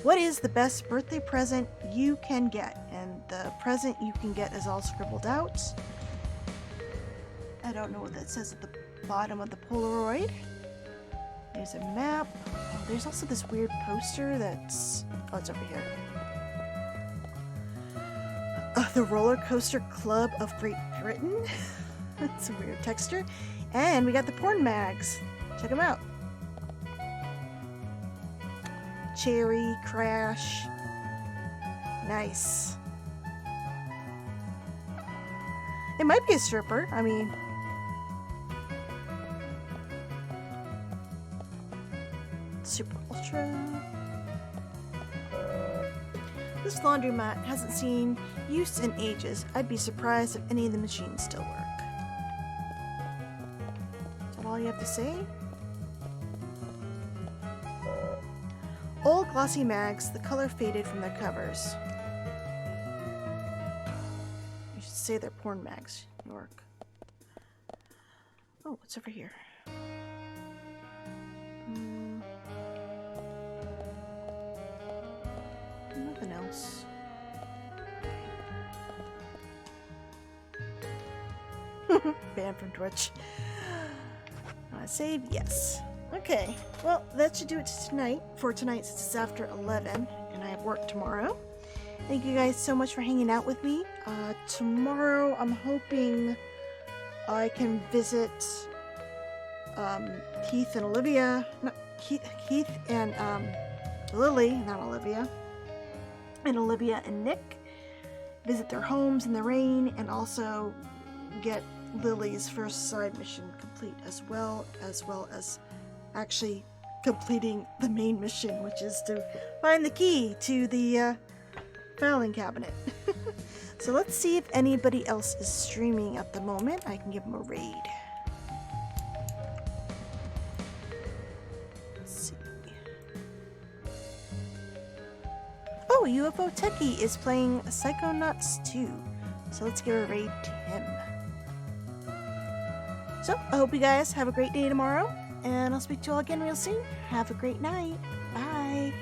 What is the best birthday present you can get? And the present you can get is all scribbled out. I don't know what that says at the bottom of the Polaroid. There's a map. Oh, there's also this weird poster that's... Oh, it's over here. The Roller Coaster Club of Great Britain. That's a weird texture. And we got the porn mags. Check them out. Cherry, Crash. Nice. It might be a stripper. I mean, Super Ultra. This laundromat hasn't seen use in ages. I'd be surprised if any of the machines still work. Is that all you have to say? Old glossy mags, the color faded from their covers. You should say they're porn mags, York. Oh, what's over here? Nothing else. Banned from Twitch. Save, yes. Okay, well, that should do it for tonight since it's after 11 and I have work tomorrow. Thank you guys so much for hanging out with me. Tomorrow I'm hoping I can visit Keith and Olivia. Not Keith and Lily, not Olivia. And Olivia and Nick. Visit their homes in the rain and also get Lily's first side mission complete as well as actually completing the main mission, which is to find the key to the filing cabinet. So let's see if anybody else is streaming at the moment. I can give them a raid. Let's see. Oh, UFO Techie is playing Psychonauts 2. So let's give a raid to him. So I hope you guys have a great day tomorrow. And I'll speak to you all again real soon. Have a great night. Bye.